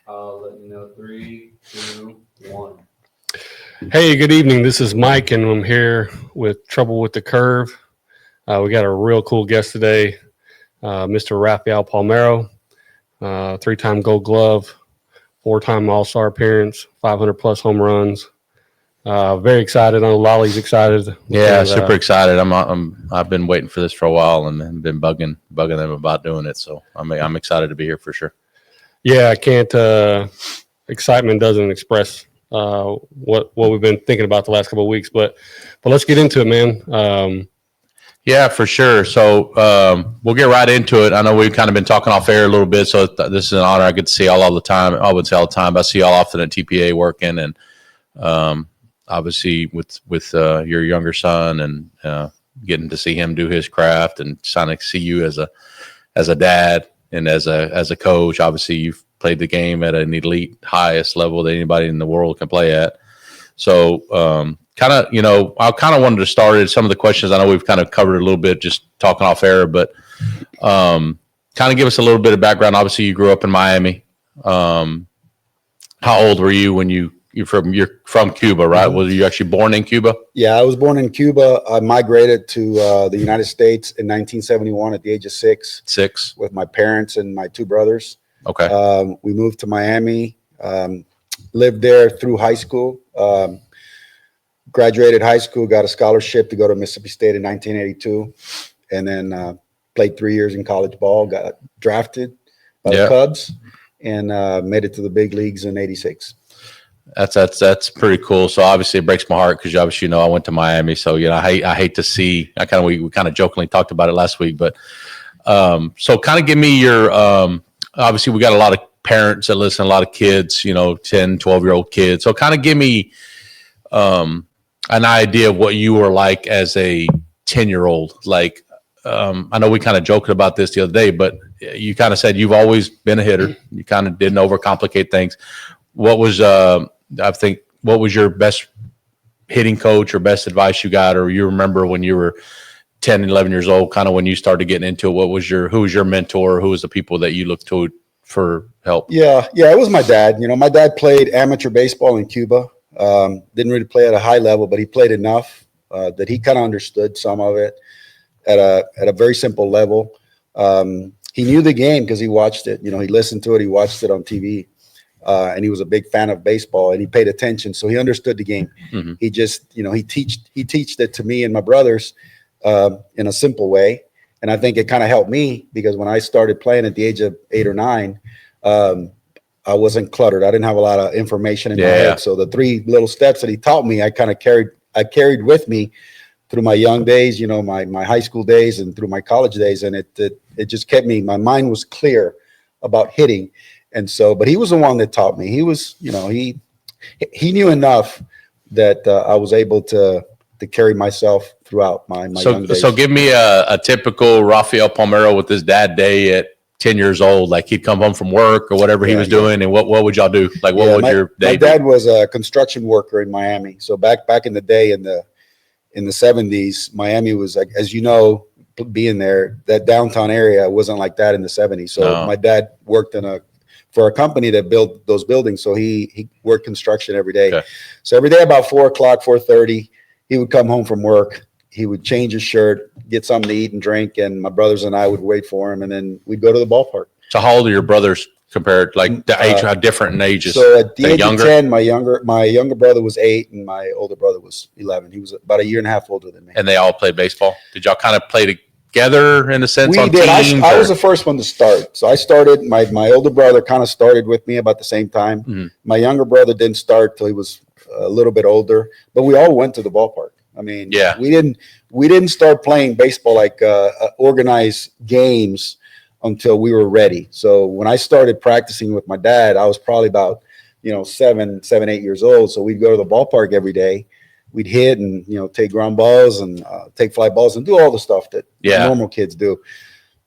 I'll let you know. 3, 2, 1. Hey, good evening. This is Mike, and I'm here with Trouble with the Curve. We got a real cool guest today, Mr. Raffiel Palmeiro, 3-time Gold Glove, 4-time All-Star appearance, 500-plus home runs. Very excited. I know Lale's excited. Yeah, super excited. I've been waiting for this for a while and been bugging them about doing it. So I'm excited to be here for sure. Yeah, I can't. Excitement doesn't express what we've been thinking about the last couple of weeks, but let's get into it, man. Yeah, for sure. So we'll get right into it. I know we've kind of been talking off air a little bit, so this is an honor. I get to see y'all all the time. I wouldn't say all the time, but I see y'all often at TPA working, and obviously with your younger son and getting to see him do his craft and trying to see you as a dad and as a coach. Obviously, you've played the game at an elite, highest level that anybody in the world can play at. So, I kind of wanted to start at some of the questions. I know we've kind of covered a little bit just talking off air, but kind of give us a little bit of background. Obviously, you grew up in Miami. How old were you when you're from Cuba, right? Mm-hmm. Were you actually born in Cuba? Yeah, I was born in Cuba. I migrated to the United States in 1971 at the age of 6 with my parents and my 2 brothers. Okay. We moved to Miami, lived there through high school, graduated high school, got a scholarship to go to Mississippi State in 1982, and then played 3 years in college ball, got drafted by the Cubs, and made it to the big leagues in 86. That's pretty cool. So obviously it breaks my heart because obviously I went to Miami. So I hate to see. We kind of jokingly talked about it last week, but so kind of give me your. Obviously we got a lot of parents that listen, a lot of kids, 10, 12-year-old kids. So kind of give me an idea of what you were like as a 10-year-old. Like I know we kind of joked about this the other day, but you kind of said you've always been a hitter. You kind of didn't overcomplicate things. What was what was your best hitting coach or best advice you got, or you remember when you were 10, 11 years old, kind of when you started getting into it? Who was your mentor? Who was the people that you looked to for help? Yeah, it was my dad. My dad played amateur baseball in Cuba. Didn't really play at a high level, but he played enough that he kind of understood some of it at a very simple level. He knew the game because he watched it. He listened to it. He watched it on TV. And he was a big fan of baseball, and he paid attention, so he understood the game. Mm-hmm. He just, he teached it to me and my brothers in a simple way, and I think it kind of helped me because when I started playing at the age of 8 or 9, I wasn't cluttered. I didn't have a lot of information in my head, so the 3 little steps that he taught me, I carried with me through my young days, my high school days, and through my college days, and it just kept me. My mind was clear about hitting. And so, but he was the one that taught me. He was, he knew enough that I was able to carry myself throughout my young days. So give me a typical Raffiel Palmeiro with his dad day at 10 years old. Like he'd come home from work or whatever he was doing, and what would y'all do? Like what would your day be? My dad was a construction worker in Miami. So back in the day in the 70s, Miami was, like, as you know, being there, that downtown area wasn't like that in the 70s. So my dad worked for a company that built those buildings. So he worked construction every day. Okay. So every day about 4 o'clock, 4:30, he would come home from work. He would change his shirt, get something to eat and drink, and my brothers and I would wait for him, and then we'd go to the ballpark. So how old are your brothers compared, like the age, how different in ages? So at the age of 10, my younger brother was 8, and my older brother was 11. He was about a year and a half older than me. And they all played baseball? Did y'all kind of play together in a sense? We did. I was the first one to start. So I started, my older brother kind of started with me about the same time. Mm-hmm. My younger brother didn't start till he was a little bit older, but we all went to the ballpark. I mean, we didn't start playing baseball like organized games until we were ready. So when I started practicing with my dad, I was probably about, 7, 8 years old. So we'd go to the ballpark every day. We'd hit and, take ground balls and take fly balls and do all the stuff that normal kids do.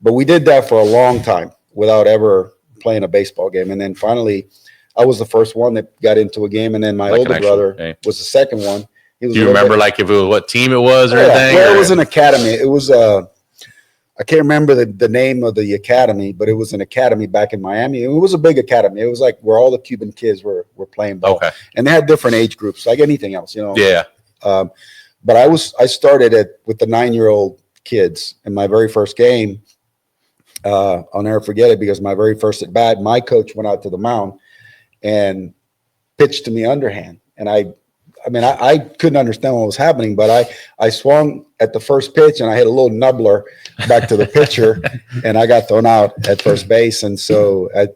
But we did that for a long time without ever playing a baseball game. And then finally, I was the first one that got into a game. And then my older brother was the second one. Do you remember like if it was what team it was or anything? Well, it was an academy. It was I can't remember the name of the academy, but it was an academy back in Miami. It was a big academy. It was like where all the Cuban kids were playing ball. Okay. And they had different age groups, like anything else, Yeah. But I started with the 9-year-old kids in my very first game. I'll never forget it because my very first at bat, my coach went out to the mound and pitched to me underhand. And I couldn't understand what was happening, but I swung at the first pitch and I hit a little nubbler back to the pitcher and I got thrown out at first base. And so at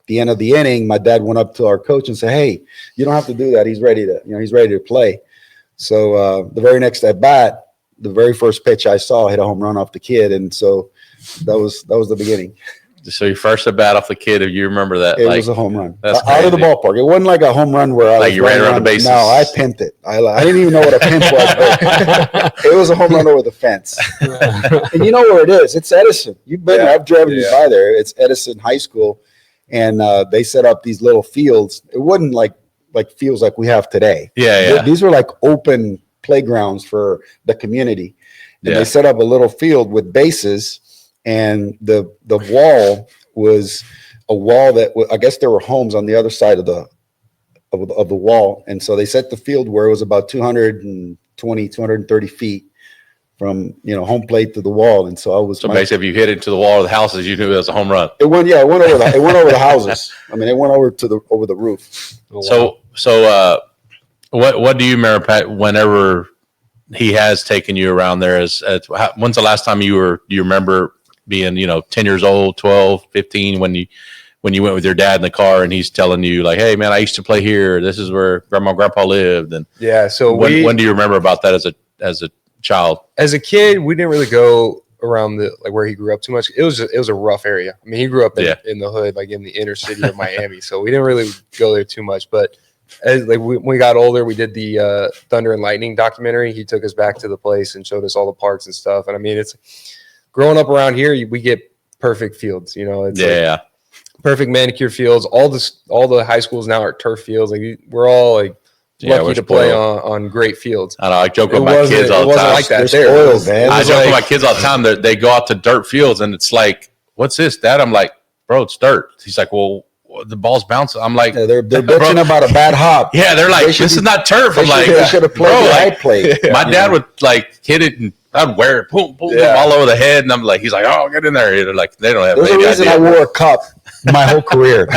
the end of the inning, my dad went up to our coach and said, "Hey, you don't have to do that. He's ready to play." So the very next at bat, the very first pitch I saw hit a home run off the kid. And so that was the beginning. So your first at bat off the kid, if you remember that, It was a home run that's out of the crazy. ballpark. It wasn't like a home run where I Like was you ran around the bases. No, I pimped it. I didn't even know what a pimp was. But it was a home run over the fence. And you know where it is? It's Edison. You've been there. I've driven you by there. It's Edison High School, and they set up these little fields. It wasn't like fields like we have today. Yeah. These were like open playgrounds for the community. And Yeah. they set up a little field with bases, and the wall was a wall that I guess there were homes on the other side of the wall. And so they set the field where it was about 230 feet from, home plate to the wall. And so basically if you hit it to the wall of the houses, you knew it was a home run. it went over the houses. I mean, it went over the roof. Oh, wow. So what do you remember, Pat, whenever he has taken you around there when's the last time you remember being, 10 years old, 12, 15, when you went with your dad in the car and he's telling you like, "Hey man, I used to play here. This is where grandma and grandpa lived." And Yeah. So when do you remember about that as a child? as a kid, we didn't really go around where he grew up too much. It was a rough area. I mean, he grew up in the hood, like in the inner city of Miami. So we didn't really go there too much. But as when we got older, we did the Thunder and Lightning documentary. He took us back to the place and showed us all the parks and stuff. And I mean, it's growing up around here, we get perfect fields. It's like perfect manicure fields. All the high schools now are turf fields. Like we're all like lucky to play on great fields. I know. I joke with my kids all the time. Like that. Spoiled, man. I joke with my kids all the time. They go out to dirt fields and it's like, "What's this, Dad?" I'm like, "Bro, it's dirt." He's like, "Well, the ball's bouncing." I'm like, They're bitching about a bad hop. "Yeah." They're like, "This is not turf." I'm like, they should have played "Bro, what I like, played. my dad would like hit it and I'd wear it, boom, boom, boom, all over the head." And I'm like, he's like, "Oh, get in there." They're like, they don't have There's a any reason idea. I wore a cup my whole career.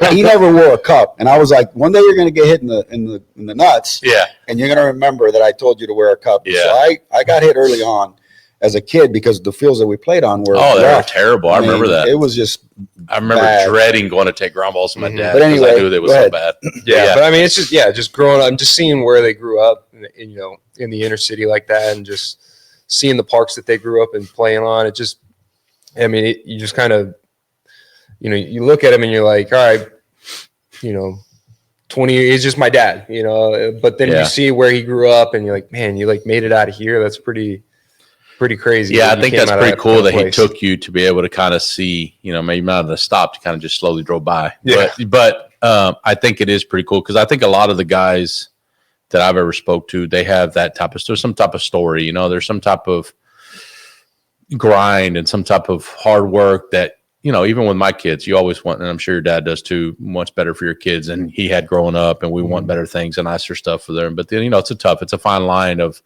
He never wore a cup, and I was like, one day you're going to get hit in the nuts, Yeah. and you're going to remember that I told you to wear a cup. Yeah. So I got hit early on as a kid because the fields that we played on were Oh, they were rough. terrible. I remember that. It was just I remember bad. dreading going to take ground balls with my dad But because anyway, I knew they was go so ahead. bad. Yeah, but I mean, it's just growing up, and just seeing where they grew up, in the inner city like that, and just seeing the parks that they grew up and playing on. It just, I mean, you just kind of, you look at him and you're like, all right, 20 years, he's just my dad, but then you see where he grew up and you're like, man, you like made it out of here. That's pretty crazy. Yeah, that I you think came that's out of pretty cool that he place. took you to be able to kind of see, maybe not have stopped, you kind of just slowly drove by. Yeah. But I think it is pretty cool because I think a lot of the guys that I've ever spoke to, they have that there's some type of story, there's some type of grind and some type of hard work that, even with my kids, you always want, and I'm sure your dad does too, wants better for your kids and he had growing up, and we want better things and nicer stuff for them. But then, it's a fine line of,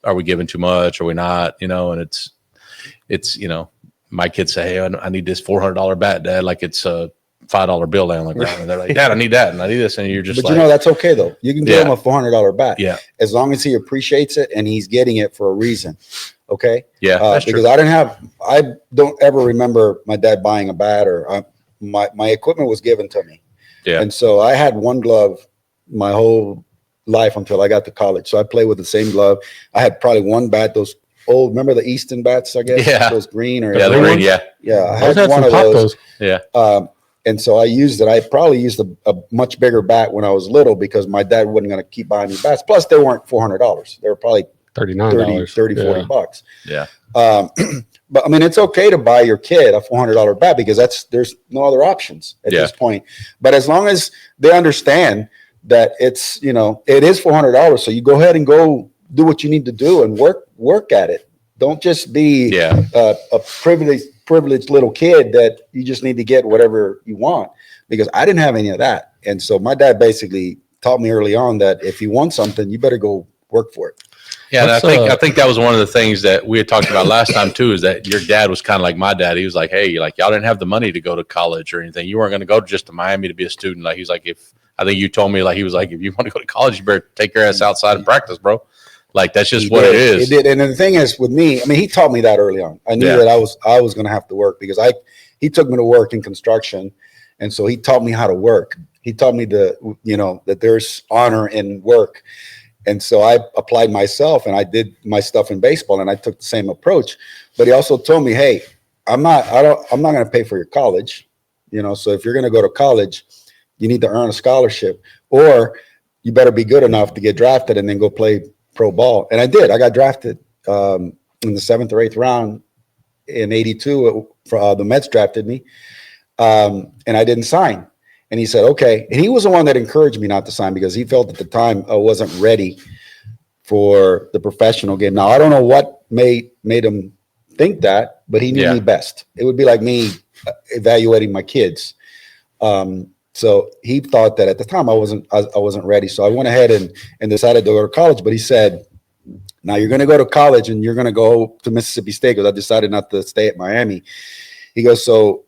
are we giving too much? Are we not? And it's my kids say, "Hey, I need this $400 bat, Dad." Like it's a $5 bill down on the ground. And they're like, "Dad, I need that. And I need this." And you're just But that's okay though. You can give him a $400 bat. Yeah. As long as he appreciates it and he's getting it for a reason. Okay. Yeah. That's Because true. I don't ever remember my dad buying a bat or my equipment was given to me. Yeah. And so I had one glove my whole life until I got to college. So I played with the same glove. I had probably one bat, those old, remember the Easton bats, I guess? Yeah. Those green or Yeah, the green, yeah. Yeah. I Those had one some of pop those. Yeah. And so I used it. I probably used a much bigger bat when I was little because my dad wasn't going to keep buying me bats. Plus they weren't $400. They were probably $39. 30, Yeah. 40 bucks. Yeah. But I mean, it's okay to buy your kid a $400 bat because there's no other options at this point. But as long as they understand that it's, it is $400. So you go ahead and go do what you need to do and work at it. Don't just be Yeah. a privileged little kid that you just need to get whatever you want, because I didn't have any of that. And so my dad basically taught me early on that if you want something, you better go work for it. Yeah, and Let's, I think that was one of the things that we had talked about last time too, is that your dad was kind of like my dad. He was like, hey, like y'all didn't have the money to go to college or anything. You weren't going to go just to Miami to be a student. Like he's like, I think you told me, like he was like, if you want to go to college, you better take your ass outside and practice, bro. Like that's just what it is. He did. And the thing is with me, I mean, he taught me that early on. I knew that I was going to have to work, because he took me to work in construction. And so he taught me how to work. He taught me that there's honor in work. And so I applied myself, and I did my stuff in baseball, and I took the same approach. But he also told me, hey, I'm not going to pay for your college. So if you're going to go to college, you need to earn a scholarship, or you better be good enough to get drafted and then go play pro ball. And I did. I got drafted in the 7th or 8th round in '82. The Mets drafted me, and I didn't sign. And he said, okay. And he was the one that encouraged me not to sign, because he felt at the time I wasn't ready for the professional game. Now, I don't know what made him think that, but he knew me best. It would be like me evaluating my kids. So he thought that at the time I wasn't ready. So I went ahead and decided to go to college. But he said, now you're going to go to college and you're going to go to Mississippi State, because I decided not to stay at Miami. He goes, so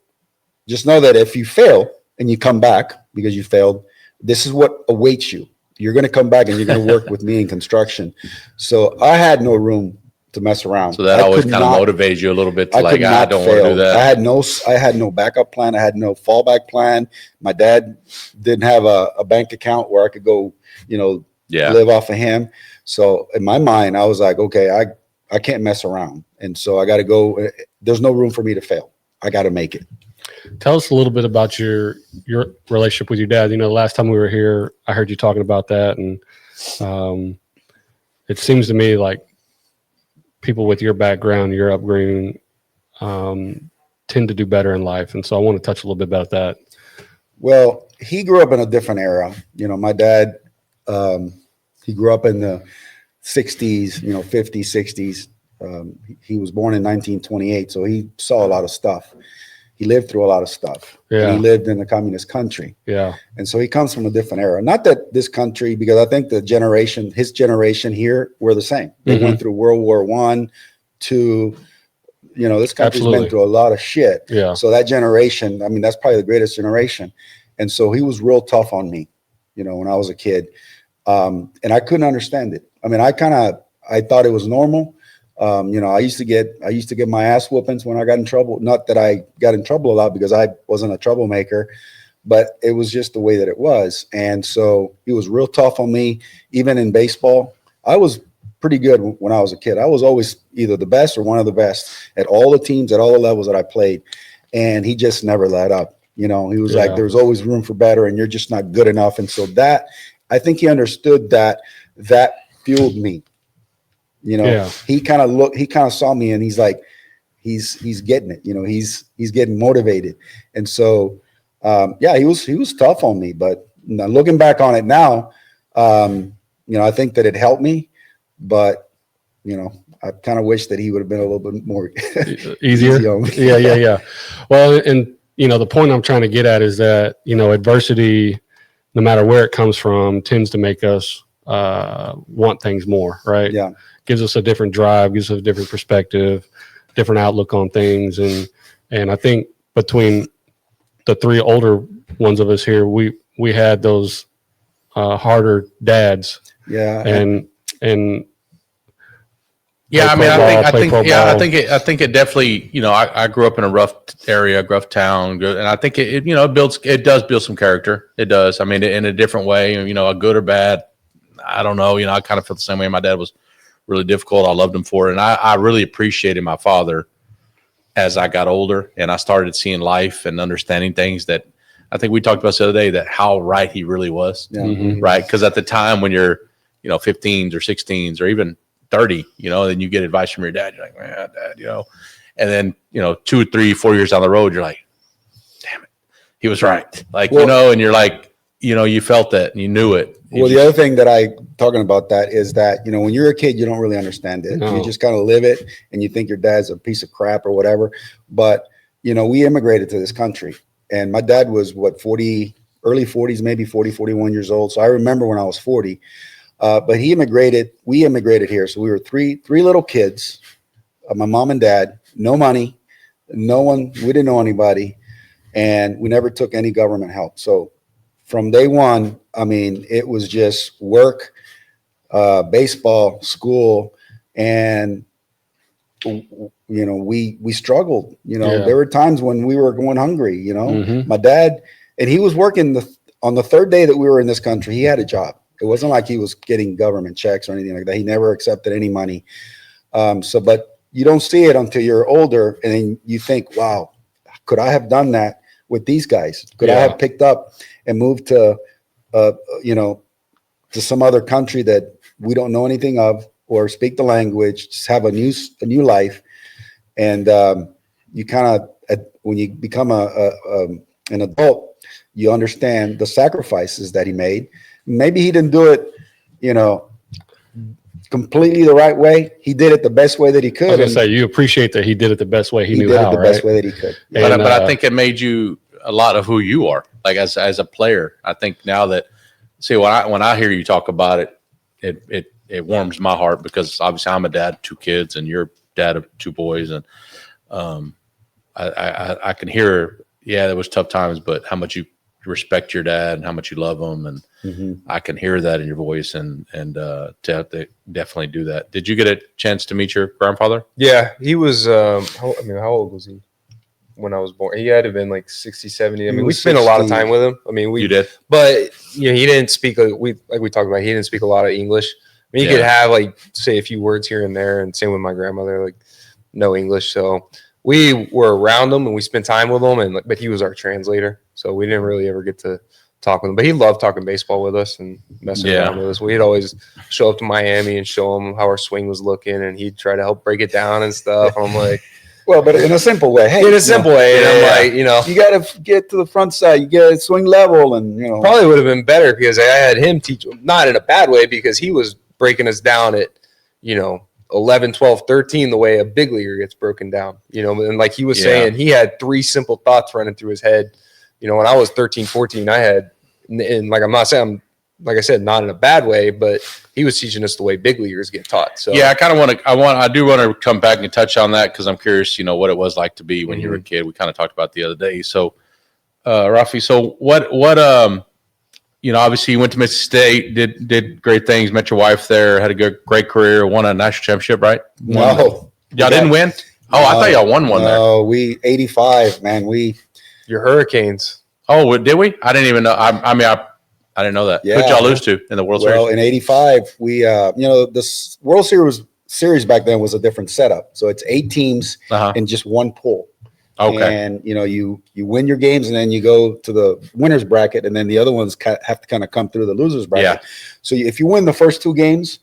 just know that if you fail and you come back because you failed, this is what awaits you. You're going to come back and you're going to work with me in construction. So I had no room to mess around. So that always kind of motivates you a little bit to I don't want to do that. I had no backup plan. I had no fallback plan. My dad didn't have a bank account where I could go, live off of him. So in my mind, I was like, okay, I can't mess around. And so I got to go. There's no room for me to fail. I got to make it. Tell us a little bit about your relationship with your dad. The last time we were here, I heard you talking about that, and it seems to me like people with your background, your upbringing, tend to do better in life. And so I want to touch a little bit about that. Well, he grew up in a different era. My dad, he grew up in the 60s, 50s, 60s. He was born in 1928, so he saw a lot of stuff. He lived through a lot of stuff. Yeah. And he lived in a communist country. Yeah. And so he comes from a different era. Not that this country, because I think his generation here were the same. They went through World War I, II. This country's been through a lot of shit. Yeah. So that generation, I mean, that's probably the greatest generation. And so he was real tough on me, when I was a kid. And I couldn't understand it. I mean, I thought it was normal. I used to get my ass whoopings when I got in trouble. Not that I got in trouble a lot, because I wasn't a troublemaker, but it was just the way that it was. And so he was real tough on me. Even in baseball, I was pretty good when I was a kid. I was always either the best or one of the best at all the teams, at all the levels that I played. And he just never let up. He was like, there's always room for better, and you're just not good enough. And so I think he understood that fueled me. He kind of saw me, and he's like, he's getting it. He's getting motivated. And so, he was tough on me, but looking back on it now, I think that it helped me, but, I kind of wish that he would have been a little bit more easier. Yeah. Well, and, the point I'm trying to get at is that, adversity, no matter where it comes from, tends to make us want things more, right? Yeah. Gives us a different drive, gives us a different perspective, different outlook on things. And I think between the three older ones of us here, we had those harder dads. Yeah. And yeah, I mean, I think it definitely, I grew up in a rough area, rough town, and I think it does build some character. It does. I mean, in a different way, a good or bad. I don't know. I kind of feel the same way. My dad was really difficult. I loved him for it. And I really appreciated my father as I got older and I started seeing life and understanding things that I think we talked about the other day, that how right he really was. Yeah. Mm-hmm. Right. Because at the time when you're, 15s or 16s or even 30, then you get advice from your dad. You're like, man, dad, and then, 2, 3, 4 years down the road, you're like, damn it, he was right. Like, and you're like, you felt that and you knew it. Well, the other thing that talking about that is that, when you're a kid, you don't really understand it. No. You just kind of live it and you think your dad's a piece of crap or whatever. But, we immigrated to this country, and my dad was early 40s, maybe 40, 41 years old. So I remember when I was 40, but we immigrated here. So we were three little kids, my mom and dad, no money, we didn't know anybody, and we never took any government help. So from day one, it was just work, baseball, school, and we struggled. There were times when we were going hungry. Mhm. My dad, and he was working on the third day that we were in this country. He had a job. It wasn't like he was getting government checks or anything like that. He never accepted any money. But you don't see it until you're older, and then you think, wow, could I have done that with these guys? Could I have picked up and moved to some other country that we don't know anything of or speak the language, just have a new life. And you kind of, when you become an adult, you understand the sacrifices that he made. Maybe he didn't do it, completely the right way. He did it the best way that he could. I was gonna say, you appreciate that he did it the best way he knew did how, it the right? best way that he could. But, And, I think it made you a lot of who you are, like as a player. I think now that, when I hear you talk about it, it warms my heart, because obviously I'm a dad, 2 kids, and you're dad of 2 boys, and I can hear, there was tough times, but how much you respect your dad and how much you love him, and I can hear that in your voice, and to definitely do that. Did you get a chance to meet your grandfather? Yeah, he was. How old was he when I was born? He had to have been like 60, 70. We spent a lot of time with him. You did, but he didn't speak. We talked about. He didn't speak a lot of English. He could have say a few words here and there, and same with my grandmother, no English. So we were around him and we spent time with him, but he was our translator, so we didn't really ever get to talk with him. But he loved talking baseball with us and messing around with us. We'd always show up to Miami and show him how our swing was looking, and he'd try to help break it down and stuff. And I'm like, well, but in a simple way. Hey, in a simple way. And I'm like, you got to get to the front side. You got to swing level, and probably would have been better because I had him teach, not in a bad way, because he was breaking us down at 11, 12, 13 the way a big leaguer gets broken down, and like he was saying, he had 3 simple thoughts running through his head. When I was 13, 14, I had, and like I'm not saying, like I said, not in a bad way, but he was teaching us the way big leaguers get taught. So I kind of I do want to come back and touch on that, because I'm curious, what it was like to be when you were a kid. We kind of talked about the other day. So Rafi, so what obviously you went to Mississippi State, did great things, met your wife there, had a great career, won a national championship, right? No. Y'all didn't win? Oh, I thought y'all won one there. No, we 85, man. Your Hurricanes. Oh, did we? I didn't even know. I didn't know that. Yeah. Who'd y'all lose to in the World Series? Well, in 85, we, this World Series back then was a different setup. So it's 8 teams in just one pool. Okay. And, you win your games, and then you go to the winner's bracket, and then the other ones have to kind of come through the loser's bracket. Yeah. So if you win the first 2 games,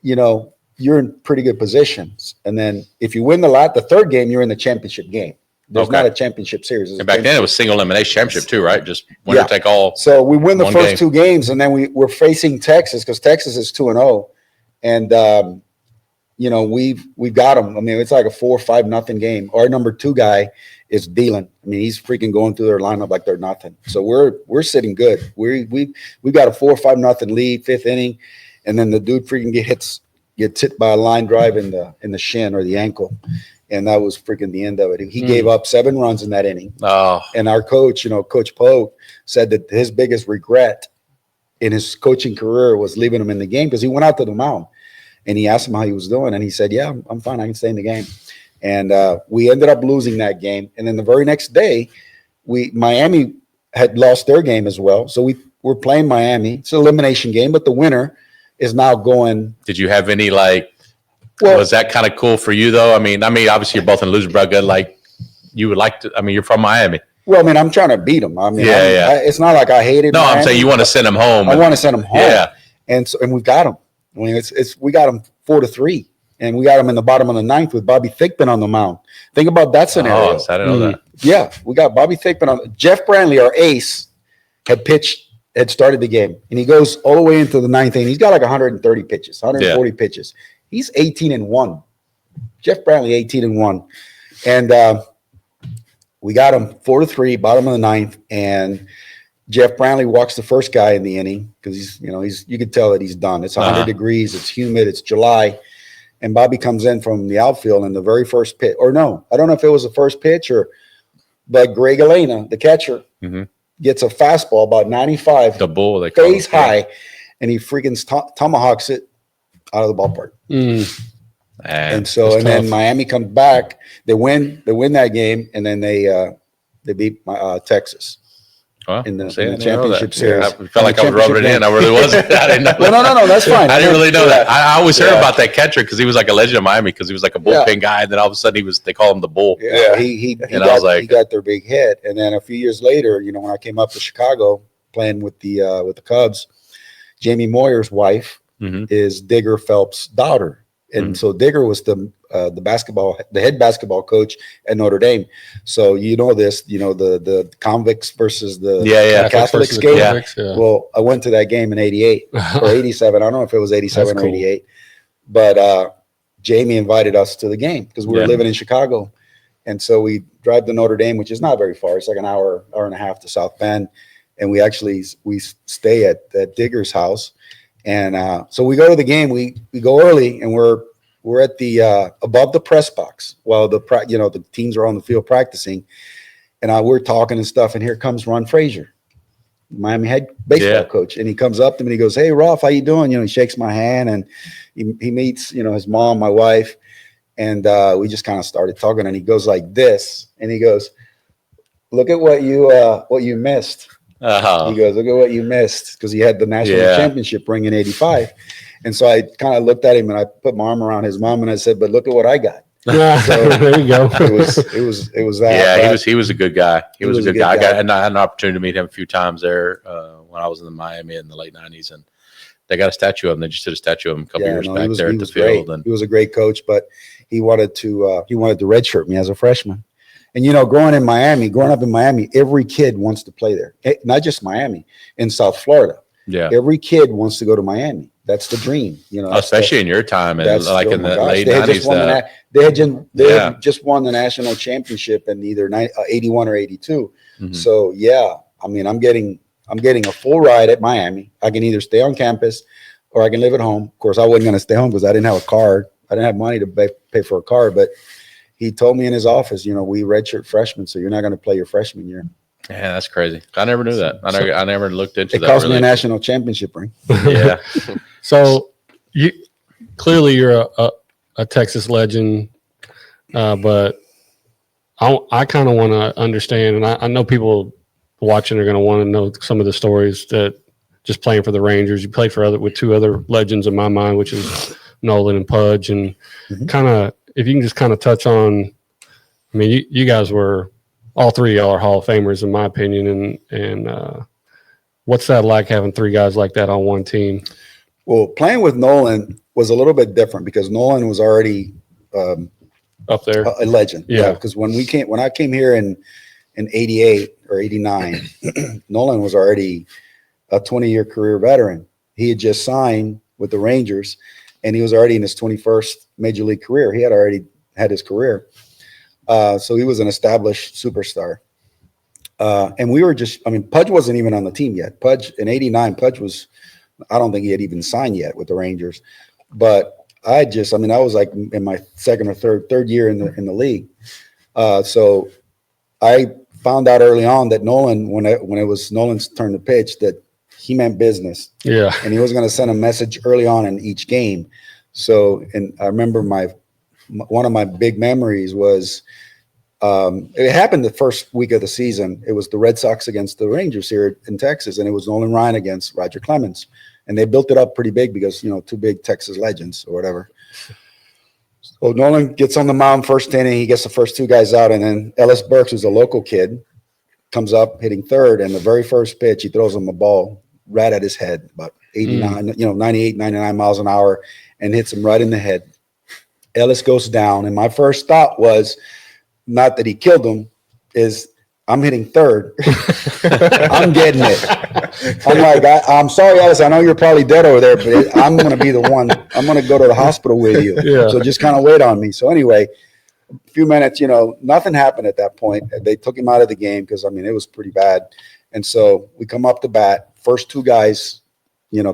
you're in pretty good positions. And then if you win the third game, you're in the championship game. There's not a championship series. And back then it was single elimination championship too, right? Just winner take all. So we win the first game. 2 games, and then we're facing Texas, because Texas is 2-0. And, we've got them. It's like a 4-5-0 game. Our number 2 guy is dealing. He's freaking going through their lineup like they're nothing. So we're sitting good. We've got a 4-5-0 lead, 5th inning, and then the dude freaking gets hit by a line drive in the shin or the ankle, and that was freaking the end of it. He gave up 7 runs in that inning. Oh. And our coach, Coach Poe, said that his biggest regret in his coaching career was leaving him in the game, because he went out to the mound and he asked him how he was doing, and he said, "Yeah, I'm fine. I can stay in the game." And we ended up losing that game. And then the very next day, Miami had lost their game as well. So we're playing Miami. It's an elimination game, but the winner is now going. Did you have any was that kind of cool for you though? Obviously you're both in loser bracket. You would like to. You're from Miami. Well, I'm trying to beat them. It's not like I hated. No, Miami. I'm saying you want to send them home. I want to send them home. Yeah. And we've got them. We got them 4-3. And we got him in the bottom of the 9th with Bobby Thigpen on the mound. Think about that scenario. Oh, I didn't know that. Yeah, we got Bobby Thigpen on. Jeff Brantley, our ace, had pitched had started the game, and he goes all the way into the ninth inning. He's got like 130 pitches, 140 pitches. He's 18-1. Jeff Brantley, 18-1. And we got him 4-3, bottom of the ninth, and Jeff Brantley walks the first guy in the inning because you could tell that he's done. It's 100 degrees, it's humid, it's July, and Bobby comes in from the outfield in the very first pitch. Or no, I don't know if it was the first pitch but Greg Elena, the catcher, gets a fastball about 95, The bull, they face high, and he freaking tomahawks it out of the ballpark. And then Miami comes back. They win that game, and then they beat Texas. Well, in the championship series. I felt like I was rubbing it in. I really wasn't. I didn't know. No, that's fine. I didn't really know that. I always heard about that catcher because he was like a legend of Miami because he was like a bullpen guy. And then all of a sudden they call him the bull. Yeah. He got their big hit. And then a few years later, when I came up to Chicago playing with the Cubs, Jamie Moyer's wife is Digger Phelps' daughter. And so Digger was the head basketball coach at Notre Dame. So the convicts versus the Catholics game. Yeah. Well, I went to that game in 88 or 87. I don't know if it was 87 or 88. But Jamie invited us to the game because we were living in Chicago. And so we drive to Notre Dame, which is not very far. It's like an hour and a half to South Bend. And we stay at Digger's house. And so we go to the game. We go early, and we're at the above the press box while the teams are on the field practicing, and we're talking and stuff. And here comes Ron Frazier, Miami head baseball coach, and he comes up to me and he goes, "Hey, Ruff, how you doing?" He shakes my hand, and he meets his mom, my wife, and we just kind of started talking. And he goes like this, and he goes, "Look at what you missed." He goes, "Look at what you missed," because he had the national championship ring in '85. And so I kind of looked at him and I put my arm around his mom and I said, "But look at what I got." So there you go. It was that. Yeah, he was a good guy. He was a good guy. I had an opportunity to meet him a few times there when I was in Miami in the late '90s, and they got a statue of him. They just did a statue of him a couple years back there at the field. And he was a great coach, but he wanted to redshirt me as a freshman. And growing up in Miami, every kid wants to play there. Not just Miami, in South Florida. Yeah, every kid wants to go to Miami. That's the dream, especially in your time and like in the late '90s. They had just won the national championship in either 81 or 82. So I'm getting a full ride at Miami. I can either stay on campus or I can live at home. Of course, I wasn't going to stay home because I didn't have a car. I didn't have money to pay for a car, but he told me in his office, we redshirt freshmen, so you're not going to play your freshman year. Yeah, that's crazy. I never knew that. I never looked into that. It cost me a national championship ring. Yeah. So you're a Texas legend, but I kind of want to understand, and I know people watching are going to want to know some of the stories that just playing for the Rangers. You played with two other legends in my mind, which is Nolan and Pudge, and kind of if you can just kind of touch on. I mean, you guys were. All three of y'all are Hall of Famers, in my opinion. And what's that like having three guys like that on one team? Well, playing with Nolan was a little bit different because Nolan was already up there, a legend. Yeah, because when I came here in '88 or '89, Nolan was already a 20-year career veteran. He had just signed with the Rangers, and he was already in his 21st major league career. He had already had his career. So he was an established superstar. And we were Pudge wasn't even on the team yet. Pudge in '89, I don't think he had even signed yet with the Rangers. But I was like in my second or third year in the league. So I found out early on that Nolan, when it was Nolan's turn to pitch, that he meant business. Yeah. And he was going to send a message early on in each game. So, and I remember one of my big memories was it happened the first week of the season. It was the Red Sox against the Rangers here in Texas, and it was Nolan Ryan against Roger Clemens. And they built it up pretty big because, two big Texas legends or whatever. So Nolan gets on the mound first inning. He gets the first two guys out, and then Ellis Burks, who's a local kid, comes up hitting third, and the very first pitch, he throws him a ball right at his head, about 89, 98, 99 miles an hour, and hits him right in the head. Ellis goes down, and my first thought was not that he killed him, is I'm hitting third. I'm getting it. I'm like, I'm sorry, Alice. I know you're probably dead over there, but I'm going to be the one. I'm going to go to the hospital with you. Yeah. So just kind of wait on me. So anyway, a few minutes, nothing happened at that point. They took him out of the game because, it was pretty bad. And so we come up to bat. First two guys,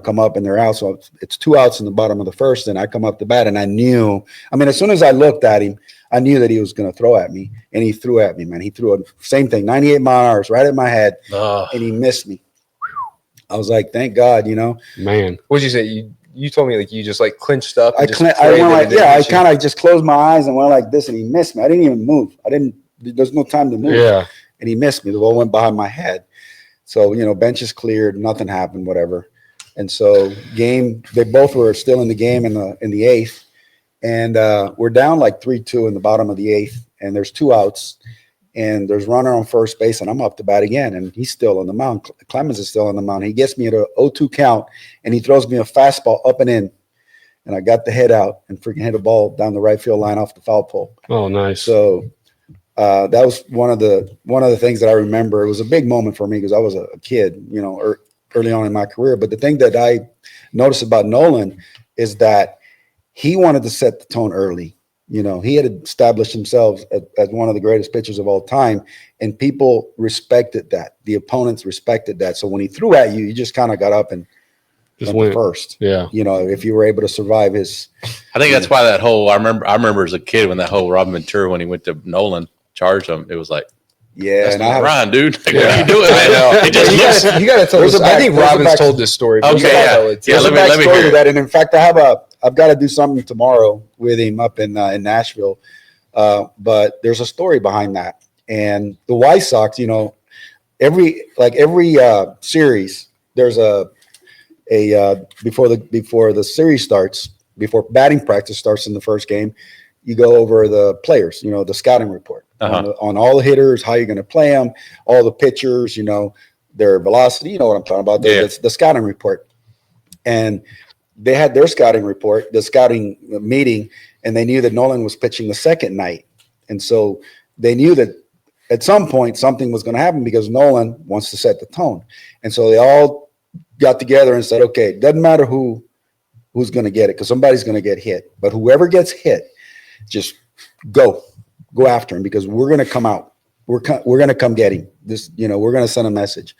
come up and they're out. So it's 2 outs in the bottom of the first. And I come up to bat and I knew, as soon as I looked at him, I knew that he was going to throw at me. And he threw at me, man. He threw a same thing, 98 mile an hour right at my head. And he missed me. I was like, thank God, Man. What'd you say? You told me like you just like clinched up. I kind of just closed my eyes and went like this, and he missed me. I didn't even move. There's no time to move. Yeah. And he missed me. The ball went behind my head. So, benches cleared, nothing happened, whatever. And so they both were still in the game in the eighth. And we're down like 3-2 in the bottom of the eighth. And there's 2 outs. And there's runner on first base, and I'm up to bat again. And he's still on the mound. Clemens is still on the mound. He gets me at a 0-2 count, and he throws me a fastball up and in. And I got the head out and freaking hit a ball down the right field line off the foul pole. Oh, nice. So that was one of the things that I remember. It was a big moment for me because I was a kid, early on in my career. But the thing that I noticed about Nolan is that he wanted to set the tone early. He had established himself as one of the greatest pitchers of all time, and people respected that. The opponents respected that. So when he threw at you, you just kind of got up and just went first. Yeah. If you were able to survive his. I think that's why that whole. I remember as a kid when that whole Robin Ventura when he went to Nolan charged him. It was like. Yeah, that's and not Ryan, dude. Like, yeah. what are you doing? I know. It just You got to tell us. I think Robin's told this story. Okay, yeah. Let me hear it. That. And in fact, I've got to do something tomorrow with him up in Nashville. But there's a story behind that. And the White Sox, every series, there's before the series starts, before batting practice starts in the first game, you go over the players, the scouting report on all the hitters, how you're going to play them, all the pitchers, their velocity, what I'm talking about, the scouting report. And they had their scouting report, the scouting meeting, and they knew that Nolan was pitching the second night. And so they knew that at some point something was going to happen because Nolan wants to set the tone. And so they all got together and said, okay, it doesn't matter who's going to get it because somebody's going to get hit. But whoever gets hit, just go after him because we're going to come out. We're going to come get him. We're going to send a message.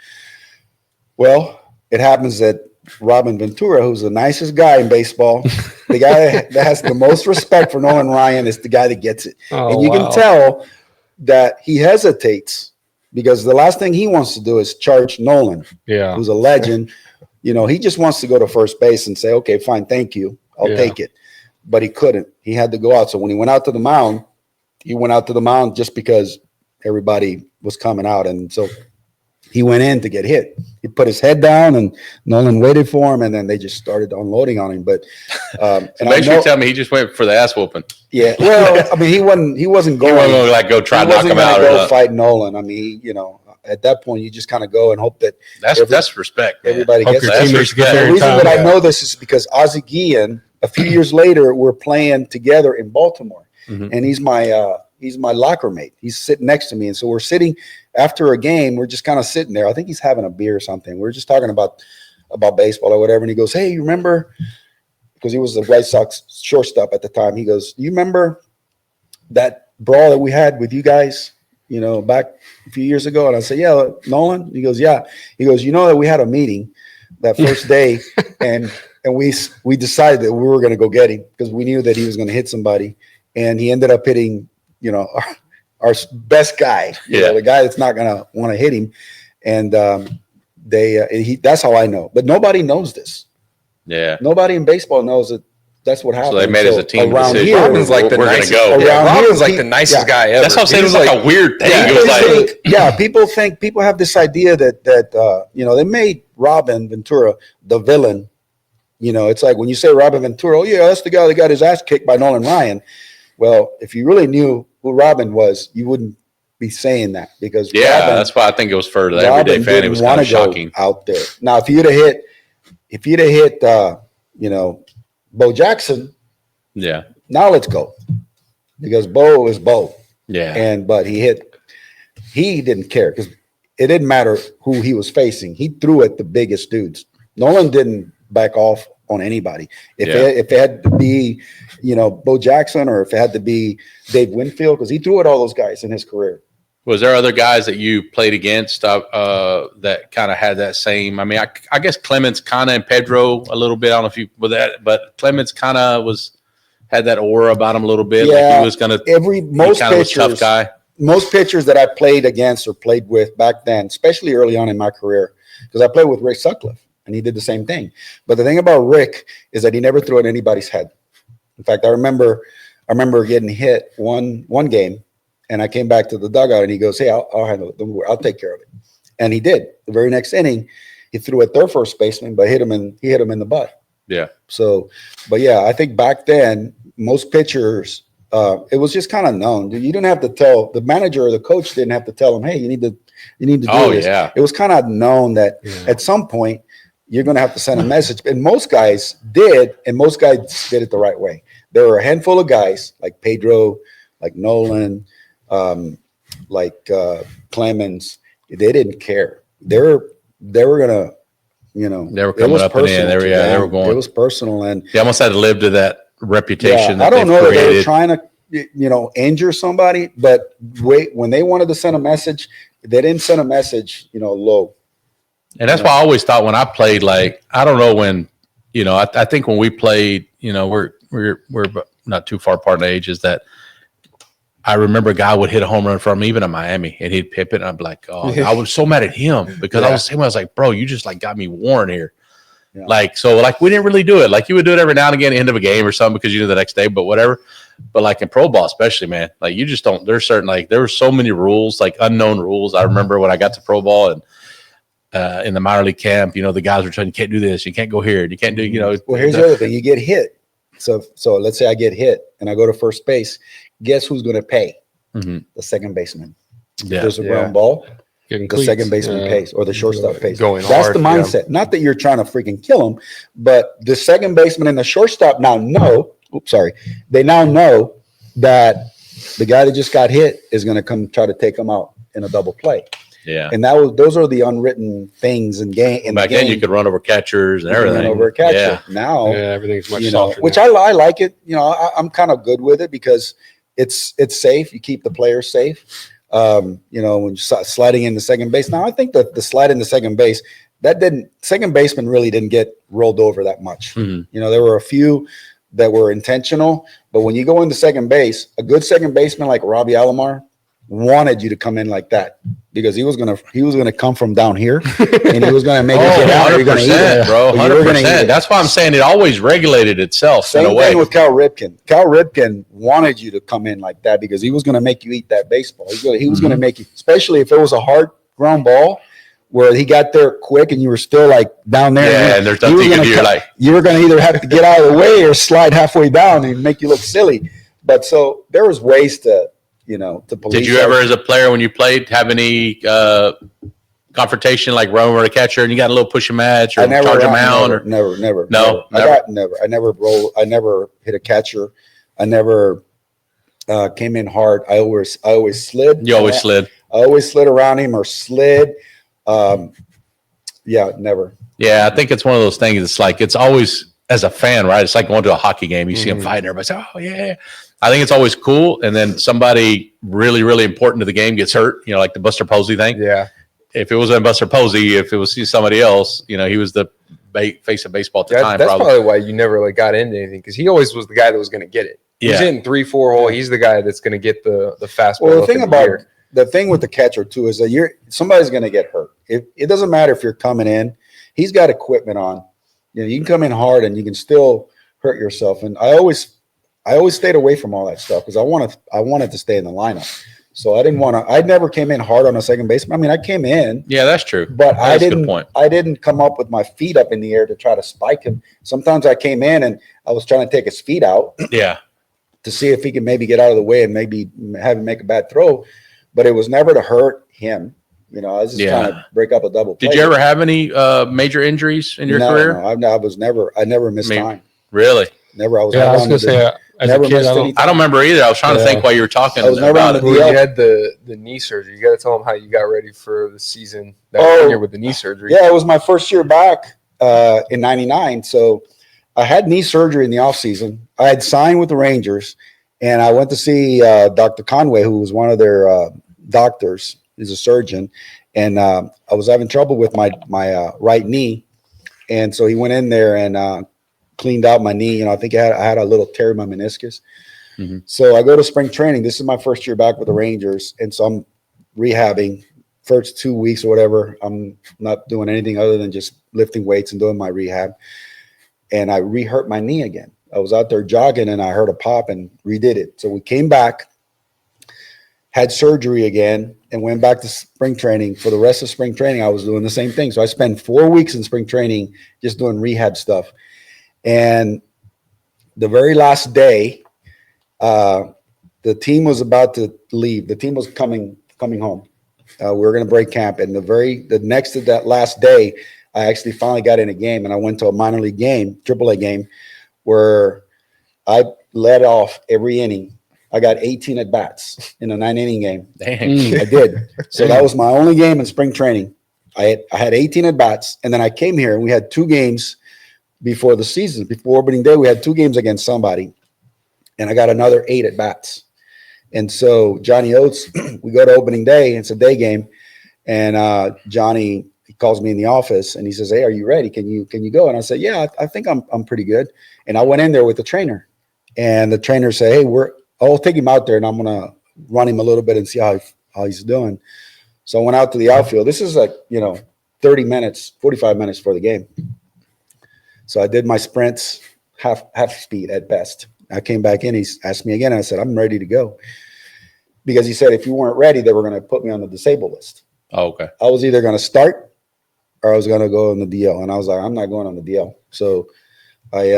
Well, it happens that Robin Ventura, who's the nicest guy in baseball, the guy that has the most respect for Nolan Ryan is the guy that gets it. And you can tell that he hesitates because the last thing he wants to do is charge Nolan, who's a legend. He just wants to go to first base and say, okay, fine, thank you. I'll take it. But he couldn't. He had to go out. So when he went out to the mound, just because everybody was coming out. And so he went in to get hit. He put his head down and Nolan waited for him, and then they just started unloading on him. But and make sure you tell me he just went for the ass whooping. Yeah. Well, he wasn't going to go try to knock him out or fight Nolan. At that point you just kind of go and hope that that's respect. Man. Everybody gets your teammates get there. The reason that I know this is because Ozzie Guillen, a few years later, we're playing together in Baltimore, and he's my locker mate. He's sitting next to me, and so we're sitting after a game. We're just kind of sitting there. I think he's having a beer or something. We're just talking about baseball or whatever, and he goes, "Hey, you remember?" Because he was the White Sox shortstop at the time. He goes, "You remember that brawl that we had with you guys, back a few years ago?" And I said, "Yeah, Nolan." He goes, "Yeah." He goes, "That we had a meeting that first day, and we decided that we were going to go get him because we knew that he was going to hit somebody, and he ended up hitting, our best guy, the guy that's not going to want to hit him." And that's how I know. But nobody knows this. Yeah. Nobody in baseball knows that that's what happened. So they made as a team around decision. here. Robin's like the nicest. Robin's like the nicest guy ever. That's what I'm saying. It was like a weird thing. People have this idea that they made Robin Ventura the villain. It's like when you say Robin Ventura, oh yeah, that's the guy that got his ass kicked by Nolan Ryan. Well, if you really knew who Robin was, you wouldn't be saying that because Robin, that's why I think it was for the everyday fan. It was kind of shocking out there. Now, if you'd have hit, Bo Jackson, now let's go because Bo is Bo. Yeah, but he didn't care because it didn't matter who he was facing. He threw at the biggest dudes. Nolan didn't back off on anybody. If it had to be, Bo Jackson, or if it had to be Dave Winfield, because he threw at all those guys in his career. Was there other guys that you played against that kind of had that same? I mean, I guess Clemens kind of, and Pedro a little bit. I don't know if you with that, but Clemens kind of had that aura about him a little bit. Like he was going to most pitchers, tough guy. Most pitchers that I played against or played with back then, especially early on in my career, because I played with Rick Sutcliffe and he did the same thing. But the thing about Rick is that he never threw at anybody's head. In fact, I remember getting hit one game, and I came back to the dugout and he goes, "Hey, I'll handle it. Don't worry, I'll take care of it." And he did. The very next inning, he threw at their first baseman, but he hit him in the butt. Yeah. So, but yeah, I think back then most pitchers, it was just kind of known. You didn't have to tell the manager or the coach didn't have to tell them, "Hey, you need to do this." Yeah. It was kind of known that at some point you're going to have to send a message. And most guys did, and most guys did it the right way. There were a handful of guys like Pedro, like Nolan, like Clemens. They didn't care. They were gonna, they were coming up and in. They were going. It was personal, and they almost had to live to that reputation. I don't know that they were created. trying to, injure somebody, but when they wanted to send a message, they didn't send a message, low. And that's why I always thought when I played, like, I don't know when, I think when we played, we're not too far apart in age, is that I remember a guy would hit a home run from me, even in Miami, and he'd pip it, and I'd be like, oh, I was so mad at him because I was like, bro, you just like got me worn here. Yeah. Like, so like we didn't really do it. Like you would do it every now and again, end of a game or something, because you knew the next day, but whatever. But like in pro ball, especially, man, like you just don't, there's certain, like there were so many rules, like unknown rules. I remember when I got to pro ball and in the minor league camp, the guys were telling you can't do this, you can't go here, you can't do, Well, here's the other thing. You get hit. So let's say I get hit and I go to first base. Guess who's going to pay? Mm-hmm. The second baseman. Yeah. If there's a ground ball, Getting the cleats. second baseman pays, or the shortstop pays. Going That's hard, the mindset. Not that you're trying to freaking kill him, but the second baseman and the shortstop now know. They now know that the guy that just got hit is going to come try to take him out in a double play. Yeah. And those are the unwritten things in game. Back then, you could run over catchers and everything. Run over a catcher. Yeah. Now, everything's much softer. which I like it. I'm kind of good with it because it's safe. You keep the players safe. When you're sliding into second base. Now, I think that the slide into second base, second baseman really didn't get rolled over that much. Mm-hmm. There were a few that were intentional, but when you go into second base, a good second baseman like Robbie Alomar wanted you to come in like that because he was gonna come from down here and he was gonna make it get out. 100%, bro. 100%. That's why I'm saying it always regulated itself. Same in a way. thing with Cal Ripken. Cal Ripken wanted you to come in like that because he was gonna make you eat that baseball. He was gonna make you, especially if it was a hard ground ball where he got there quick and you were still like down there. Yeah, and there's nothing you can do. Like you were gonna either have to get out of the way or slide halfway down and make you look silly. But so there was ways to police. Did you ever, as a player, when you played, have any confrontation, like run over a catcher and you got a little push a match or charge him out? Never. No, I never hit a catcher. I never came in hard. I always slid. You always slid. I always slid around him or slid. Never. Yeah, I think it's one of those things. It's like, it's always, as a fan, right? It's like going to a hockey game. You see them fighting, everybody's like, oh, yeah. I think it's always cool. And then somebody really, really important to the game gets hurt, like the Buster Posey thing. Yeah. If it wasn't Buster Posey, if it was somebody else, he was the face of baseball at the time. That's probably why you never got into anything, because he always was the guy that was going to get it. He's hitting 3-4 hole. He's the guy that's going to get the fastball. Well, the thing with the catcher too is that somebody's going to get hurt. It doesn't matter if you're coming in. He's got equipment on. You can come in hard and you can still hurt yourself. And I always stayed away from all that stuff because I wanted to stay in the lineup. So I never came in hard on a second baseman. I mean, I came in. Yeah, that's true. But I didn't come up with my feet up in the air to try to spike him. Sometimes I came in and I was trying to take his feet out. Yeah. To see if he could maybe get out of the way and maybe have him make a bad throw. But it was never to hurt him. I was just trying to break up a double play. Did you ever have any major injuries in your career? No, I never missed time. Really? Never. I was going to say, as Never a kid, missed I any don't. I don't remember either. I was trying to think while you were talking I was never about on it. the Well, you DL. had the knee surgery. You got to tell them how you got ready for the season that Oh. year with the knee surgery. Yeah, it was my first year back in '99. So I had knee surgery in the off season. I had signed with the Rangers, and I went to see Dr. Conway, who was one of their doctors. He's a surgeon, and I was having trouble with my right knee, and so he went in there and cleaned out my knee. I think I had a little tear in my meniscus. Mhm. So I go to spring training. This is my first year back with the Rangers, and so I'm rehabbing. First 2 weeks or whatever, I'm not doing anything other than just lifting weights and doing my rehab. And I re-hurt my knee again. I was out there jogging and I heard a pop and redid it. So we came back, had surgery again, and went back to spring training. For the rest of spring training, I was doing the same thing. So I spent 4 weeks in spring training just doing rehab stuff. And the very last day, the team was about to leave. The team was coming home. We were going to break camp, and the next to that last day, I actually finally got in a game, and I went to a minor league game, AAA game, where I led off every inning. I got 18 at bats in a 9-inning game. Dang. I did. So that was my only game in spring training. I had 18 at bats, and then I came here, and we had 2 games before the season. Before opening day, we had 2 games against somebody, and I got another 8 at bats. And so Johnny Oates, we go to opening day. It's a day game, and Johnny, he calls me in the office and he says, "Hey, are you ready? Can you go?" And I said, "Yeah, I think I'm pretty good." And I went in there with the trainer, and the trainer said, "Hey, I'll take him out there and I'm gonna run him a little bit and see how he's doing." So I went out to the outfield. This is 30 minutes, 45 minutes for the game. So I did my sprints half speed at best. I came back in. He asked me again. And I said, "I'm ready to go." Because he said, if you weren't ready, they were going to put me on the disabled list. Oh, okay. I was either going to start or I was going to go on the DL. And I was like, I'm not going on the DL. So I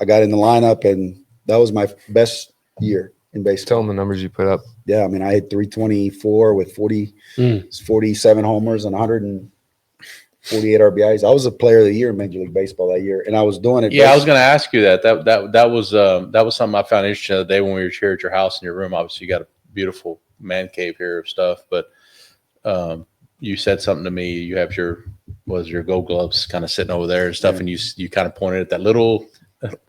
got in the lineup, and that was my best year in baseball. Tell them the numbers you put up. Yeah, I mean, I had 324 with 47 homers and 148 RBIs. I was a player of the year in Major League Baseball that year, and I was doing it. Yeah, I was going to ask you that. That was something I found interesting the other day when we were here at your house in your room. Obviously, you got a beautiful man cave here of stuff, but you said something to me. You have your Gold Gloves kind of sitting over there and stuff, and you kind of pointed at that little.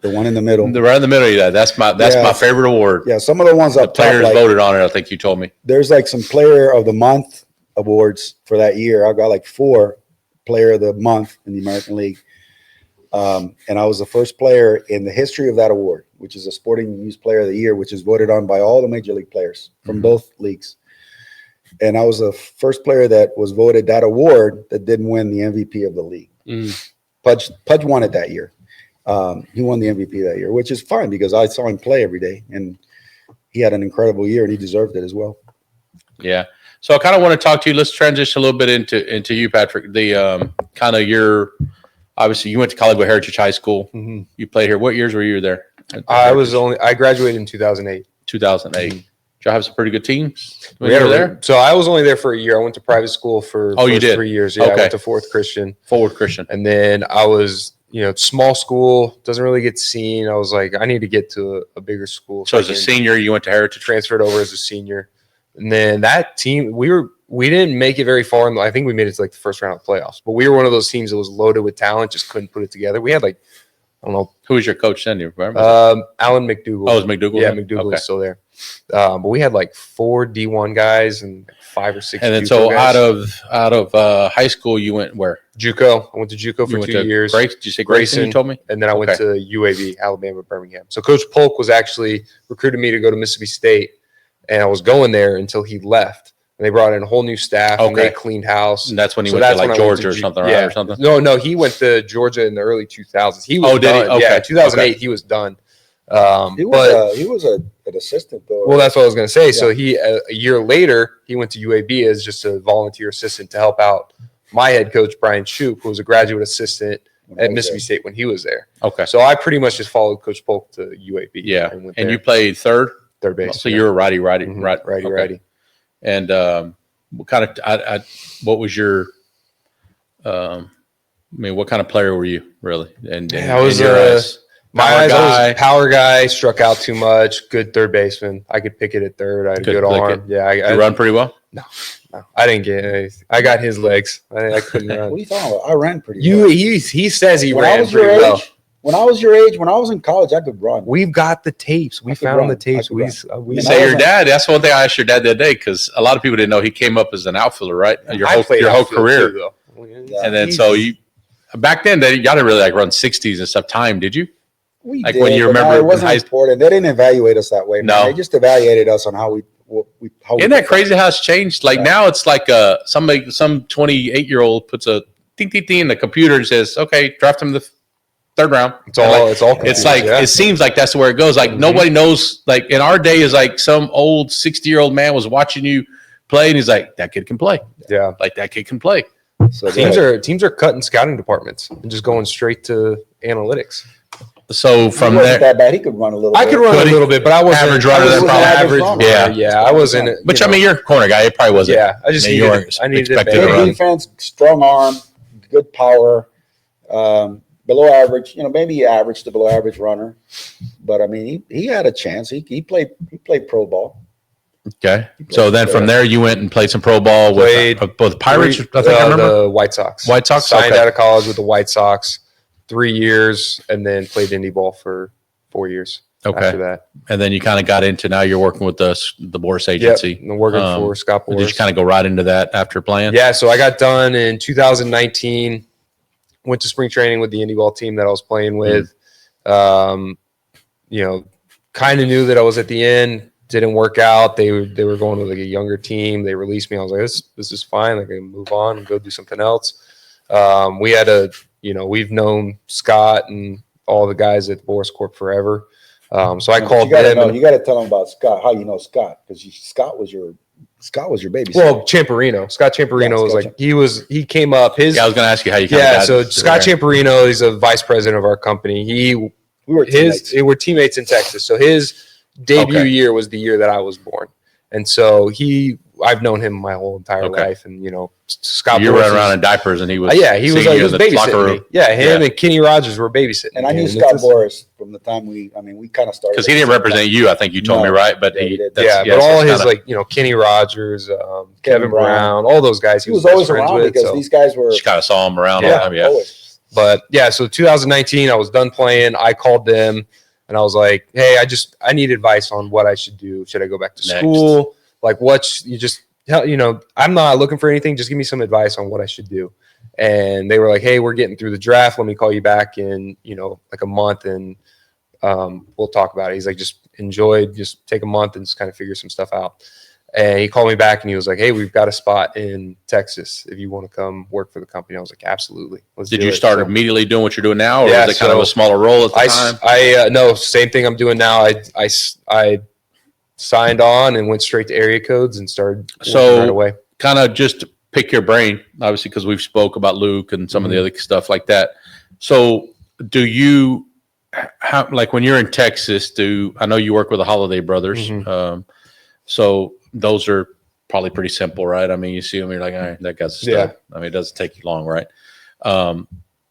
The one in the middle. Right in the middle. Yeah, that's my favorite award. Yeah, some of the ones The up top, players voted on it. I think you told me. There's some Player of the Month awards for that year. I got 4 Player of the Month in the American League, and I was the first player in the history of that award, which is a Sporting News Player of the Year, which is voted on by all the Major League players from both leagues. And I was the first player that was voted that award that didn't win the MVP of the league. Pudge won it that year. He won the MVP that year, which is fine because I saw him play every day, and he had an incredible year, and he deserved it as well. Yeah. So I kind of want to talk to you. Let's transition a little bit into you, Patrick. The kind of obviously you went to Collegeville Heritage High School. Mm-hmm. You played here. What years were you there? I graduated in 2008. 2008. Did y'all have some pretty good teams when We you had were a- there? So I was only there for a year. I went to private school for Oh, you did? 3 years. Yeah, Okay. I went to Fourth Christian. Forward Christian. And then I was, small school, doesn't really get seen. I was like, I need to get to a bigger school. So as I a can- senior, you went to Heritage. transferred over as a senior. And then that team, we didn't make it very far. I think we made it to the first round of playoffs. But we were one of those teams that was loaded with talent, just couldn't put it together. We had I don't know, Who was your coach then? Do you remember? Alan McDougal. Oh, it was McDougal? Yeah, then? McDougal Okay. is still there. But we had 4 D1 guys and 5 or 6. And then JUCO so guys. out of high school, you went where? JUCO. I went to JUCO You for went 2 to years. Grace? Did you say Grayson? You Grayson. told me. And then I went Okay. to UAB, Alabama, Birmingham. So Coach Polk was actually recruited me to go to Mississippi State, and I was going there until he left. And they brought in a whole new staff, and Okay. they cleaned house. And that's when you So went to that's when I went Georgia to or G- something, yeah. right? Or something. No, he went to Georgia in the early 2000s. He was Oh, did he? done. Okay. Yeah, 2008, Okay. he was done. He was an assistant though. Well, that's what I was going to say. So he a year later, he went to UAB as just a volunteer assistant to help out my head coach, Brian Shoup, who was a graduate assistant at Mississippi State when he was there. Okay. So I pretty much just followed Coach Polk to UAB. Yeah. and, went And there. you played third? third base. So you're a righty, Mhm. right? righty, okay. righty. And what kind of what was your what kind of player were you really? And Yeah, I was in your eyes? My Power eyes, I was guy. a power guy, struck out too much, good third baseman. I could pick it at third. I had a Could good click arm. Yeah, You run pretty well. no, I didn't get anything. I got his legs. I couldn't What are run. you talking about? I ran pretty You, well. he says he When I ran was your pretty well. age, when I was your age, when I was in college, I could run. We've got the tapes. We I could found run. the tapes. I could We You And say I your wasn't- dad. That's one thing I asked your dad the other day because a lot of people didn't know he came up as an outfielder, right? Your I whole played outfield career. too, though. Yeah. And then so you back then y'all didn't really like run 60s and stuff. Time did you? We Like did, when you but no, remember it in wasn't high- important. They didn't evaluate us that way. Man. No. They just evaluated us on how we Isn't that crazy how it's changed? Like Yeah. now it's like some 28-year-old puts a ding ding ding in the computer and says, "Okay, draft him the third round." It's all. And, like, it's all. it's like yeah. it seems like that's where it goes. Like Mhm. nobody knows. Like in our day, is like some old 60-year-old man was watching you play, and he's like, "That kid can play. yeah. Like that kid can play." So Teams are cutting scouting departments and just going straight to analytics. So he from wasn't there, that bad. He could run a little. I bit. could run Could a he? little bit, but I wasn't Average runner, I then was probably average. runner. Yeah, I wasn't. but I mean, you're a corner guy. It probably wasn't. yeah, I just I mean, you needed. weren't I needed it expected bad. to Good run. defense, strong arm, good power, below average. You know, maybe average to below average runner. But I mean, he had a chance. He played pro ball. Okay. So then from there, you went and played some pro ball with Played both Pirates. I think I remember. the White Sox. White Sox? Signed Okay. out of college with the White Sox, 3 years, and then played indie ball for 4 years. After Okay. that, And then you kind of got into now you're working with the Boris yep, agency. and working Um, for Scott Did Boras. you kind of go right into that after playing? Yeah, so I got done in 2019. Went to spring training with the indie ball team that I was playing with. Kind of knew that I was at the end. Didn't work out. They were going with like a younger team. They released me. I was like, this is fine. Like I can move on and go do something else. We've known Scott and all the guys at Boris Corp forever. So I called them. You got to tell him about Scott. How you know Scott? Because Scott was your baby. Well, Champerino. Scott Champerino Yeah, was Scott like he came up. His Yeah, I was going to ask you how you kind of yeah. got So to Scott there. Champerino, he's a vice president of our company. we were teammates. We're teammates in Texas. So his debut Okay. year was the year that I was born, and so I've known him my whole entire Okay. life, and Scott. You were Boras running is- around in diapers, and he was. he was seeing like, you he in was the locker babysitting room. me. Yeah, him Yeah. and Kenny Rogers were babysitting. And I me, knew it's Scott just- Boras from the time we kind of started. Because he didn't represent you, I think you told No. me, right? But Yeah, he he, did. that's, Yeah, but so all it's his kinda- Kenny Rogers, Kevin Kevin Brown, all those guys. He was best always friends around with, because so. these guys were. just kind of saw him around. Yeah. all the time, yeah. Always. But yeah, so 2019, I was done playing. I called them and I was like, "Hey, I need advice on what I should do. Should I go back to Next. school? Like, I'm not looking for anything. Just give me some advice on what I should do." And they were like, "Hey, we're getting through the draft. Let me call you back in, like a month, and we'll talk about it." He's like, "Just take a month and just kind of figure some stuff out." And he called me back and he was like, "Hey, we've got a spot in Texas if you want to come work for the company." I was like, "Absolutely. Let's Did do you it." start So immediately doing what you're doing now, or Yeah, was it kind of so a smaller role at the time? no, same thing I'm doing now. I signed on and went straight to area codes and started So- working right away. Kind of just pick your brain, obviously, because we've spoke about Luke and some of the other stuff like that. So do you, like when you're in Texas, I know you work with the Holiday Brothers. Mhm. So those are probably pretty simple, right? I mean, you see them, you're like, all right, that guy's a stud. Yeah. I mean, it doesn't take you long, right?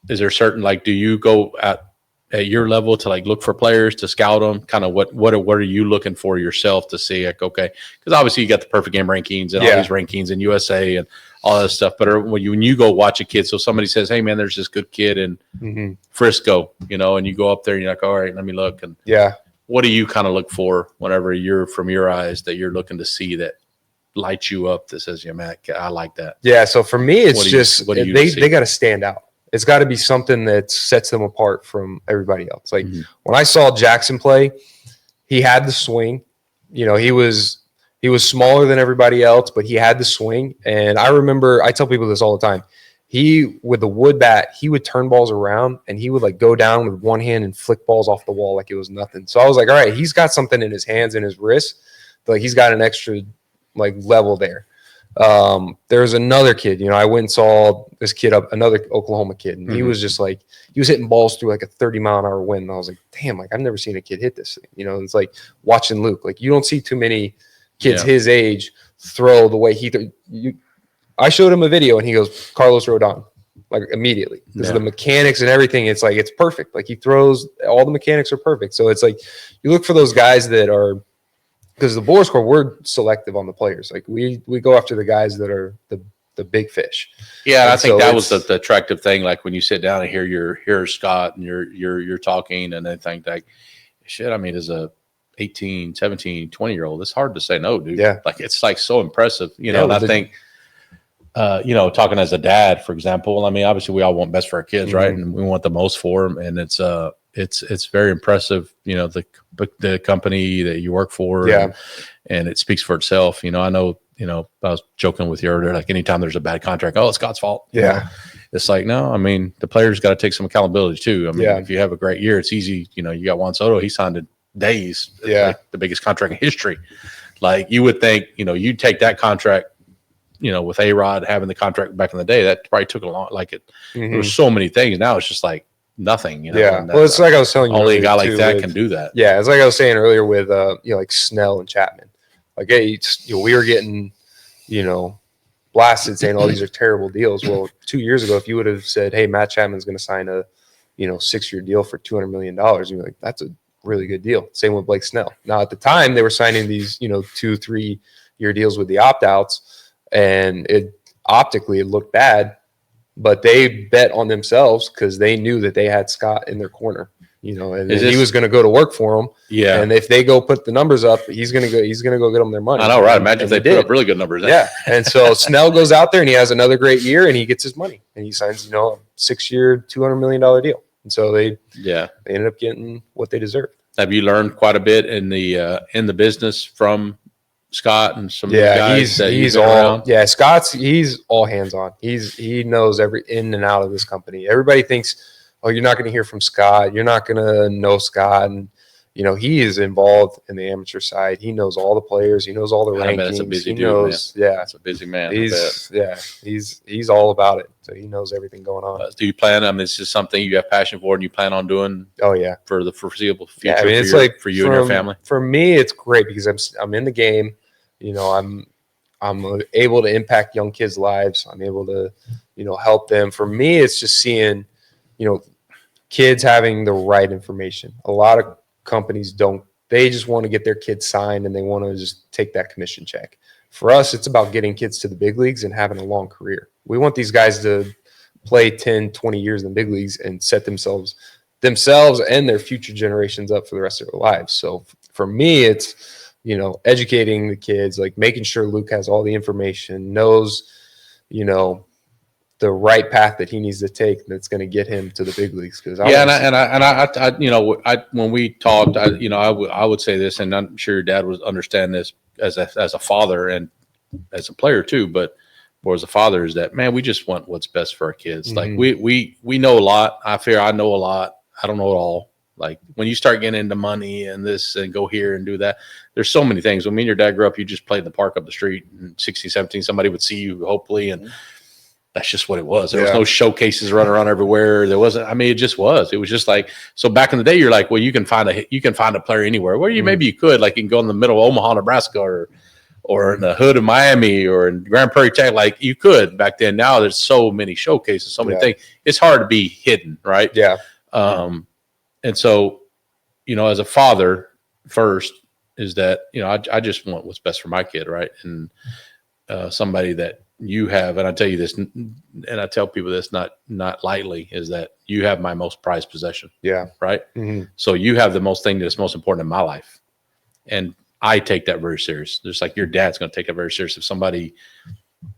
Is there certain, like, do you go at your level to like look for players to scout them? Kind of what are you looking for yourself to see? Like, okay, because obviously you got the perfect game rankings and all Yeah. these rankings in USA and all that stuff. But when you go watch a kid, so somebody says, "Hey man, there's this good kid in Mhm. Frisco," and you go up there and you're like, "All right, let me look." And Yeah. what do you kind of look for whenever you're from your eyes that you're looking to see that lights you up that says, "Yeah, man, I like that." Yeah. So for me, it's What do you- just what do you they see? got to stand out. It's got to be something that sets them apart from everybody else. Like Mhm. when I saw Jackson play, he had the swing. He was smaller than everybody else, but he had the swing. And I remember, I tell people this all the time. He, with the wood bat, he would turn balls around and he would like go down with one hand and flick balls off the wall like it was nothing. So I was like, all right, he's got something in his hands and his wrist. Like he's got an extra like level there. There's another kid, I went and saw this kid another Oklahoma kid, and he was just like, he was hitting balls through like a 30-mile-an-hour wind. And I was like, damn, like I've never seen a kid hit this thing. It's like watching Luke. Like you don't see too many kids his age throw the way I showed him a video and he goes, Carlos Rodon. like immediately because of Yeah. the mechanics and everything. It's like, it's perfect. Like he throws, all the mechanics are perfect. So it's like, you look for those guys that are, because the Boris Corps, we're selective on the players. Like we go after the guys that are the big fish. Yeah, And I think so that was it's- the attractive thing. Like when you sit down and hear Scott and you're talking, and then think like, shit. I mean, as a 18, 17, 20-year-old, it's hard to say no, dude. Yeah. Like it's like so impressive, you know. Yeah, And I the- think, you know, talking as a dad, for example. I mean, obviously we all want best for our kids, right? And we want the most for them. And it's very impressive, you know, the company that you work for. Yeah. And it speaks for itself. You know, I know, you know, I was joking with you earlier, like anytime there's a bad contract, oh, it's Scott's fault. You Yeah. know? It's like, no, I mean, the players got to take some accountability too. I mean, Yeah. if you have a great year, it's easy. You know, you got Juan Soto, he signed in days. Yeah. Like the biggest contract in history. Like you would think, you know, you'd take that contract, you know, with A-Rod having the contract back in the day, that probably took a long, like it, there Mhm. was so many things. Now it's just like nothing, you know. Yeah. and Well, it's like I was telling you, only a earlier, guy like too, that with- can do that. Yeah, it's like I was saying earlier with you know, like Snell and Chapman. Like, hey, you know, we were getting, you know, blasted saying, "Oh, these are terrible deals." Well, 2 years ago, if you would have said, "Hey, Matt Chapman's going to sign a, you know, 6-year deal for $200 million," you'd be like, "That's a really good deal." Same with Blake Snell. Now, at the time, they were signing these, you know, 2-3 year deals with the opt-outs, and it optically it looked bad, but they bet on themselves because they knew that they had Scott in their corner. You know, and Is he this- was going to go to work for them. Yeah. And if they go put the numbers up, he's gonna go get them their money. I know, right? Imagine if And they he put did. up really good numbers. Yeah. And so Snell goes out there and he has another great year and he gets his money and he signs, you know, a 6-year, $200 million deal. And so they Yeah. ended up getting what they deserved. Have you learned quite a bit in the business from Scott and some of the guys that he's you've been all around? yeah. He's all hands on. He knows every in and out of this company. Everybody thinks, oh, you're not going to hear from Scott. You're not going to know Scott. And you know, he is involved in the amateur side. He knows all the players. He knows all the I bet rankings. it's a busy He dude, knows, yeah. That's a busy man. I bet. He's all about it. So he knows everything going on. Do you plan? I mean, it's just something you have passion for, and you plan on doing Oh yeah. for the foreseeable future. Yeah, I mean, for it's your, like for you and your family. For me, it's great because I'm in the game. You know, I'm able to impact young kids' lives. I'm able to, you know, help them. For me, it's just seeing, you know, kids having the right information. A lot of companies don't. They just want to get their kids signed and they want to just take that commission check. For us, it's about getting kids to the big leagues and having a long career. We want these guys to play 10, 20 years in the big leagues and set themselves and their future generations up for the rest of their lives. So for me, it's, you know, educating the kids, like making sure Luke has all the information, knows, you know, the right path that he needs to take that's going to get him to the big leagues. Because I you know, when we talked, you know, I would say this, and I'm sure your dad would understand this as a father and as a player too, but or as a father, is that, man, we just want what's best for our kids. Mhm. Like we know a lot. I fear I know a lot. I don't know it all. Like when you start getting into money and this and go here and do that, there's so many things. When me and your dad grew up, you just played in the park up the street, and 16, 17, somebody would see you hopefully, and that's just what it was. There was Yeah. no showcases running around everywhere. There wasn't. I mean, it just was. It was just like, so back in the day, you're like, well, you can find a player anywhere. Well, maybe you could, like, you can go in the middle of Omaha, Nebraska, or in the hood of Miami, or in Grand Prairie, Tech. Like you could back then. Now there's so many showcases, so many Yeah. things. It's hard to be hidden, right? yeah, And so, you know, as a father, first is that, you know, I just want what's best for my kid, right? And somebody that you have, and I tell you this, and I tell people this not lightly, is that you have my most prized possession, yeah. right? Mhm. So you have the most thing that's most important in my life, and I take that very serious. Just like your dad's going to take it very serious. If somebody,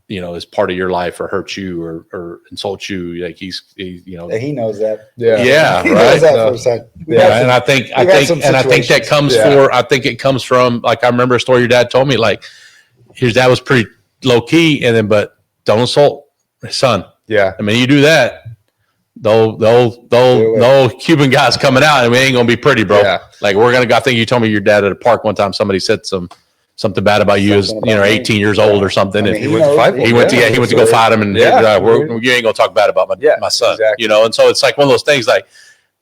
you know, is part of your life or hurts you or insults you, like he, you know, He knows that. yeah, He right. knows that No. firsthand. Yeah, and I think some that situations. comes I think it comes from, like, I remember a story your dad told me, like his dad was pretty low key, and then, but don't insult his son. Yeah. I mean, you do that, those Cuban guys coming out, and it ain't gonna be pretty, bro. Yeah. Like I think you told me your dad at a park one time, somebody said something bad about you as, Something you know, about me. 18 years old or something. I mean, and he went to fight for he it. went to Yeah. he went to go fight him, and Yeah. you ain't gonna talk bad about my son, exactly. you know. And so it's like one of those things, like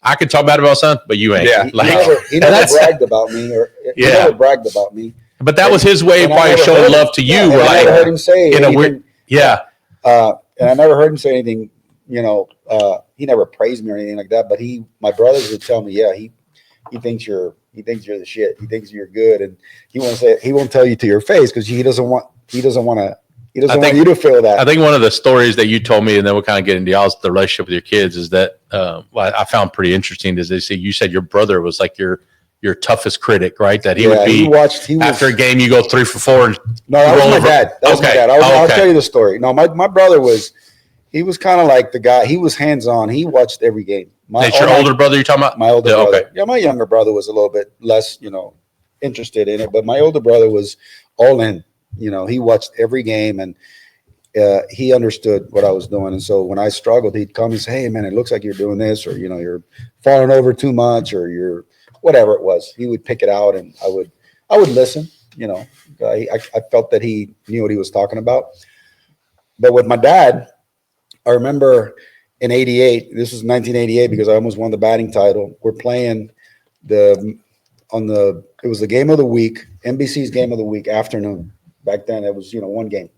I can talk bad about my son, but you ain't. Yeah. Like, He never bragged about me, he Yeah. never bragged about me. but that was his way of And I probably never showing heard him- love to you. Yeah, and We're I never heard like, him say in a anything, weird, yeah, and I never heard him say anything he never praised me or anything like that. But my brothers would tell me, yeah, he thinks you're the shit. He thinks you're good, and he won't tell you to your face because he doesn't want you to feel that. I think one of the stories that you told me, and then we'll kind of get into y'all's the relationship with your kids, is that I found pretty interesting. Is you said your brother was like your toughest critic, right? That he would be after a game, you go 3 for 4. And no, that was my dad. That was my dad. I'll tell you the story. No, my brother was kind of like the guy. He was hands on. He watched every game. That's your older brother you're talking about? My older brother. Okay. Yeah, my younger brother was a little bit less, interested in it, but my older brother was all in. He watched every game and he understood what I was doing. And so when I struggled, he'd come and say, hey, man, it looks like you're doing this, or, you're falling over too much, or you're whatever it was. He would pick it out and I would listen. I felt that he knew what he was talking about. But with my dad, I remember in 88, this was 1988 because I almost won the batting title. We're playing it was the game of the week, NBC's game of the week afternoon. Back then it was, one game.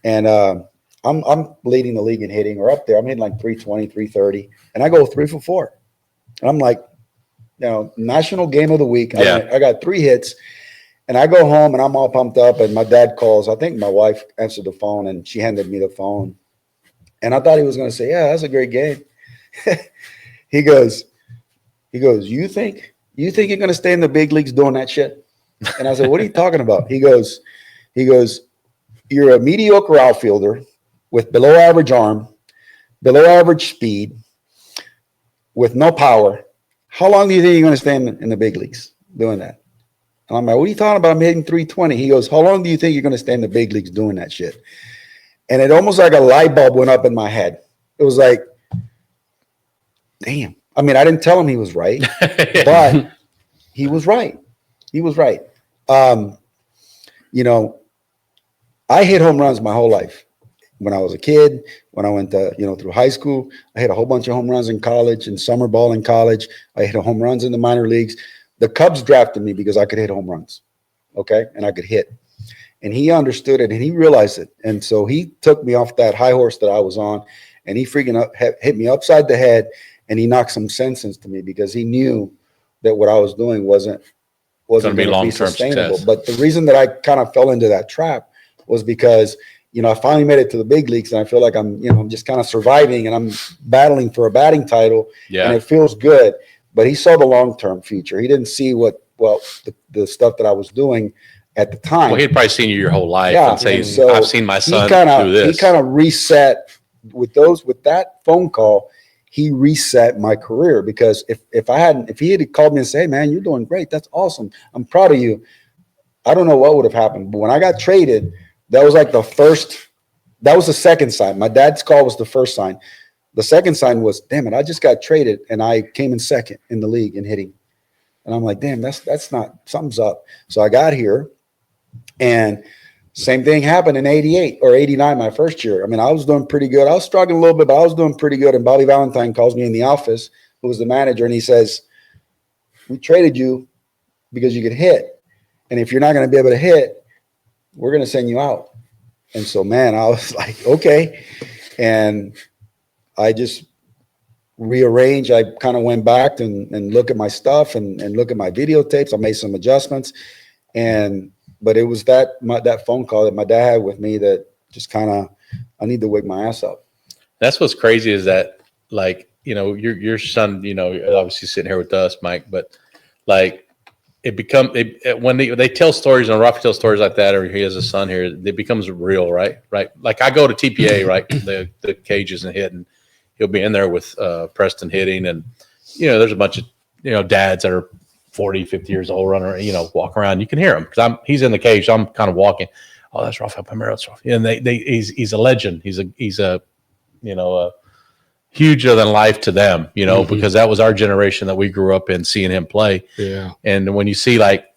And I'm leading the league in hitting or up there. I'm hitting like 320, 330. And I go 3 for 4. And I'm like, national game of the week. Yeah. I got 3 hits. And I go home and I'm all pumped up. And my dad calls. I think my wife answered the phone and she handed me the phone. And I thought he was going to say, yeah, that's a great game. He goes, you think you're going to stay in the big leagues doing that shit? And I said, what are you talking about? He goes, you're a mediocre outfielder with below average arm, below average speed, with no power. How long do you think you're going to stay in the big leagues doing that? And I'm like, what are you talking about? I'm hitting 320. He goes, how long do you think you're going to stay in the big leagues doing that shit? And it almost like a light bulb went up in my head. It was like, damn. I mean, I didn't tell him he was right, but he was right. He was right. I hit home runs my whole life. When I was a kid, when I went to, through high school, I hit a whole bunch of home runs in college and summer ball in college. I hit home runs in the minor leagues. The Cubs drafted me because I could hit home runs. Okay. And I could hit. And he understood it and he realized it. And so he took me off that high horse that I was on and he freaking hit me upside the head and he knocked some sense into me because he knew that what I was doing wasn't going to be sustainable. Success. But the reason that I kind of fell into that trap was because, I finally made it to the big leagues and I feel like I'm just kind of surviving and I'm battling for a batting title and it feels good. But he saw the long-term future. He didn't see the stuff that I was doing at the time. Well, he'd probably seen you your whole life and say, so I've seen my son do this. He kind of reset with that phone call. He reset my career because if he had called me and said, hey, man, you're doing great. That's awesome. I'm proud of you. I don't know what would have happened. But when I got traded, that was like that was the second sign. My dad's call was the first sign. The second sign was, damn it, I just got traded and I came in second in the league in hitting. And I'm like, damn, that's not, something's up. So I got here and same thing happened in 88 or 89, my first year. I mean, I was doing pretty good. I was struggling a little bit, but I was doing pretty good. And Bobby Valentine calls me in the office, who was the manager, and he says, we traded you because you could hit. And if you're not going to be able to hit, we're going to send you out. And so, man, I was like, okay. And I just rearranged. I kind of went back and look at my stuff and look at my videotapes. I made some adjustments. But it was that phone call that my dad had with me that just kind of, I need to wake my ass up. That's what's crazy is that, like, your son, obviously sitting here with us, Mike, but like when they tell stories and Rafi tells stories like that, or he has a son here, it becomes real, right? Right. Like I go to TPA, right? the cages and hit, and he'll be in there with Preston hitting, and there's a bunch of dads that are 40, 50 years old running, walk around. You can hear him because he's in the cage. So I'm kind of walking. Oh, that's Raffiel Palmeiro. That's Raffiel. And he's a legend. He's a huger than life to them, because that was our generation that we grew up in seeing him play. Yeah. And when you see, like,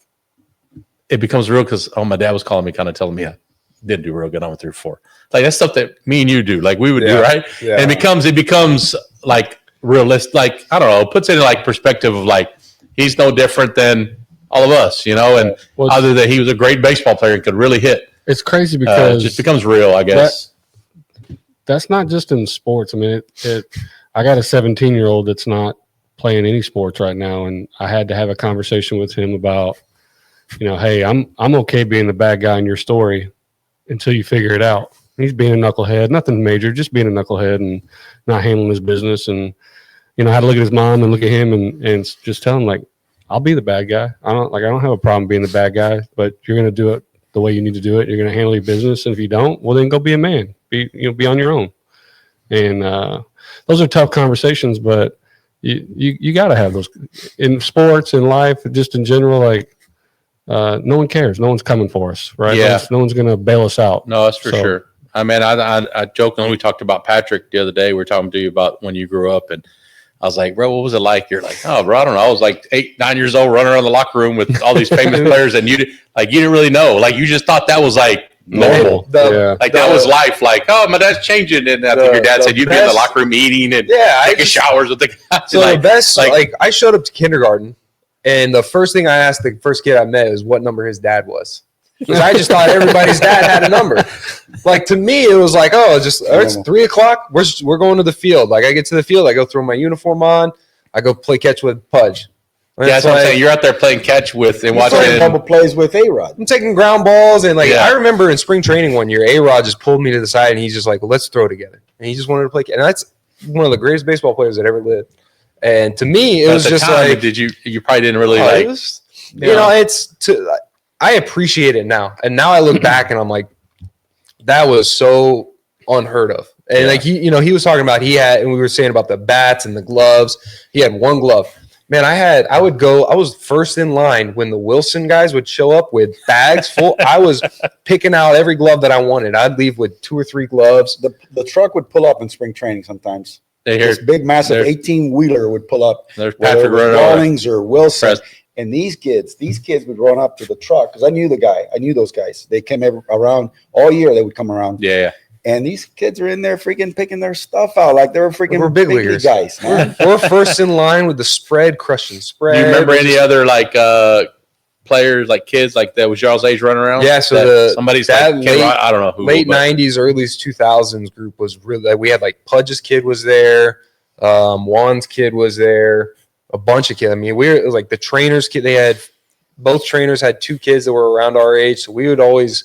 it becomes real because, my dad was calling me, kind of telling me I didn't do real good on 3 or 4. Like that's stuff that me and you do, like we would do, right? Yeah. And it becomes like realistic, like, I don't know, puts it in like perspective of like, he's no different than all of us, and other than he was a great baseball player and could really hit. It's crazy because it just becomes real, I guess. that's not just in sports. I mean, I got a 17-year-old that's not playing any sports right now, and I had to have a conversation with him about, hey, I'm okay being the bad guy in your story until you figure it out. He's being a knucklehead, nothing major, just being a knucklehead and not handling his business. And I had to look at his mom and look at him and just tell him, like, I'll be the bad guy. I don't have a problem being the bad guy, but you're going to do it the way you need to do it. You're going to handle your business, and if you don't, well, then go be a man. Be on your own. And those are tough conversations, but you got to have those in sports, in life, just in general. Like, no one cares. No one's coming for us, right? Yeah. No one's going to bail us out. No, that's for sure. I mean, I jokingly, we talked about Patrick the other day. We were talking to you about when you grew up, and I was like, bro, what was it like? You're like, oh, bro, I don't know. I was like 8, 9 years old, running around the locker room with all these famous players, and you didn't really know. Like, you just thought that was like normal. That was life. Like, oh, my dad's changing, and I think your dad said you'd be in the locker room eating and taking showers with the guys. So the best, like, I showed up to kindergarten, and the first thing I asked the first kid I met is what number his dad was. Because I just thought everybody's dad had a number. Like, to me, it was like, it's 3:00. We're going to the field. Like, I get to the field, I go throw my uniform on, I go play catch with Pudge. Yeah, that's what I'm saying. You're out there playing catch with and watching a couple plays with A-Rod. I'm taking ground balls, and I remember in spring training one year, A-Rod just pulled me to the side, and he's just like, let's throw together. And he just wanted to play. And that's one of the greatest baseball players that ever lived. And to me, it was just time, like, you probably didn't really like, I appreciate it now. And now I look back and I'm like, that was so unheard of. And he was talking about, and we were saying about the bats and the gloves. He had one glove. Man, I was first in line when the Wilson guys would show up with bags full. I was picking out every glove that I wanted. I'd leave with 2 or 3 gloves. The truck would pull up in spring training sometimes. This big, massive 18-wheeler would pull up. There's Patrick Rawlings or Wilson. And these kids would run up to the truck because I knew the guy. I knew those guys. They came around all year. They would come around. Yeah. And these kids are in there freaking picking their stuff out like they were freaking big leaguers guys. We're first in line with the spread, crushing spread. Do you remember any other like players, like kids like that was y'all's age running around? Yeah, so somebody's like, I don't know who. Late 90s, early 2000s group was really. We had like Pudge's kid was there, Juan's kid was there. A bunch of kids. I mean, it was like the trainers' kid. They had both trainers had 2 kids that were around our age. So we would always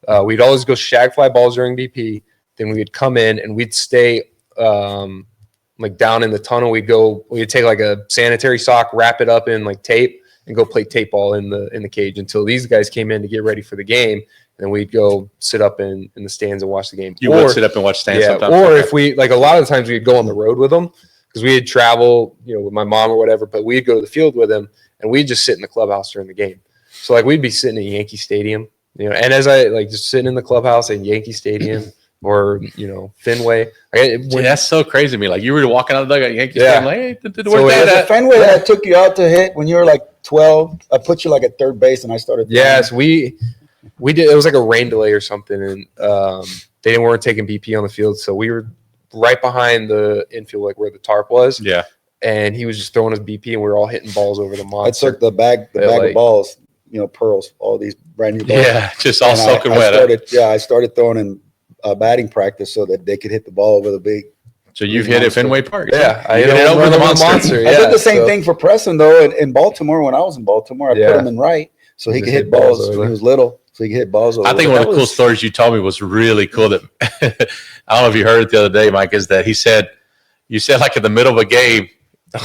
go shag fly balls during BP. Then we would come in and we'd stay like down in the tunnel. We'd take like a sanitary sock, wrap it up in like tape, and go play tape ball in the cage until these guys came in to get ready for the game. And we'd go sit up in the stands and watch the game. You would sit up and watch stands sometimes. Or if we like a lot of the times we'd go on the road with them. Because we'd travel, with my mom or whatever, but we'd go to the field with him, and we'd just sit in the clubhouse during the game. So, like, we'd be sitting at Yankee Stadium, and as I, like, just sitting in the clubhouse at Yankee Stadium or, Fenway. That's so crazy to me. Like, you were walking out of the dugout at Yankee Stadium, like, hey, where's that? Fenway that took you out to hit when you were, like, 12. I put you, like, at third base, and I started. Yes, we did. It was like a rain delay or something, and they weren't taking BP on the field, so we were right behind the infield, like where the tarp was. Yeah. And he was just throwing his BP, and we were all hitting balls over the monster. I took the bag of balls, pearls, all these brand new balls. Yeah, just all soaking wet. I started throwing in batting practice so that they could hit the ball over the big. So you've hit it Fenway Park. Yeah, I hit it over the monster. I did the same thing for Preston, though, in Baltimore. When I was in Baltimore, I put him in right so he could hit balls when he was little. So he could hit balls over. I think one of the cool stories you told me was really cool that I don't know if you heard it the other day, Mike, is that you said like in the middle of a game,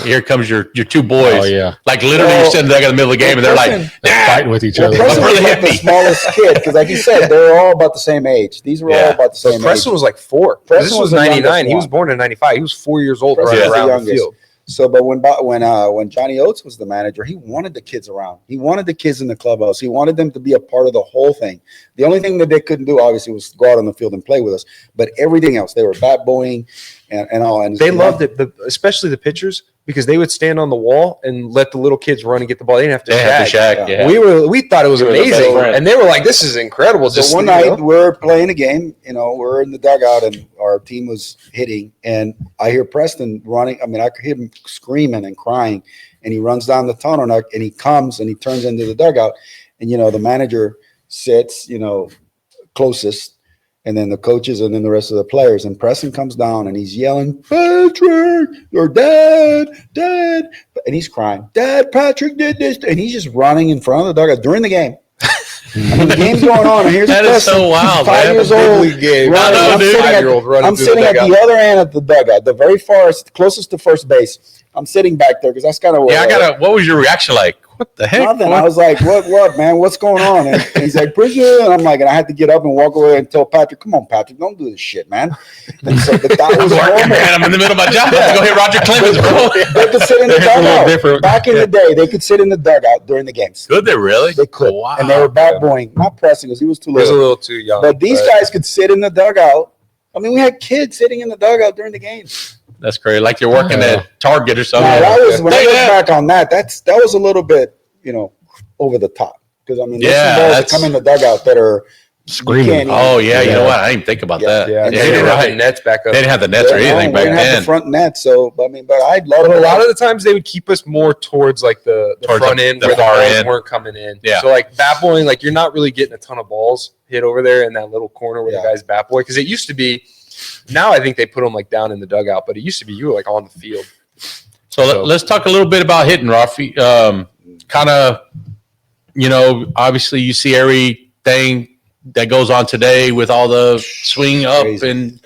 here comes your 2 boys. Oh, yeah. Like literally you're sitting there in the middle of the game and they're like fighting with each other. Preston was like the smallest kid because like you said, they're all about the same age. These were all about the same age. Preston was like 4. This was 99. He was born in 95. He was 4 years old running around the field. So, but when Johnny Oates was the manager, he wanted the kids around. He wanted the kids in the clubhouse. He wanted them to be a part of the whole thing. The only thing that they couldn't do, obviously, was go out on the field and play with us. But everything else, they were bat boying and all. And they loved it, especially the pitchers, because they would stand on the wall and let the little kids run and get the ball. They didn't have to shag. Yeah. We thought it was amazing, and they were like, "This is incredible." So one night we're playing a game. We're in the dugout and our team was hitting, and I hear Preston running. I mean, I could hear him screaming and crying, and he runs down the tunnel and he comes and he turns into the dugout, and the manager sits, closest. and then the coaches, and then the rest of the players. And Preston comes down and he's yelling, Patrick, or Dad, and he's crying, Dad, Patrick did this, and he's just running in front of the dugout during the game. I mean, the game's going on, and here's That is Preston, so wild, 5 man. years Big old. league game. Running, I know, I'm dude. sitting, 5-year-old running I'm through sitting the at dugout. the other end of the dugout, the very farthest, closest to first base. I'm sitting back there because that's kind of where What was your reaction like? What the heck? nothing. boy? I was like, what, man? What's going on? And he's like, Bridget. And I'm like, and I had to get up and walk away and tell Patrick, come on, Patrick, don't do this shit, man. And so, but that I'm was working, normal. man. I'm in the middle of my job. I have to go hit Roger Clemens, bro. They could sit in the It's a little dugout. different. Back in the day, they could sit in the dugout during the games. Could they really? They could. Wow. And they were bad boying, not pressing because he was too He was a little. little too young. But these guys could sit in the dugout. I mean, we had kids sitting in the dugout during the games. That's crazy. Like you're working Yeah. at Target or Now, something. that was, when I Look look at that. back on that, that was a little bit, over the top. Because, I mean, there's Yeah, some balls that that's- come in the dugout that are Screaming. you can't even- Oh, yeah. You know Yeah. what? I didn't even think about Yeah. that. yeah, Yeah, and they you're didn't have the right. nets back up. They didn't have the nets or Yeah, anything no, back we didn't have then. the front net, so I mean, but I'd love But to a lot of the times they would keep us more towards like the Towards front the- end the where the far balls end. weren't coming in. Yeah. So like bat boying, like you're not really getting a ton of balls hit over there in that little corner where Yeah. the guys bat boy. Because it used to be, now I think they put them like down in the dugout, but it used to be you were like on the field. So let's talk a little bit about hitting, Rafi. Kind of, obviously you see everything that goes on today with all the swing up Crazy. and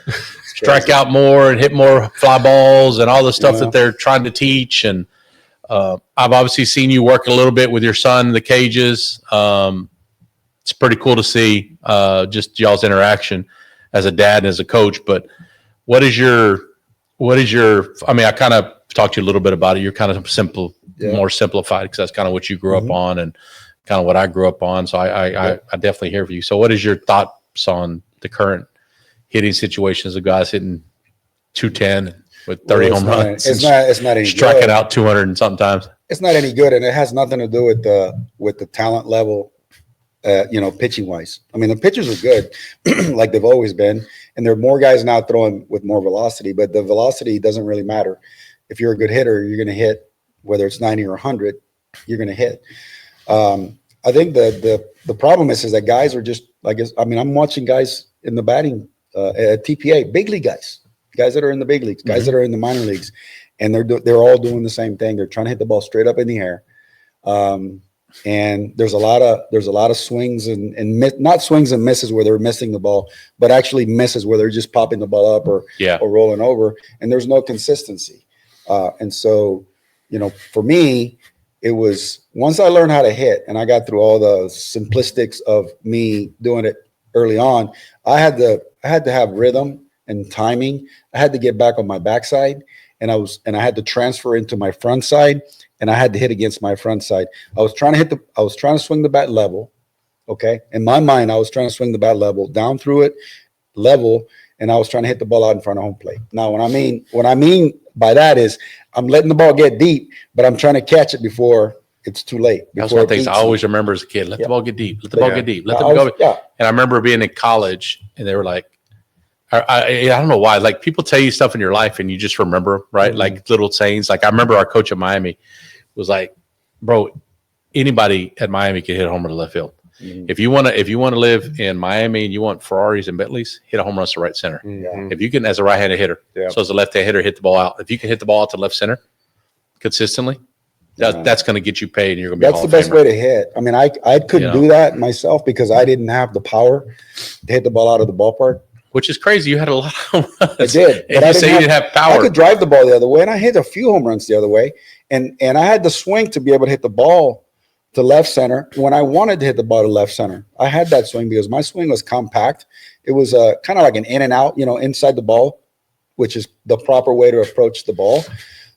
strike out more and hit more fly balls and all the stuff that they're trying to teach. And I've obviously seen you work a little bit with your son in the cages. It's pretty cool to see just y'all's interaction as a dad and as a coach. But what is your, I mean, I kind of talked to you a little bit about it. You're kind of more simplified because that's kind of what you grew up on and kind of what I grew up on. So I definitely hear from you. So what is your thoughts on the current hitting situations of guys hitting 210 with 30 home runs? It's not any striking good. out 200 and sometimes. It's not any good, and it has nothing to do with the talent level, pitching wise. I mean, the pitchers are good, like they've always been, and there are more guys now throwing with more velocity. But the velocity doesn't really matter. If you're a good hitter, you're going to hit, whether it's 90 or 100, you're going to hit. I think the problem is that guys are just like, I mean, I'm watching guys in the batting at TPA, big league guys that are in the big leagues, guys that are in the minor leagues, and they're all doing the same thing. They're trying to hit the ball straight up in the air. And there's a lot of swings and not swings and misses where they're missing the ball, but actually misses where they're just popping the ball up or rolling over, and there's no consistency. And so, for me, it was once I learned how to hit and I got through all the simplistics of me doing it early on, I had to have rhythm and timing. I had to get back on my backside, and I had to transfer into my front side, and I had to hit against my front side. I was trying to swing the bat level. Okay. In my mind, I was trying to swing the bat level down through it, level, and I was trying to hit the ball out in front of home plate. Now, what I mean by that is I'm letting the ball get deep, but I'm trying to catch it before it's too late. That's one of the things I always remember as a kid. Let the ball get deep. Let the ball get deep. Let them go. Yeah. And I remember being in college, and they were like, I don't know why. Like people tell you stuff in your life, and you just remember, right? Mm-hmm. Like little sayings. Like I remember our coach at Miami was like, "Bro, anybody at Miami can hit a home run to left field. Mhm. If you want to live in Miami and you want Ferraris and Bentleys, hit a home run to right center. Mhm. If you can, as a right-handed hitter, Yeah. so as a left-handed hitter, hit the ball out. If you can hit the ball out to left center consistently, that's going to get you paid, and you're going to be. That's the best way to hit. I mean, I couldn't do that myself because I didn't have the power to hit the ball out of the ballpark. Which is crazy. You had a lot of home runs. I did, And you say you didn't have power. I could drive the ball the other way, and I hit a few home runs the other way, and I had the swing to be able to hit the ball to left center when I wanted to hit the ball to left center. I had that swing because my swing was compact. It was kind of like an in and out, inside the ball, which is the proper way to approach the ball.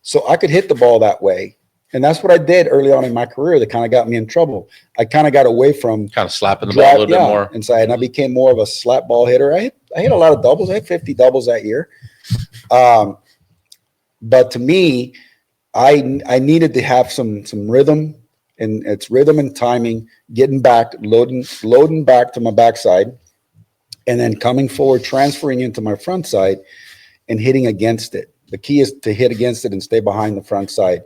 So I could hit the ball that way. And that's what I did early on in my career that kind of got me in trouble. I kind of got away from kind of slapping the ball a little bit more inside, and I became more of a slap ball hitter. I hit a lot of doubles. I hit 50 doubles that year. But to me, I needed to have some rhythm, and it's rhythm and timing, getting back, loading back to my backside, and then coming forward, transferring into my front side and hitting against it. The key is to hit against it and stay behind the front side.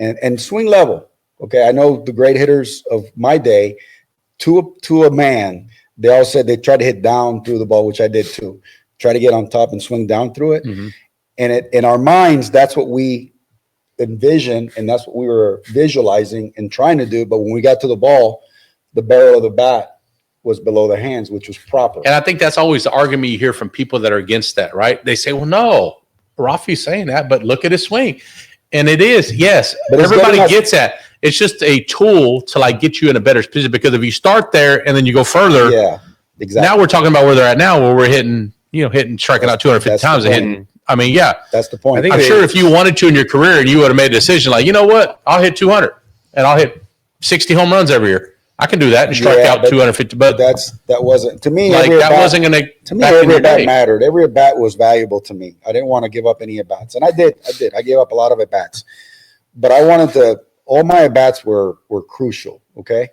And swing level. Okay, I know the great hitters of my day, to a man, they all said they try to hit down through the ball, which I did too. Try to get on top and swing down through it. Mhm. And in our minds, that's what we envisioned, and that's what we were visualizing and trying to do. But when we got to the ball, the barrel of the bat was below the hands, which was proper. And I think that's always the argument you hear from people that are against that, right? They say, well, no, Rafi's saying that, but look at his swing. And it is, yes, But it's everybody good enough. gets that. It's just a tool to like get you in a better position, because if you start there and then you go further, Yeah, exactly. now we're talking about where they're at now, where we're hitting, striking out 250 That's the times and point. hitting. I mean, yeah, That's the point. I think I'm sure if you wanted to in your career and you would have made a decision like, you know what, I'll hit 200 and I'll hit 60 home runs every year. I can do that and strike out but 250. But that wasn't to me. like every that at-bat- wasn't going to me. back in Every your at bat day. mattered. Every at bat was valuable to me. I didn't want to give up any at bats, and I did. I gave up a lot of at bats, but I wanted to. All my at bats were crucial. Okay,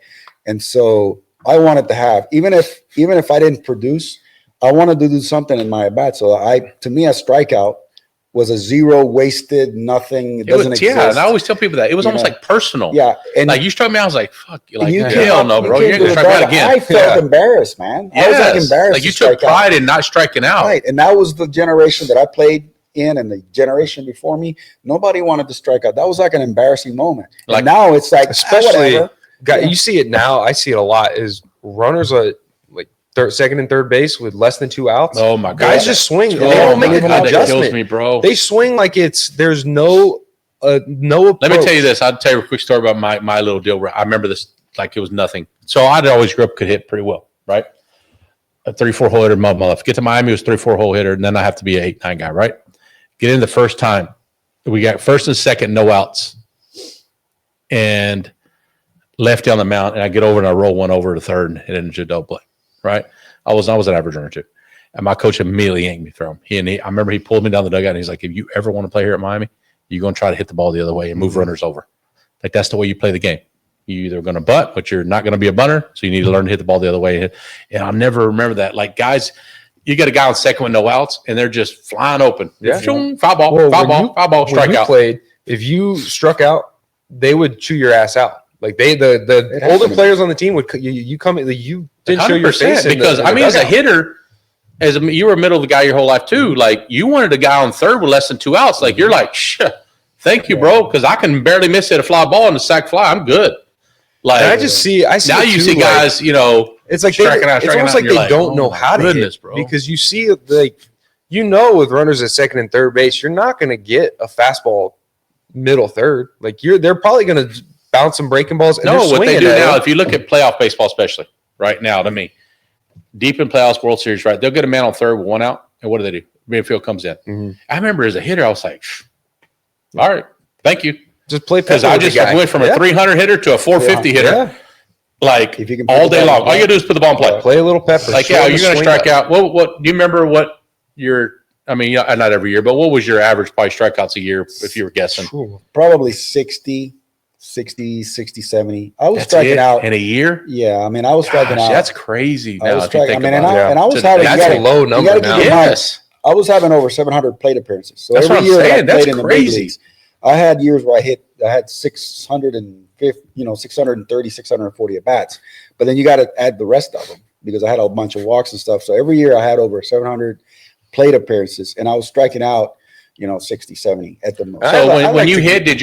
and so I wanted to have even if I didn't produce, I wanted to do something in my at bat. So to me, a strikeout was a zero, wasted, nothing. It doesn't exist. Yeah, and I always tell people that. It was You almost know? like personal. Yeah, and Like you struck me, I was like, fuck you. Like, you hell no, bro. You ain't can't going to do strike me out that. again. I felt Yeah. embarrassed, man. I was like embarrassed. Like you to took strike out. pride in not striking out. Right. And that was the generation that I played in, and the generation before me, nobody wanted to strike out. That was like an embarrassing moment. Like- and now it's like, Especially, whatever. Yeah. you see it now. I see it a lot. Is runners are like second and third base with less than 2 outs. Oh my god. Guys just swing. And Oh they don't my make an God, that kills adjustment. me, bro. They swing like there's no approach. Let me tell you this. I'll tell you a quick story about my little deal. Where I remember this like it was nothing. So I'd always grew up could hit pretty well, right? A 3-4 hole hitter, my life. Get to Miami, it was 3-4 hole hitter, and then I have to be an 8-9 guy, right? Get in the first time. We got first and second, no outs, and lefty on the mound, and I get over and I roll one over to third and hit it into a double play, right? I was an average runner too, and my coach immediately yanked me through him. I remember he pulled me down the dugout and he's like, "If you ever want to play here at Miami, you're going to try to hit the ball the other way and move runners over. Like that's the way you play the game. You're either going to butt, but you're not going to be a bunter, so you need to learn to hit the ball the other way." And I'll never remember that. Like guys, you get a guy on second with no outs, and they're just flying open. Yeah. Foul ball, Well, foul when ball, you- foul ball, When strike you out. played, if you struck out, they would chew your ass out. Like the It older happened. players on the team would you come in, you didn't show your 100%, face in because the I mean, as a dugout. hitter, you were a middle of the guy your whole life too. Like you wanted a guy on third with less than 2 outs. Like you're like, shit, thank you, bro, because I can barely miss it a fly ball and a sack fly. I'm good. Like And I see now it you too, see like, guys, it's like striking out, it's almost and like you're they like, don't oh know my how to goodness, hit, bro. because you see like with runners at second and third base, you're not going to get a fastball middle third. Like they're probably going to bounce some breaking balls. And no, they're what they swinging do at now, it. if you look at playoff baseball, especially right now, to me, deep in playoffs, World Series, right? They'll get a man on third with 1 out, and what do? Midfield comes in. Mhm. I remember as a hitter, I was like, all right, thank you. Just play Because pepper I with the just guy. went from Yeah. a 300 hitter to a 450 hitter, Yeah. like If you can put all the day ball long. in All you play. gotta do is put the ball in play. Play a little pepper. Like, Show yeah, them you're the going to swing strike back. out. What do you remember what your, I mean, not every year, but what was your average probably strikeouts a year if you were guessing? Probably 60, 70. I was That's striking it? out. In a year? Yeah, I mean, I was striking Gosh, out. that's crazy I now was if you striking. I think mean, about it. and I was To- having. That's you a gotta- low you number gotta now. keep in mind, Yes. I was having over 700 plate appearances. So That's every what I'm year that I saying. That's played in the big crazy. leagues, I had years where I had 650, 630, 640 at bats. But then you got to add the rest of them because I had a bunch of walks and stuff. So every year I had over 700 plate appearances, and I was striking out, 60, 70 at the most. So I when like you to- hit, did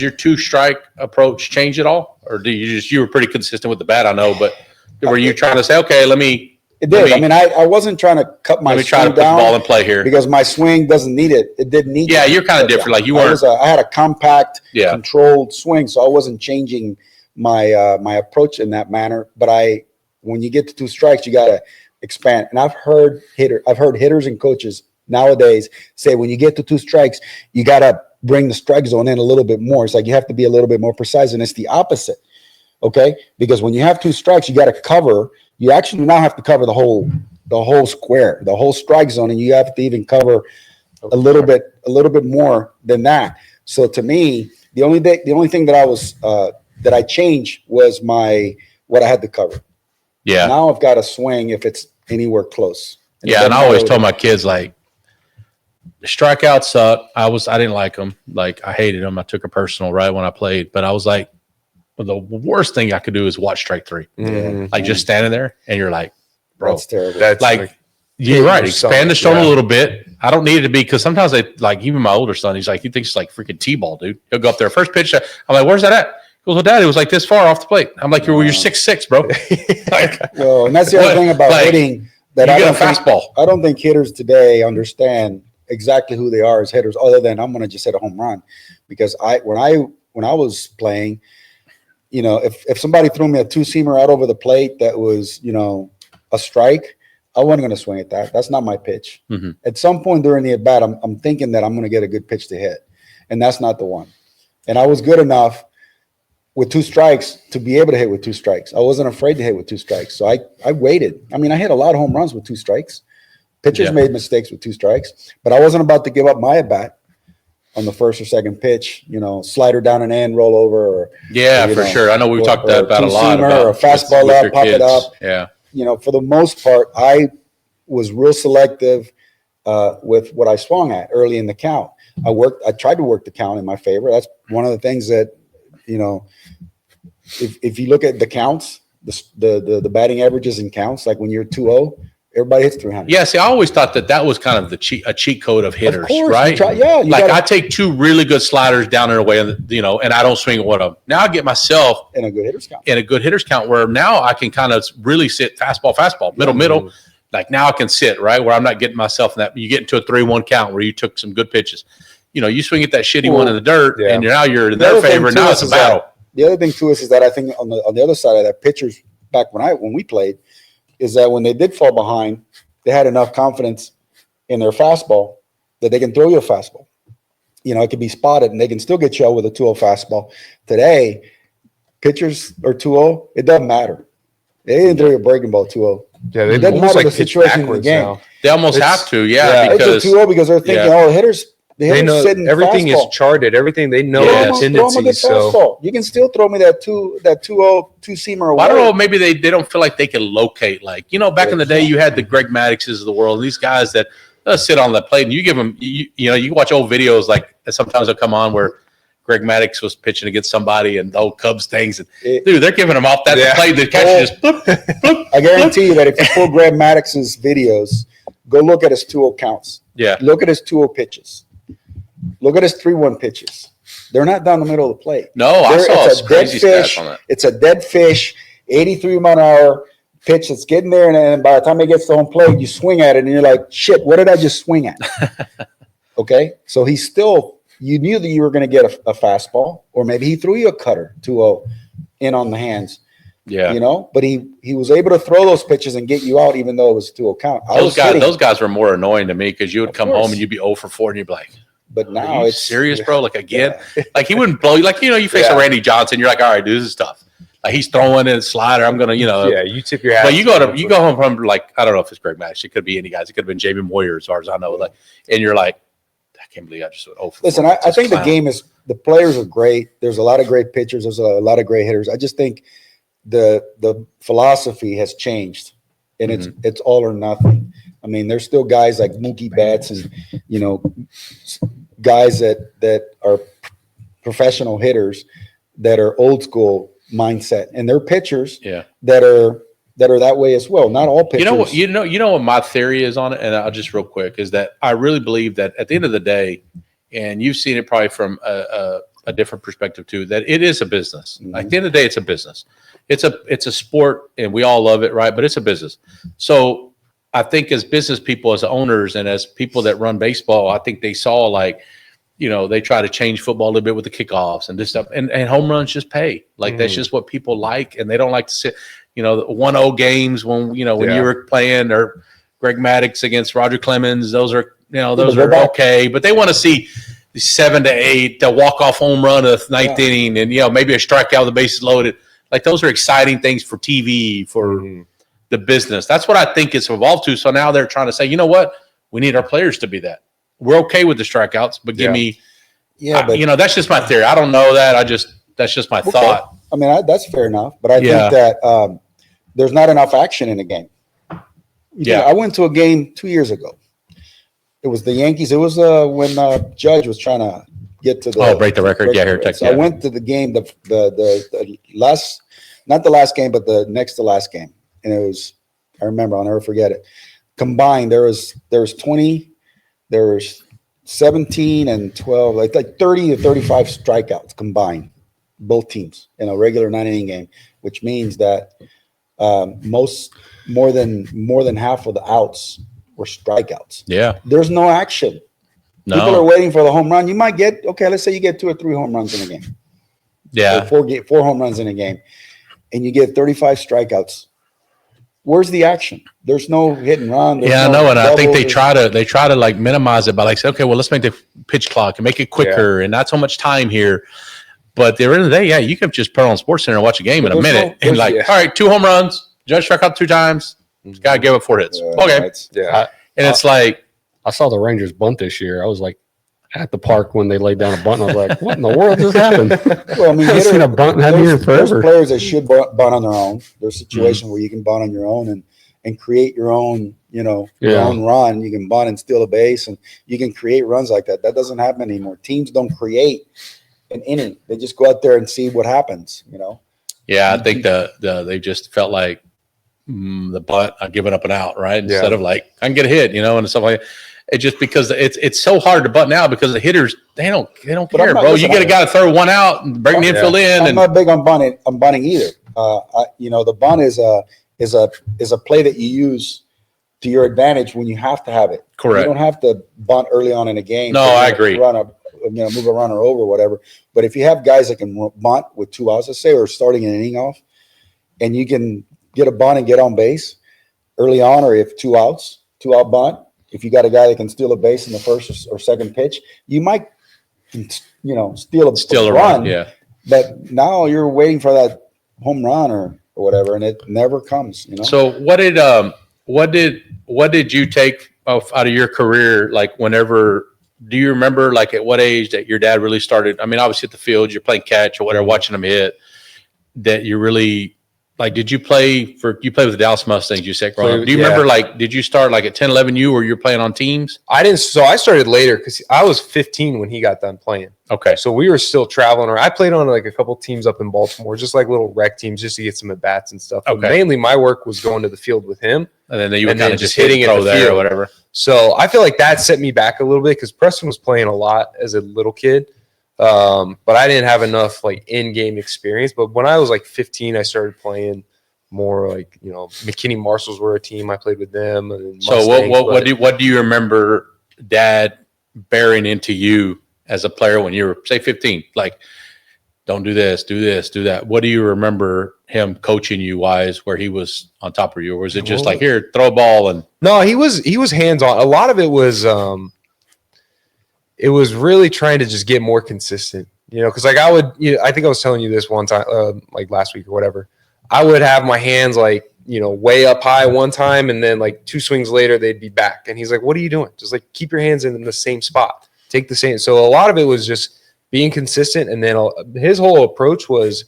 your two strike approach change at all, or do you were pretty consistent with the bat? I know, but were you trying to say, okay, let me It did. Let me- I mean, I wasn't trying to cut my try to swing put the ball down in play here? because my swing doesn't need it. It didn't need. Yeah, to. you're kind of different. Like you weren't. I had a compact, Yeah. controlled swing, so I wasn't changing my my approach in that manner. But when you get to 2 strikes, you got to expand. And I've heard hitters and coaches nowadays say when you get to 2 strikes, you got to bring the strike zone in a little bit more. It's like you have to be a little bit more precise, and it's the opposite. Okay, because when you have 2 strikes, you got to cover. You actually now have to cover the whole square, the whole strike zone, and you have to even cover a little bit more than that. So to me, the only thing that I was that I changed was what I had to cover. Yeah. Now I've got to swing if it's anywhere close. Yeah, and I always told my kids like, strikeouts suck. I didn't like them. Like I hated them. I took it personal right when I played, but I was like, But the worst thing I could do is watch strike three. Mhm. Like just standing there and you're like, bro, That's terrible. That's like you're right. your Expand the son, stone yeah. a little bit. I don't need it to be because sometimes they like even my older son. He's like he thinks it's like freaking t-ball, dude. He'll go up there first pitch. I'm like, where's that at? He goes, well, Dad, it was like this far off the plate. I'm like, you're 6'6", bro. Like, Well, and that's the other What? thing about Like, hitting that you I get don't a think, fastball. I don't think hitters today understand exactly who they are as hitters, other than I'm going to just hit a home run. Because when I was playing, if somebody threw me a two-seamer out over the plate that was, a strike, I wasn't going to swing at that. That's not my pitch. Mm-hmm. At some point during the at-bat, I'm thinking that I'm going to get a good pitch to hit, and that's not the one. And I was good enough with two strikes to be able to hit with two strikes. I wasn't afraid to hit with two strikes. So I waited. I mean, I hit a lot of home runs with two strikes. Pitchers made mistakes with two strikes, but I wasn't about to give up my at-bat on the first or second pitch, slider down and in, roll over. Or for sure. I know we've talked about a lot two-seamer about or a fastball with up, your pop it kids. up. Yeah. For the most part, I was real selective with what I swung at early in the count. I tried to work the count in my favor. That's one of the things that, if you look at the counts, the batting averages and counts, like when you're 2-0, everybody hits 300. Yeah, see, I always thought that was kind of a cheat code of hitters, Of course, right? I take two really good sliders down and away, and I don't swing at one of them. Now I get myself in a good hitters count. Where now I can kind of really sit fastball, middle. Like now I can sit, right, where I'm not getting myself in that. You get into a 3-1 count where you took some good pitches. You swing at that shitty one in the dirt, and now you're in their favor. Now it's a battle. The other thing too is that I think on the other side of that, pitchers back when we played, is that when they did fall behind, they had enough confidence in their fastball that they can throw you a fastball. It can be spotted and they can still get you out with a 2-0 fastball. Today, pitchers are 2-0, it doesn't matter. They didn't throw you a breaking ball 2-0. Yeah, It doesn't matter the situation in the game. now. They almost have to, It's a 2-0 because they're thinking, the hitters. They know everything is charted. Everything they know the tendencies. So you can still throw me that 2-0 two-seamer away. Well, I don't know. Maybe they don't feel like they can locate. Like back in the day, you had the Greg Maddixes of the world. These guys that sit on the plate, and you give them. You can watch old videos. Like sometimes they'll come on where Greg Maddux was pitching against somebody, and the old Cubs things. And dude, they're giving them off that play. The catcher just. Bloop, bloop, I guarantee you that if you pull Greg Maddox's videos, go look at his 2-0 counts. Yeah. Look at his 2-0 pitches. Look at his 3-1 pitches. They're not down the middle of the plate. No, I saw a crazy stats on that. It's a dead fish, 83-mile-an-hour pitch that's getting there, and by the time it gets to home plate, you swing at it, and you're like, shit, what did I just swing at? Okay? So you knew that you were going to get a fastball, or maybe he threw you a cutter, 2-0, in on the hands. Yeah. But he was able to throw those pitches and get you out, even though it was 2-0 count. Those guys were more annoying to me because you would come home and you'd be 0 for 4, and you'd be like, but now it's serious, bro. Like again, like he wouldn't blow you. Like you face a Randy Johnson, you're like, all right, dude, this is tough. Like he's throwing in a slider. I'm gonna, you tip your hat. But you go home from like I don't know if it's Greg Maddox. It could be any guys. It could have been Jamie Moyer, as far as I know. Like, and you're like, I can't believe I just went 0 for 4. Listen, I think the game is the players are great. There's a lot of great pitchers. There's a lot of great hitters. I just think the philosophy has changed, and it's all or nothing. I mean, there's still guys like Mookie Betts and guys that are professional hitters that are old school mindset, and they're pitchers that are that way as well. Not all pitchers. You know what my theory is on it, and I'll just real quick is that I really believe that at the end of the day, and you've seen it probably from a different perspective too, that it is a business. Like at the end of the day, it's a business. It's a sport, and we all love it, right? But it's a business. So I think as business people, as owners, and as people that run baseball, I think they saw they try to change football a little bit with the kickoffs and this stuff, and home runs just pay. Like that's just what people like, and they don't like to sit, the 1-0 games when you were playing, or Greg Maddux against Roger Clemens. Those are are okay, but they want to see the 7-8, the walk-off home run of the ninth inning, and maybe a strikeout with the bases loaded. Like those are exciting things for TV, for the business. That's what I think it's evolved to. So now they're trying to say, you know what? We need our players to be that. We're okay with the strikeouts, but give me, that's just my theory. I don't know that. That's just my thought. I mean, that's fair enough, but I think that there's not enough action in the game. I went to a game 2 years ago. It was the Yankees. It was when Judge was trying to get to the break the record. Yeah, here, So Texas. I went to the game, the last, not the last game, but the next to last game, and it was, I remember, I'll never forget it. Combined, there was 20, there was 17 and 12, like 30 to 35 strikeouts combined, both teams in a regular 9-inning game, which means that more than half of the outs were strikeouts. Yeah. There's no action. No. People are waiting for the home run. You might get, okay, let's say you get 2 or 3 home runs in a game. Yeah. Or 4 home runs in a game, and you get 35 strikeouts. Where's the action? There's no hit and run. Yeah, I know, and I think they try to like minimize it by like say, okay, well, let's make the pitch clock and make it quicker and not so much time here. But at the end of the day, yeah, you can just put on Sports Center and watch a game in a minute and like, all right, 2 home runs, Judge struck out 2 times, guy gave up 4 hits. Okay, and it's like I saw the Rangers bunt this year. I was like at the park when they laid down a bunt. And I was like, what in the world just happened? Well, I mean, I haven't seen a bunt in here there's forever. players that should bunt on their own. There's situations where you can bunt on your own and create your own, your own run. You can bunt and steal a base, and you can create runs like that. That doesn't happen anymore. Teams don't create an inning. They just go out there and see what happens, Yeah, I think they just felt like the bunt, I'm giving up an out, right? Instead of like, I can get a hit, and stuff like that. It just because it's so hard to bunt now because the hitters they don't care, bro. You get a guy to throw 1 out and bring the infield in. I'm not big on bunting. I'm bunting either. The bunt is a play that you use to your advantage when you have to have it. Correct. You don't have to bunt early on in a game. No, I agree. Move a runner over, whatever. But if you have guys that can bunt with 2 outs, let's say, or starting an inning off, and you can get a bunt and get on base early on, or if 2 outs, 2 out bunt. If you got a guy that can steal a base in the first or second pitch, you might, steal a run. Yeah. But now you're waiting for that home run or whatever, and it never comes. So what did you take out of your career? Like whenever, do you remember like at what age that your dad really started? I mean, obviously at the field, you're playing catch or whatever, watching him hit. That you really. Like, did you play with the Dallas Mustangs, you said growing up? Do you remember, like, did you start like at 10, 11 U or you're playing on teams? I didn't. So I started later because I was 15 when he got done playing. Okay. So we were still traveling around. I played on like a couple teams up in Baltimore, just like little rec teams just to get some at-bats and stuff. Okay. But mainly my work was going to the field with him. And then you were kind of just hitting it there or whatever. So I feel like that set me back a little bit because Preston was playing a lot as a little kid. But I didn't have enough like in-game experience. But when I was like 15, I started playing more like, McKinney Marshalls were a team. I played with them. And so what do you remember Dad bearing into you as a player when you were, say, 15? Like, don't do this, do that. What do you remember him coaching you wise where he was on top of you? Or was it just like, here, throw a ball? And no, he was hands-on. A lot of it was really trying to just get more consistent, because like I think I was telling you this one time, like last week or whatever. I would have my hands like, way up high one time, and then like 2 swings later, they'd be back. And he's like, what are you doing? Just like keep your hands in the same spot. Take the same. So a lot of it was just being consistent. And then his whole approach was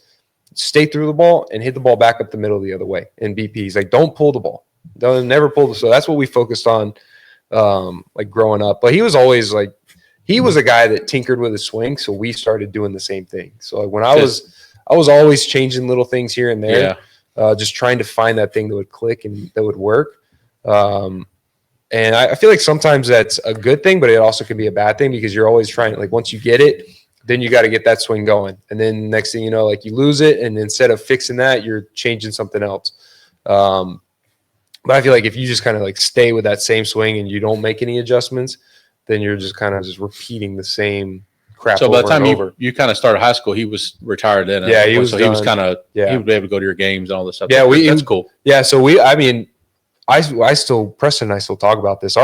stay through the ball and hit the ball back up the middle the other way. And BP, he's like, don't pull the ball. Don't never pull the. So that's what we focused on, like growing up. But he was always like, he was a guy that tinkered with his swing. So we started doing the same thing. So like when I was always changing little things here and there, just trying to find that thing that would click and that would work. And I feel like sometimes that's a good thing, but it also can be a bad thing because you're always trying, like once you get it, then you got to get that swing going. And then next thing you know, like you lose it. And instead of fixing that, you're changing something else. But I feel like if you just kind of like stay with that same swing and you don't make any adjustments, then you're just kind of just repeating the same crap. So by the time you kind of started high school, he was retired then. Yeah, he was. So he was kind of he would be able to go to your games and all this stuff. Yeah, that's cool. Yeah, so Preston and I still talk about this.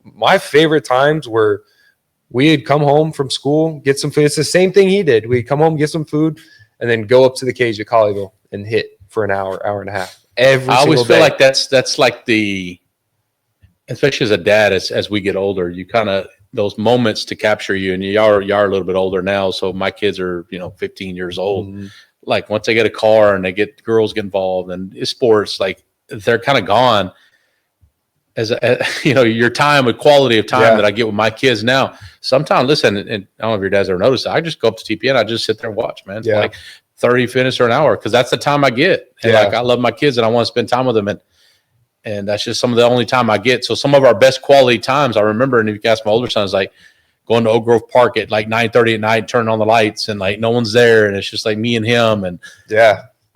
My favorite times were we'd come home from school, get some food. It's the same thing he did. We'd come home, get some food, and then go up to the cage at Colleyville and hit for an hour and a half. I always feel like that's like the, especially as a dad, as we get older, you kind of those moments to capture you, and you are a little bit older now. So my kids are 15 years old. Mm-hmm. Like once they get a car and girls get involved and sports, like they're kind of gone. your time with quality of time that I get with my kids now. Sometimes, listen, and I don't know if your dad's ever noticed, I just go up to TPN. I just sit there and watch, man. Yeah. Like 30 minutes or an hour, because that's the time I get. And like, I love my kids and I want to spend time with them. And that's just some of the only time I get. So some of our best quality times, I remember, and if you ask my older sons, like going to Oak Grove Park at like 9:30 at night, turning on the lights, and like no one's there, and it's just like me and him. And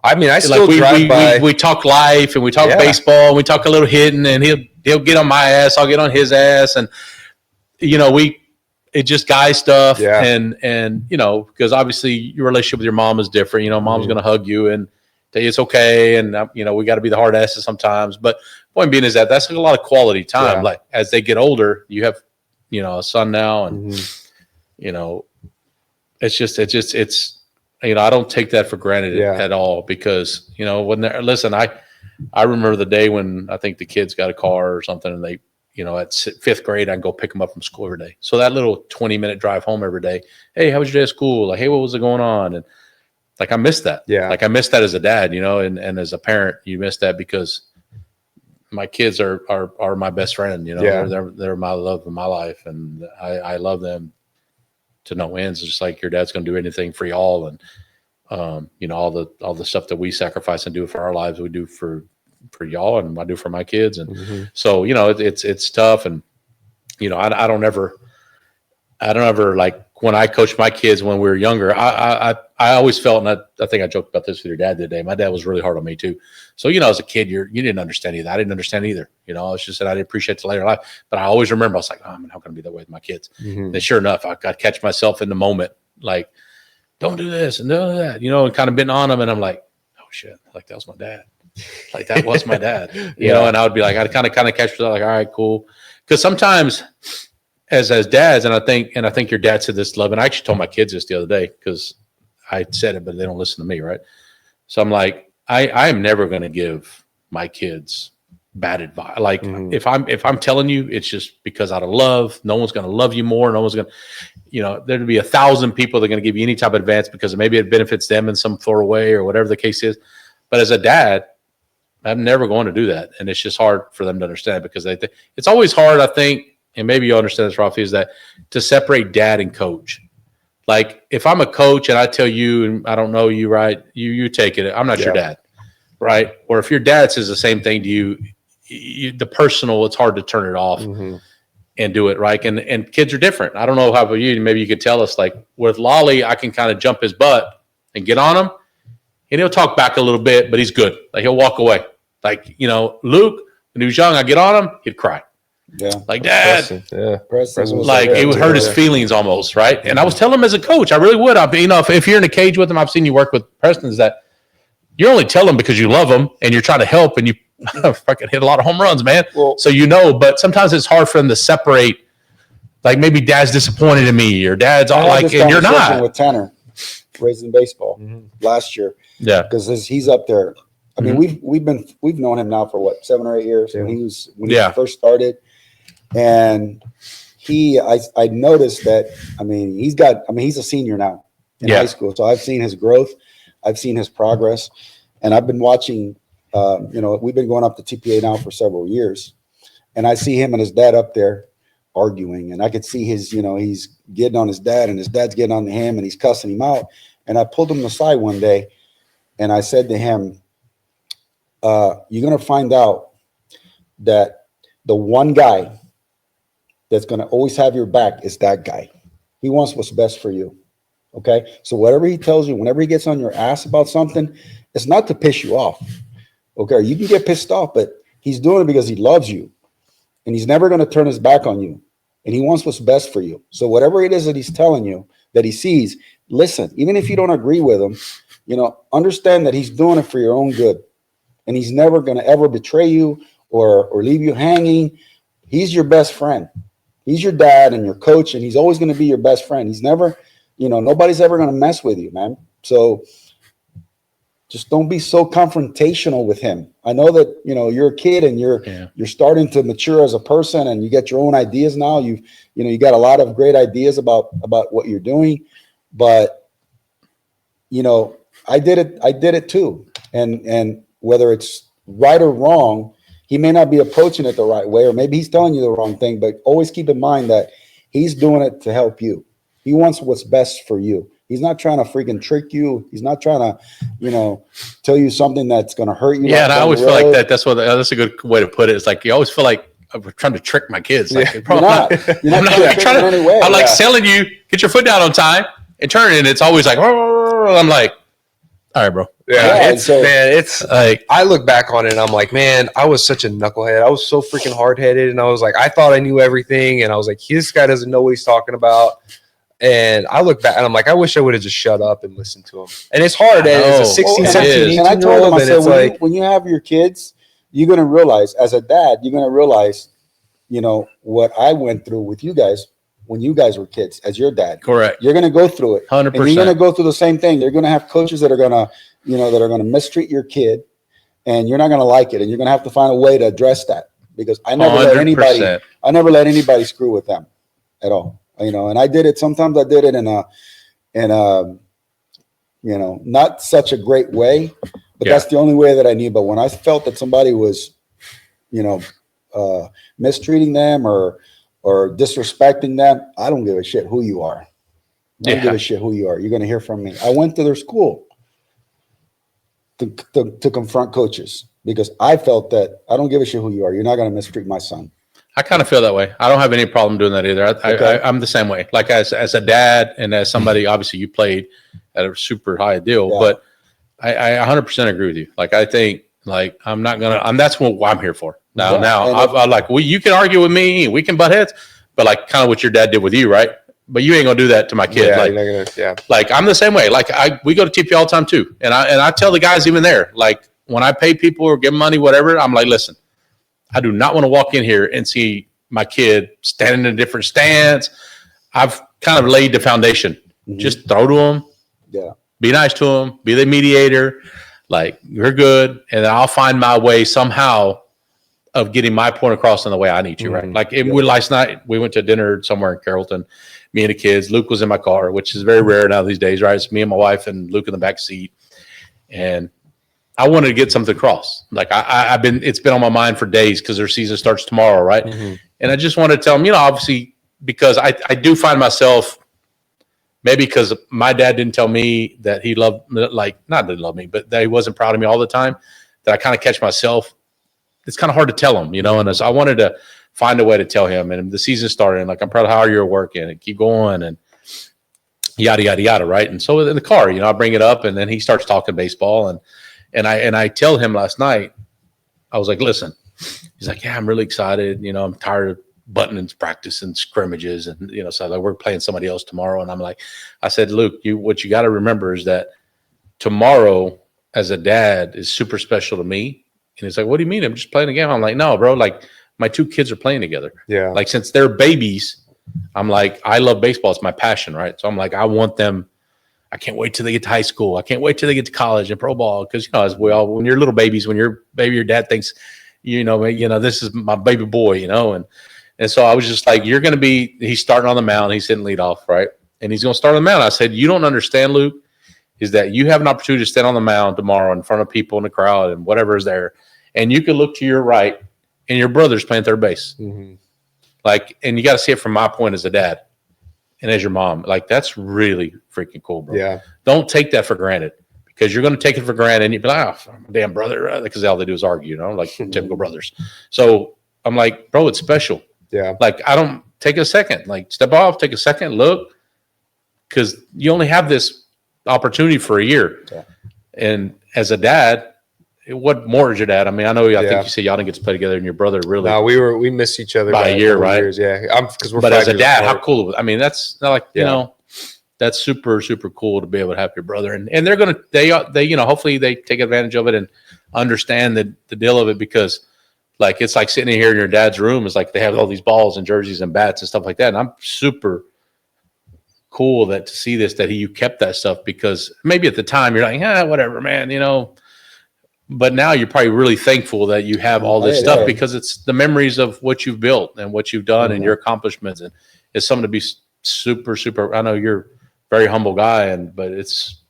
I mean, I still like drive by. we talk life, and we talk baseball, and we talk a little hitting, and he'll get on my ass, I'll get on his ass, and it's just guy stuff, and because obviously your relationship with your mom is different. Mom's gonna hug you and tell you it's okay, and we got to be the hard asses sometimes. But point being is that's a lot of quality time. Yeah. Like as they get older, you have a son now, and it's I don't take that for granted at all, because when they're I remember the day when I think the kids got a car or something, and they at fifth grade, I'd go pick them up from school every day. So that little 20-minute drive home every day. Hey, how was your day at school? Like, hey, what was going on? And like, I missed that. Yeah. Like I missed that as a dad, and as a parent, you miss that, because my kids are my best friend. They're my love of my life, and I love them to no ends. It's just like your dad's going to do anything for y'all, and all the stuff that we sacrifice and do for our lives, we do for y'all, and I do for my kids. And so it's tough, and I don't ever like, when I coached my kids when we were younger, I always felt, and I think I joked about this with your dad the other day, my dad was really hard on me too. So as a kid, you didn't understand either. I didn't understand either. It's just that I didn't appreciate the later life. But I always remember, I was like, oh man, how can I be that way with my kids? And sure enough, I catch myself in the moment, like, don't do this and do that, and kind of been on them, and I'm like, oh shit, like that was my dad. Like that was my dad, and I would be like, I'd kind of catch myself like, all right, cool. Because sometimes as dads, and I think your dad said this, love, and I actually told my kids this the other day, because I said it, but they don't listen to me, right? So I'm like, I am never going to give my kids bad advice. Like if I'm telling you, it's just because out of love. No one's going to love you more. No one's going to, there'd be 1,000 people that are going to give you any type of advance because maybe it benefits them in some sort of way or whatever the case is. But as a dad, I'm never going to do that. And it's just hard for them to understand, because it's always hard, I think, and maybe you understand this, Rafi, is that to separate dad and coach. Like if I'm a coach and I tell you, and I don't know you, right? You take it. I'm not your dad, right? Or if your dad says the same thing to you, the personal, it's hard to turn it off and do it, right? And kids are different. I don't know how about you. Maybe you could tell us, like with Lale, I can kind of jump his butt and get on him, and he'll talk back a little bit, but he's good. Like he'll walk away. Like, Luke, when he was young, I get on him, he'd cry. Yeah. Like, Dad. Preston was Like it would hurt his feelings almost, right? And I was telling him as a coach, I really would. If you're in a cage with him, I've seen you work with Preston, is that you only tell him because you love him and you're trying to help, and you fucking hit a lot of home runs, man. Well, so but sometimes it's hard for them to separate. Like maybe Dad's disappointed in me, or Dad's all like, and you're not. With Tanner, raising baseball last year, because he's up there. I mean, we've known him now for what, 7 or 8 years. When he first started. And I noticed that, he's a senior now in high school. So I've seen his growth. I've seen his progress. And I've been watching, we've been going up to TPA now for several years. And I see him and his dad up there arguing. And I could see he's getting on his dad, and his dad's getting on him, and he's cussing him out. And I pulled him aside one day and I said to him, you're going to find out that the one guy that's going to always have your back is that guy. He wants what's best for you. Okay. So whatever he tells you, whenever he gets on your ass about something, it's not to piss you off. Okay. You can get pissed off, but he's doing it because he loves you, and he's never going to turn his back on you, and he wants what's best for you. So whatever it is that he's telling you, that he sees, listen, even if you don't agree with him, understand that he's doing it for your own good, and he's never going to ever betray you or leave you hanging. He's your best friend. He's your dad and your coach, and he's always going to be your best friend. He's never, nobody's ever going to mess with you, man. So just don't be so confrontational with him. I know that, you're a kid and you're starting to mature as a person, and you get your own ideas now. You got a lot of great ideas about what you're doing, but I did it too. And whether it's right or wrong, He may not be approaching it the right way, or maybe he's telling you the wrong thing, but always keep in mind that he's doing it to help you. He wants what's best for you. He's not trying to freaking trick you. He's not trying to, tell you something that's going to hurt you. Yeah, and I always feel like that. That's a good way to put it. It's like you always feel like I'm trying to trick my kids. Like, you're not trying to in any way. I'm like selling you, get your foot down on time and turn it. And it's always like, I'm like, all right, bro. Yeah, it's like I look back on it and I'm like, man, I was such a knucklehead. I was so freaking hard headed, and I was like, I thought I knew everything, and I was like, this guy doesn't know what he's talking about. And I look back and I'm like, I wish I would have just shut up and listened to him. And it's hard as a 16, 17, 18 and I told him, I said, like, when you have your kids, you're going to realize, as a dad, you're going to realize, what I went through with you guys when you guys were kids as your dad. Correct. You're going to go through it. 100%. And you're going to go through the same thing. You're going to have coaches that are going to, that are going to mistreat your kid, and you're not going to like it. And you're going to have to find a way to address that, because I never let anybody screw with them at all. And I did it. Sometimes I did it in a not such a great way, but that's the only way that I knew. But when I felt that somebody was, mistreating them or disrespecting them, I don't give a shit who you are. I don't give a shit who you are. You're going to hear from me. I went to their school to confront coaches, because I felt that I don't give a shit who you are. You're not going to mistreat my son. I kind of feel that way. I don't have any problem doing that either. I'm the same way. Like as a dad and as somebody, obviously you played at a super high deal, but I 100% agree with you. Like, I think like that's what I'm here for. You can argue with me, we can butt heads, but like kind of what your dad did with you, right? But you ain't gonna do that to my kid. Like I'm the same way. Like we go to TP all the time too, and I tell the guys even there, like when I pay people or give them money, whatever, I'm like, listen, I do not want to walk in here and see my kid standing in a different stance. I've kind of laid the foundation. Mm-hmm. Just throw to them. Yeah. Be nice to them. Be the mediator. Like, you're good. And then I'll find my way somehow of getting my point across in the way I need to, right? Like last night, we went to dinner somewhere in Carrollton, me and the kids. Luke was in my car, which is very rare now these days, right? It's me and my wife and Luke in the back seat. And I wanted to get something across. Like it's been on my mind for days because their season starts tomorrow, right? Mm-hmm. And I just wanted to tell them, obviously, because I do find myself, maybe because my dad didn't tell me that he loved, like, not that he loved me, but that he wasn't proud of me all the time, that I kind of catch myself. It's kind of hard to tell him, and so I wanted to find a way to tell him. And the season started, and like, I'm proud of how you're working and keep going and yada, yada, yada, right? And so in the car, I bring it up, and then he starts talking baseball. And I tell him last night, I was like, listen, he's like, yeah, I'm really excited. I'm tired of buttoning practice and scrimmages. And, so like, we're playing somebody else tomorrow. And I'm like, I said, Luke, what you got to remember is that tomorrow as a dad is super special to me. And he's like, what do you mean? I'm just playing a game. I'm like, no, bro, like my two kids are playing together. Yeah. Like, since they're babies, I'm like, I love baseball. It's my passion. Right. So I'm like, I want them. I can't wait till they get to high school. I can't wait till they get to college and pro ball. Because, as we all, when you're little babies, when you're baby, your dad thinks, this is my baby boy, And so I was just like, you're going to be, he's starting on the mound. He's hitting leadoff, right? And he's going to start on the mound. I said, you don't understand, Luke, is that you have an opportunity to stand on the mound tomorrow in front of people in the crowd and whatever is there. And you can look to your right and your brother's playing third base. Mm-hmm. Like, and you got to see it from my point as a dad and as your mom. Like, that's really freaking cool, bro. Yeah. Don't take that for granted, because you're going to take it for granted and you'd be like, oh, damn brother. Because all they do is argue, like typical brothers. So I'm like, bro, it's special. Yeah. Like, I don't take a second, like step off, take a second, look, because you only have this opportunity for a year. Yeah. And as a dad, what more is your dad? I mean, I know, I think you said y'all didn't get to play together, and your brother really. No, we missed each other by a year, right? Years, yeah. Because we're. But as a dad, how cool! I mean, that's not like that's super, super cool to be able to have your brother, and they're gonna they hopefully they take advantage of it and understand the deal of it, because like, it's like sitting here in your dad's room. It's like they have all these balls and jerseys and bats and stuff like that, and I'm super cool to see this, that you kept that stuff, because maybe at the time you're like, whatever, man, but now you're probably really thankful that you have all this stuff, because it's the memories of what you've built and what you've done and your accomplishments. And it's something to be super, super, I know you're a very humble guy, but it's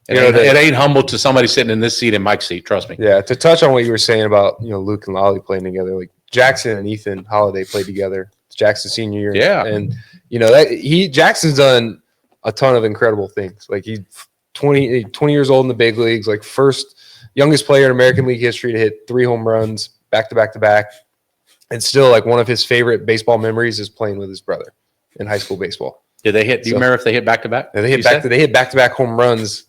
It ain't humble to somebody sitting in this seat and Mike's seat. Trust me. Yeah. To touch on what you were saying about, Luke and Lale playing together, like Jackson and Ethan Holiday played together. Jackson's senior year. Yeah. And, Jackson's done a ton of incredible things. Like he's 20 years old in the big leagues, like youngest player in American League history to hit 3 home runs back to back to back. And still, like, one of his favorite baseball memories is playing with his brother in high school baseball. Did they hit? Do you remember if they hit back to back? They hit back to back home runs.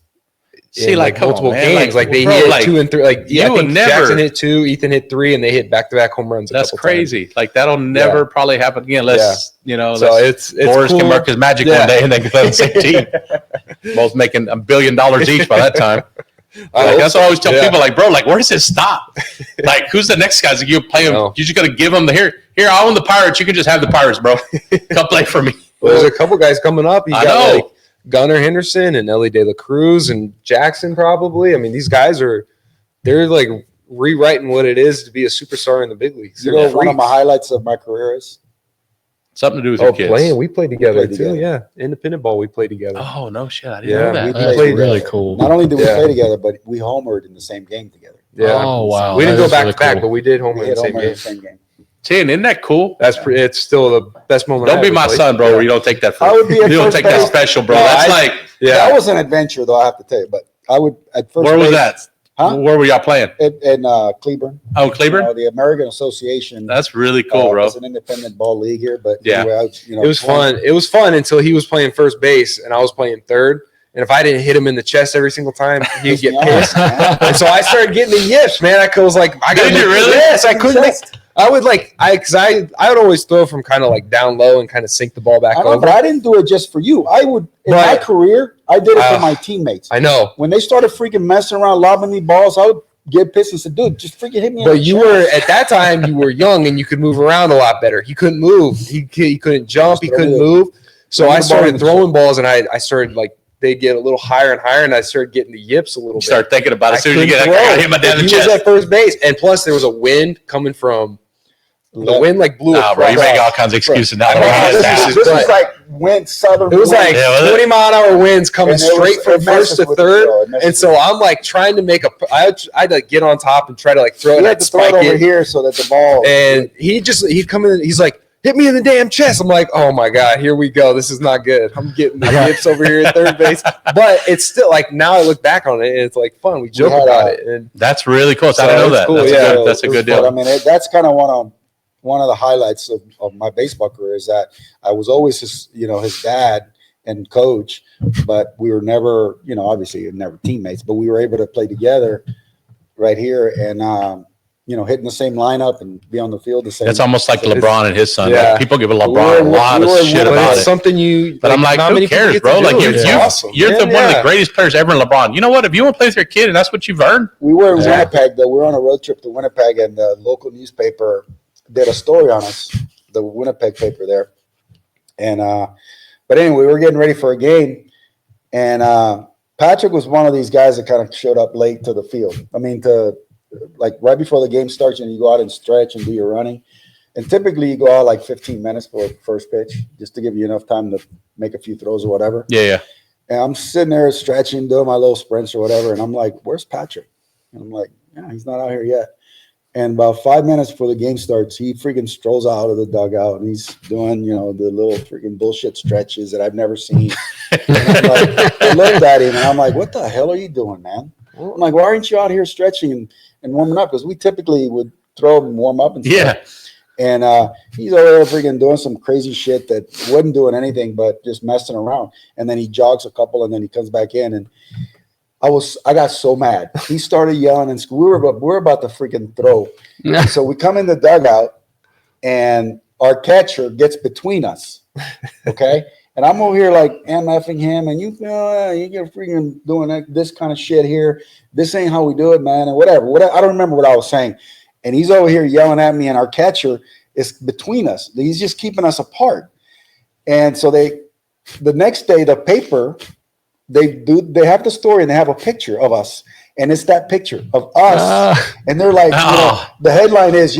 See, in, like multiple games, like they bro, hit like, 2 and 3. Like you I think would never. Jackson hit 2, Ethan hit 3, and they hit back to back home runs. That's crazy. Times. Like that'll never probably happen again, unless So it's Boris cool. can work his magic one day and they can play on the same team. Both making $1 billion each by that time. Like, that's what I always tell people. Like, bro, like where does this stop? Like, who's the next guys? Like, you play them. You just got to give them the here. I own the Pirates. You can just have the Pirates, bro. Come play for me. Well, there's a couple guys coming up. You I got know. like Gunnar Henderson and Ellie De La Cruz and Jackson probably. I mean, these guys they're like rewriting what it is to be a superstar in the big leagues. One of my highlights of my career is something to do with your kids. Playing. We played together too. together. Yeah, independent ball. We played together. Oh no shit! I didn't know that. we That's played really together. cool. Not only did we play together, but we homered in the same game together. Yeah. Oh wow. We didn't That go is back really to back, cool. but we did home We in hit the same homer in game. the same game. Tin, isn't that cool? It's still the best moment. Don't I be ever my played. son, bro. Where you don't take that. I would be you at don't first take that base. special, bro. No, That's I- like. That was an adventure, though, I have to tell you. But I would at first. Where was base- that? Huh? Where were y'all playing? In Cleburne. Oh, Cleburne. The American Association. That's really cool, bro. It's an independent ball league here, but Yeah. anyway, It was fun. It was fun until he was playing first base and I was playing third. And if I didn't hit him in the chest every single time, he'd get pissed. And so I started getting the yips, man. I was like, I got Did you really? Yes, I couldn't. I would I would always throw from kind of like down low and kind of sink the ball back I know, over. but I didn't do it just for you. I would in my career, I did it for my teammates. I know. When they started freaking messing around, lobbing me balls, I would get pissed and say, "Dude, just freaking hit me." But you were at that time, you were young and you could move around a lot better. He couldn't move. He couldn't jump. He couldn't move. So I started throwing balls, and I started like they get a little higher and higher, and I started getting the yips a little bit. Start thinking about it as soon as you get. I throw. gotta hit my dad in the He was chest. at first base, and plus there was a wind coming from. The wind like blew Nah, bro, you across. make all kinds of excuses now. I know. This was like wind southern. It was like Yeah, was it? 20 mile an hour winds coming straight from first to third. And so I'm like trying to make I'd like get on top and try to like throw it had at to throw it over here so that the ball. And he'd come in, he's like, hit me in the damn chest. I'm like, oh my God, here we go. This is not good. I'm getting the yips over here at third base. But it's still like now I look back on it and it's like fun. We joke about it. And That's really cool. So I didn't know it's that. cool, That's a good deal. I mean, that's kind of one of the highlights of my baseball career is that I was always his dad and coach, but we were never, obviously never teammates, but we were able to play together right here and, hitting the same lineup and be on the field the same. It's almost like LeBron and his son. Yeah. Like, people give LeBron a lot of shit but about it's it. something you. But I'm like, not who many people cares, get bro? to Like, do. you're It's awesome. you're one of the greatest players ever in LeBron. You know what? If you want to play with your kid and that's what you've earned, We were in Winnipeg, though. We were on a road trip to Winnipeg, and the local newspaper did a story on us, the Winnipeg paper there. And but anyway, we were getting ready for a game, and Patrick was one of these guys that kind of showed up late to the field. I mean, like right before the game starts, and you go out and stretch and do your running. And typically, you go out like 15 minutes for first pitch, just to give you enough time to make a few throws or whatever. yeah. And I'm sitting there stretching, doing my little sprints or whatever. And I'm like, where's Patrick? And I'm like, yeah, he's not out here yet. And about 5 minutes before the game starts, he freaking strolls out of the dugout and he's doing, the little freaking bullshit stretches that I've never seen. And I'm like, I looked at him and I'm like, what the hell are you doing, man? I'm like, why aren't you out here stretching and warming up? Because we typically would throw and warm up and stuff. Yeah. And he's over there freaking doing some crazy shit that wasn't doing anything but just messing around. And then he jogs a couple and then he comes back in. And I got so mad. He started yelling and we're about to freaking throw. So we come in the dugout and our catcher gets between us. Okay. And I'm over here like MFing him and you get freaking doing this kind of shit here. This ain't how we do it, man. And whatever. I don't remember what I was saying. And he's over here yelling at me, and our catcher is between us. He's just keeping us apart. And so the next day, the paper, they have the story and they have a picture of us. And it's that picture of us. And they're like, the headline is,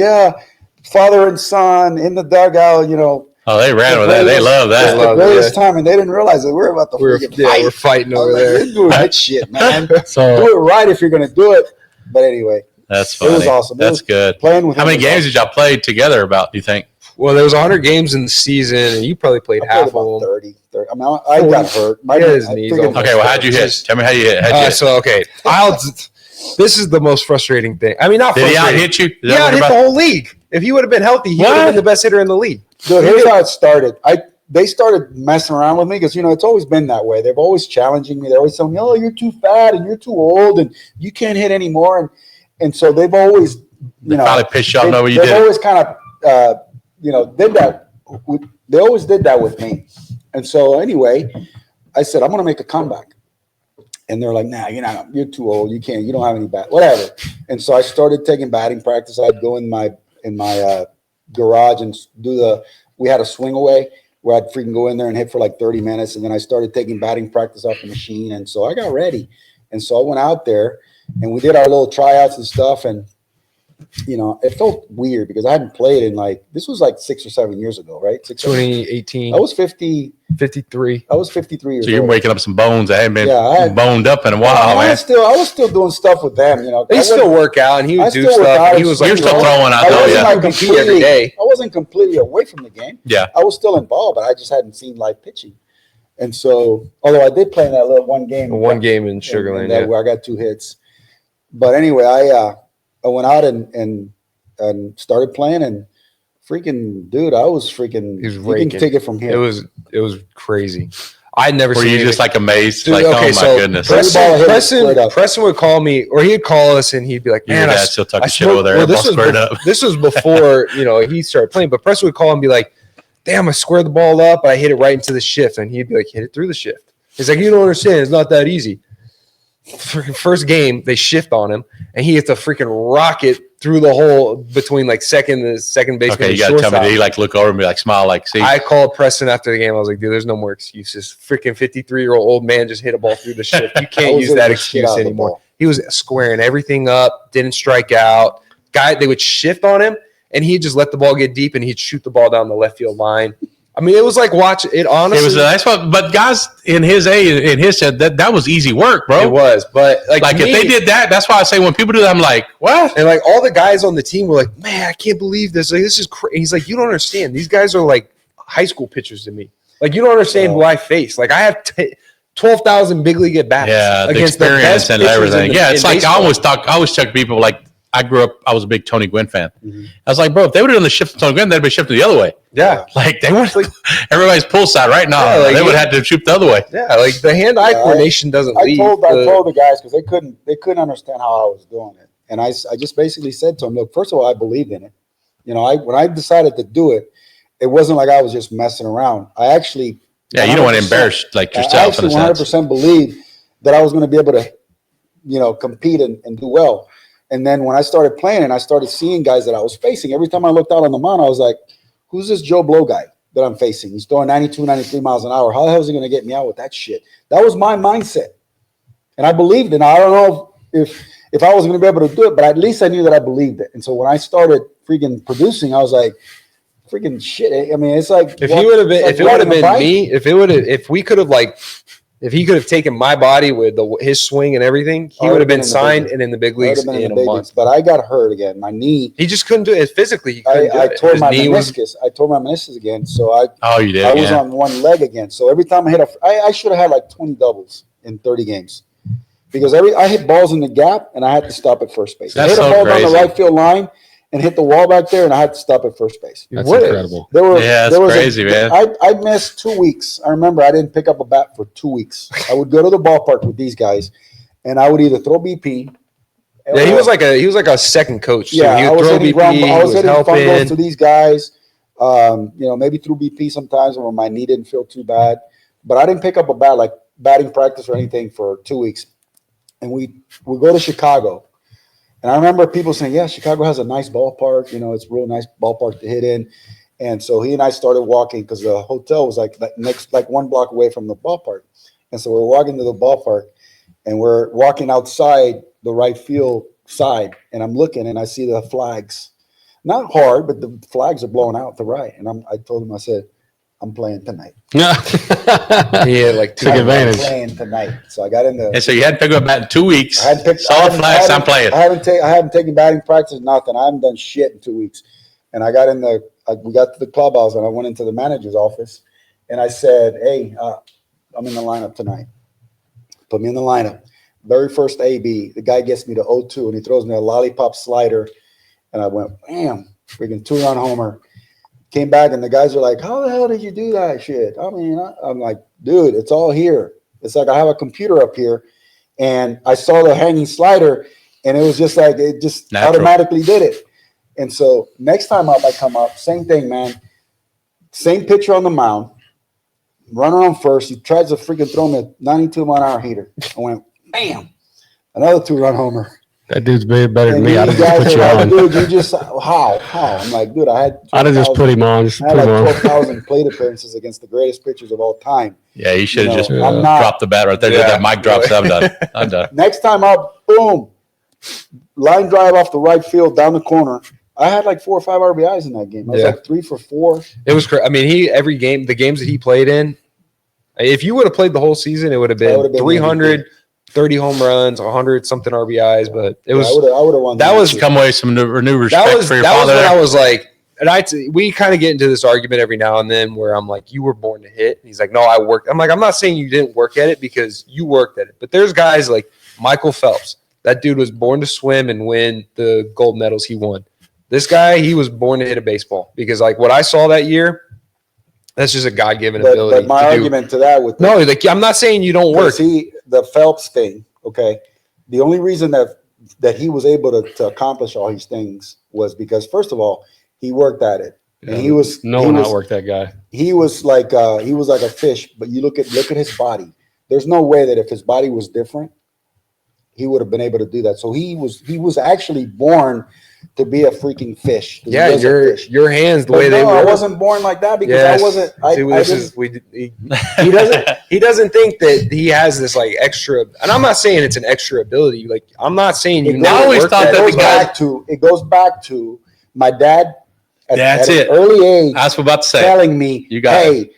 father and son in the dugout, Oh, they ran with that. They love It's that. the love it, greatest time, and they didn't realize that we were about to We're freaking fight. fighting I over was like, there. you're doing that shit, man. So Do it right if you're gonna do it. But anyway, That's it funny. was awesome. That's good. Playing with How him many was games awesome. did y'all play together about, do you think? Well, there was 100 games in the season, and you probably played I played half about of them. 30. I mean, I got hurt. He had his I knees freaking- almost Okay, well, how'd you hit? Tell me how you hit. How'd you hit? So, okay, this is the most frustrating thing. I mean, not Did he out frustrating. hit you? Is He that what out you're hit the about? whole league. If he would have been healthy, he would have been the best hitter in the league. Dude, here's how it started. They started messing around with me because, it's always been that way. They've always challenging me. They're always telling me, oh, you're too fat and you're too old and you can't hit anymore. And so they've always, They probably pissed y'all know what you they've did. always kind of, did that. They always did that with me. And so anyway, I said, I'm going to make a comeback. And they're like, nah, you're too old. You don't have any bat, whatever. And so I started taking batting practice. I'd go in my garage and we had a swing away where I'd freaking go in there and hit for like 30 minutes. And then I started taking batting practice off the machine. And so I got ready. And so I went out there and we did our little tryouts and stuff. And, it felt weird because I hadn't played in this was like 6 or 7 years ago, right? 2018, I was 50. 53. I was 53 years So you're old. waking up some bones that hadn't been Yeah, boned up in a I while, man. was still doing stuff with them, He still work out, and he I would do still work stuff. out. And he was like, You're still throwing out I there, wasn't yeah. like MVP every day. I wasn't completely away from the game. Yeah. I was still involved, but I just hadn't seen live pitching. And so, although I did play in that little one game in Sugar Land, where I got 2 hits. But anyway, I went out and started playing, and freaking dude, I was freaking. He was You can raking. take it from here. It was crazy. I'd never Were seen you anything. just like amazed? Dude, Like, okay, oh my so goodness. Ball hit it squared up. Preston would call me, or he'd call us, and he'd be like, Your "Man, dad still talking I shit over there. Well, Ball squared up. this was before he started playing. But Preston would call and be like, "Damn, I squared the ball up, but I hit it right into the shift," and he'd be like, "Hit it through the shift." He's like, "You don't understand. It's not that easy." Freaking first game, they shift on him, and he hits a freaking rocket through the hole between second baseman. Okay, and you got to tell me, shortstop. did he look over and be like, smile, like, see? I called Preston after the game. I was like, dude, there's no more excuses. Freaking 53-year-old old man just hit a ball through the shift. You I can't was use hitting that the shit excuse out of the anymore. ball. He was squaring everything up, didn't strike out. They would shift on him, and he'd just let the ball get deep, and he'd shoot the ball down the left field line. I mean, it was like watch it. Honestly, It was a nice one. But guys in his age, in his head, that was easy work, bro. it was. But Like, if they did that, that's why I say when people do that, I'm like, what? and all the guys on the team were like, man, I can't believe this. Like, this is crazy. He's like, you don't understand. These guys are like high school pitchers to me. Like, you don't understand who I face. Like, I have 12,000 big league at bats. Yeah, the against experience best and pitchers everything. in Yeah, it's in like baseball. I always tell people, like, I grew up, I was a big Tony Gwynn fan. Mhm. I was like, bro, if they would have done the shift to Tony Gwynn, they'd be shifted the other way. Yeah. Like, they would everybody's pull side right now. Yeah, like, they would have had to shoot the other way. Yeah, like the hand-eye coordination doesn't I leave. told the guys because they couldn't understand how I was doing it, and I just basically said to them, look, first of all, I believed in it. When I decided to do it, it wasn't like I was just messing around. I actually Yeah, you don't want to 100%. embarrass like I yourself in actually a sense. 100% believed that I was going to be able to, compete and do well. And then when I started playing and I started seeing guys that I was facing, every time I looked out on the mound, I was like, who's this Joe Blow guy that I'm facing? He's throwing 92, 93 miles an hour. How the hell is he going to get me out with that shit? That was my mindset. And I believed in it. I don't know if I was going to be able to do it, but at least I knew that I believed it. And so when I started freaking producing, I was like, freaking shit. I mean, it's like If he would have been, like if it would have riding a been bike. me, if he could have taken my body with his swing and everything, he I would would've have been been in the signed big and in the big I would leagues have been in in the a big month. leagues, but I got hurt again. My knee. He just couldn't do it physically. He couldn't do I it. tore His my knee was meniscus. I tore my meniscus again. So Oh, you did? I was Yeah. on one leg again. So every time I hit I should have had like 20 doubles in 30 games because I hit balls in the gap and I had to stop at first base. That's I hit so a ball down crazy. the right field line and hit the wall back there and I had to stop at first base. that's What? incredible. Yeah, that's crazy, man. I missed 2 weeks. I remember I didn't pick up a bat for 2 weeks. I would go to the ballpark with these guys and I would either throw BP. Yeah, he was like a second coach. Too. Yeah, He I would was throw hitting BP. He I was was hitting fun balls helping. to these guys. Maybe through BP sometimes when my knee didn't feel too bad. But I didn't pick up a bat like batting practice or anything for 2 weeks. And we go to Chicago. And I remember people saying, yeah, Chicago has a nice ballpark. It's a real nice ballpark to hit in. And so he and I started walking because the hotel was like next, like 1 block away from the ballpark. And so we're walking to the ballpark and we're walking outside the right field side. And I'm looking and I see the flags. Not hard, but the flags are blowing out to right. And I told him, I said, I'm playing tonight. Yeah. He had like Took advantage. I'm playing tonight. So I got in the. And so you had to pick up a bat in 2 weeks. I hadn't picked. Solid flags. I'm playing. I haven't taken batting practice. Nothing. I haven't done shit in 2 weeks. And I got in the. We got to the clubhouse and I went into the manager's office, and I said, "Hey, I'm in the lineup tonight. Put me in the lineup." Very first AB, the guy gets me to 0-2 and he throws me a lollipop slider, and I went, "Bam!" Freaking 2-run homer. Came back and the guys are like, "How the hell did you do that shit?" I mean, I'm like, "Dude, it's all here." It's like I have a computer up here, and I saw the hanging slider, and it was just like it just automatically did it. And so next time up, I come up, same thing, man. Same pitcher on the mound, running on first. He tries to freaking throw me a 92-mile-an-hour heater. I went, bam, another 2-run homer. That dude's better than And me. I'd have just put you like, on. dude, you just how? I'm like, dude, I'd have just put him on. Just I put had him like on. 12,000 plate appearances against the greatest pitchers of all time. Yeah, you should have just I'm not. dropped the bat right there. Did that mic drop. So I'm done. I'm done. Next time up, boom, line drive off the right field down the corner. I had like 4 or 5 RBIs in that game. I was like 3 for 4. It was crazy. I mean, every game, the games that he played in, if you would have played the whole season, it would have been 300, 30 home runs, 100 something RBIs. But it was. I would have won. That was come away some new respect for your that father. was when I was like, and we kind of get into this argument every now and then where I'm like, you were born to hit. And he's like, no, I worked. I'm like, I'm not saying you didn't work at it because you worked at it. But there's guys like Michael Phelps. That dude was born to swim and win the gold medals he won. This guy, he was born to hit a baseball because like what I saw that year, that's just a God-given ability. But my argument to that with like I'm not saying you don't work. See the Phelps thing, okay? The only reason that he was able to accomplish all these things was because first of all, he worked at it. And he was outworked that guy. He was like a fish, but you look at his body. There's no way that if his body was different, he would have been able to do that. So he was actually born to be a freaking fish. Yeah, your hands the way they were. I wasn't born like that because I wasn't. He doesn't think that he has this like extra. And I'm not saying it's an extra ability. Like I'm not saying you. I always thought that it goes back to my dad. That's at it. An early age, I was about to say, telling me, hey,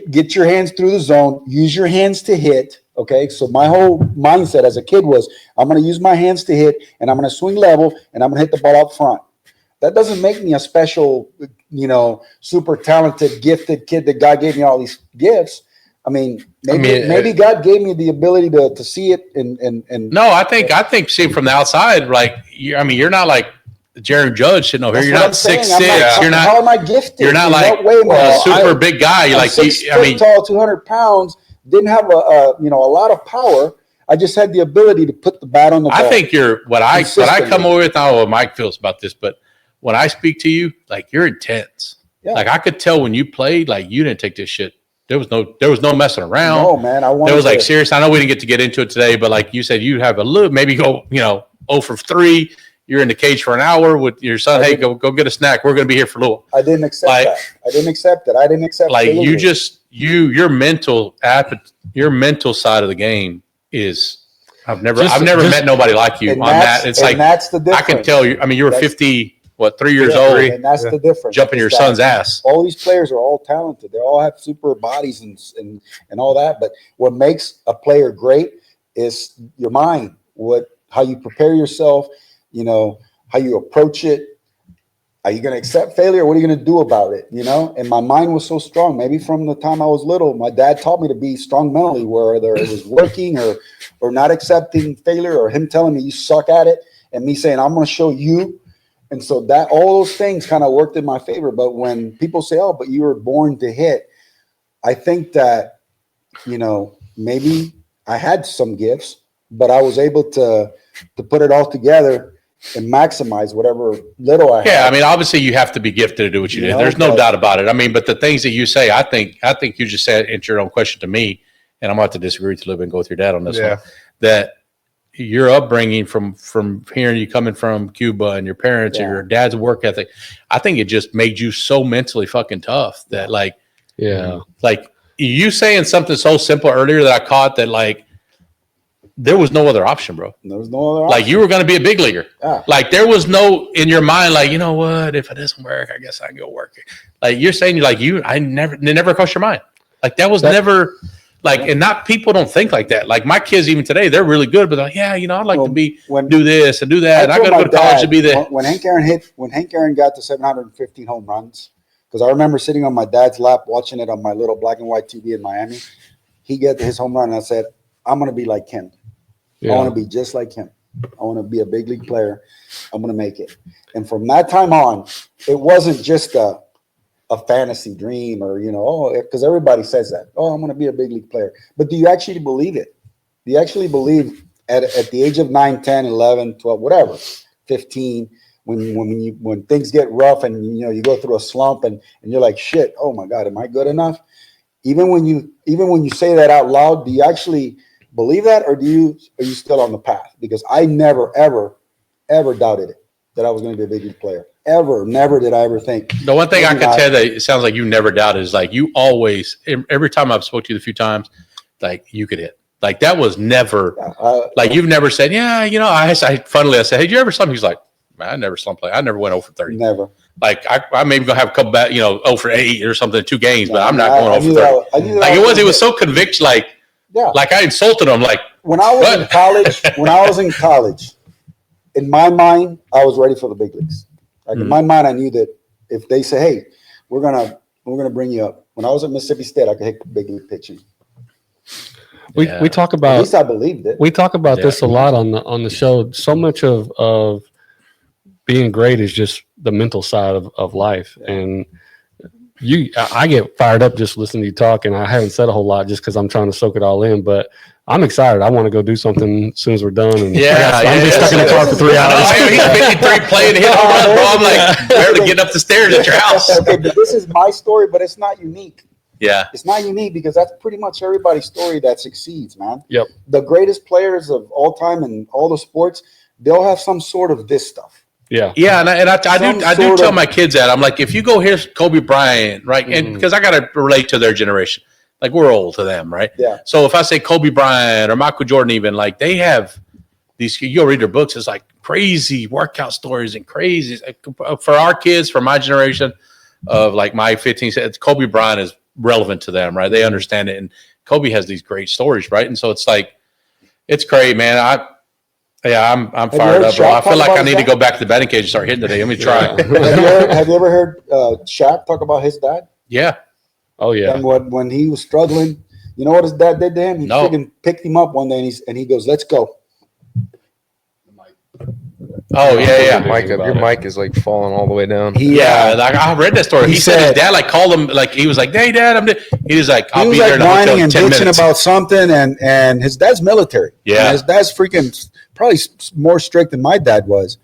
get your hands through the zone. Use your hands to hit. Okay, so my whole mindset as a kid was, I'm going to use my hands to hit, and I'm going to swing level, and I'm going to hit the ball out front. That doesn't make me a special, super talented, gifted kid that God gave me all these gifts. I mean, maybe God gave me the ability to see it. And no, I think seeing from the outside, like you're not like Jaron Judge sitting over here. You're not 6'6". You're not. How am I gifted? You're not like a super big guy. You're like 6 foot tall, 200 pounds. Didn't have a lot of power. I just had the ability to put the bat on the ball. I think what I come away with. I don't know what Mike feels about this, but when I speak to you, like you're intense. Yeah. Like I could tell when you played, like you didn't take this shit. There was no messing around. No, man. There was like serious. I know we didn't get into it today, but like you said, you have a little maybe go 0 for 3. You're in the cage for an hour with your son. Hey, go get a snack. We're going to be here for a little. I didn't accept that. I didn't accept it. I didn't accept. Like failure. Your mental side of the game is. I've never met nobody like you on that. It's like that's the difference. I can tell you. I mean, you were 3 years old, and that's the difference. Jumping your son's ass. All these players are all talented. They all have super bodies and all that. But what makes a player great is your mind. How you prepare yourself. How you approach it. Are you going to accept failure? What are you going to do about it? And my mind was so strong. Maybe from the time I was little, my dad taught me to be strong mentally, whether it was working or not accepting failure, or him telling me you suck at it, and me saying I'm going to show you. And so that all those things kind of worked in my favor. But when people say, "Oh, but you were born to hit," I think that maybe I had some gifts, but I was able to put it all together and maximize whatever little I had. Yeah, I mean, obviously you have to be gifted to do what you did. There's no doubt about it. I mean, but the things that you say, I think you just said answer your own question to me, and I'm going to have to disagree with you a little bit and go with your dad on this one. That your upbringing from hearing you coming from Cuba and your parents and your dad's work ethic, I think it just made you so mentally fucking tough that like you saying something so simple earlier that I caught that like there was no other option, bro. There was no other Like option. you were going to be a big leaguer. Yeah. Like there was no in your mind, like, you know what, if it doesn't work, I guess I can go work it. Like you're saying, it never crossed your mind. Like that was never like, and not people don't think like that. Like my kids, even today, they're really good, but they're like, yeah, I'd like to do this and do that. And I got to go to college to be there. When Hank Aaron got to 715 home runs, because I remember sitting on my dad's lap watching it on my little black and white TV in Miami. He got his home run, and I said, I'm going to be like him. Yeah. I want to be just like him. I want to be a big league player. I'm going to make it. And from that time on, it wasn't just a fantasy dream or, because everybody says that. Oh, I'm going to be a big league player. But do you actually believe it? Do you actually believe at the age of 9, 10, 11, 12, whatever, 15, when things get rough and, you go through a slump and you're like, shit, oh my God, am I good enough? Even when you say that out loud, do you actually believe that, or are you still on the path? Because I never, ever, ever doubted it that I was going to be a big league player. Ever, never did I ever think. The one thing I can tell that it sounds like you never doubted is like you always, every time I've spoke to you a few times, like you could hit. Like that was never, like you've never said, I said, hey, did you ever slump? He's like, man, I never slumped play. I never went 0 for 30. Never. Like I maybe gonna have a couple back, 0 for 8 or something, 2 games, but I'm not going 0 for 30. Like it was so conviction, like I insulted him. Like when I was in college, in my mind, I was ready for the big leagues. Like in my mind, I knew that if they say, hey, we're gonna bring you up. When I was at Mississippi State, I could hit big league pitching. We talk about, at least I believed it. We talk about this a lot on the show. So much of being great is just the mental side of life. And I get fired up just listening to you talk, and I haven't said a whole lot just because I'm trying to soak it all in, but I'm excited. I want to go do something as soon as we're done. And I'm just stuck in the car for 3 hours. He's 53 playing hit home run, bro. I'm like barely getting up the stairs at your house. Okay, but this is my story, but it's not unique. Yeah. It's not unique because that's pretty much everybody's story that succeeds, man. Yep. The greatest players of all time in all the sports, they'll have some sort of this stuff. Yeah. Yeah. And I do tell my kids that. I'm like, if you go, here's Kobe Bryant, right? And because I got to relate to their generation. Like we're old to them, right? Yeah. So if I say Kobe Bryant or Michael Jordan, even like they have these, you'll read their books. It's like crazy workout stories and crazy for our kids, for my generation of like my 15, Kobe Bryant is relevant to them, right? They understand it. And Kobe has these great stories, right? And so it's like, it's great, man. I'm fired up, bro. I feel like I need to go back to the batting cage and start hitting today. Let me try. Have you ever heard Shaq talk about his dad? Yeah. Oh yeah. And when he was struggling, you know what his dad did to him? He freaking picked him up one day and he goes, "Let's go." Oh yeah. Your mic is like falling all the way down. Like I read that story. He said his dad like called him, like he was like, "Hey, Dad, he was like, I'll be there in a hotel in 10 minutes." About something, and his dad's military. Yeah, and his dad's freaking probably more strict than my dad was.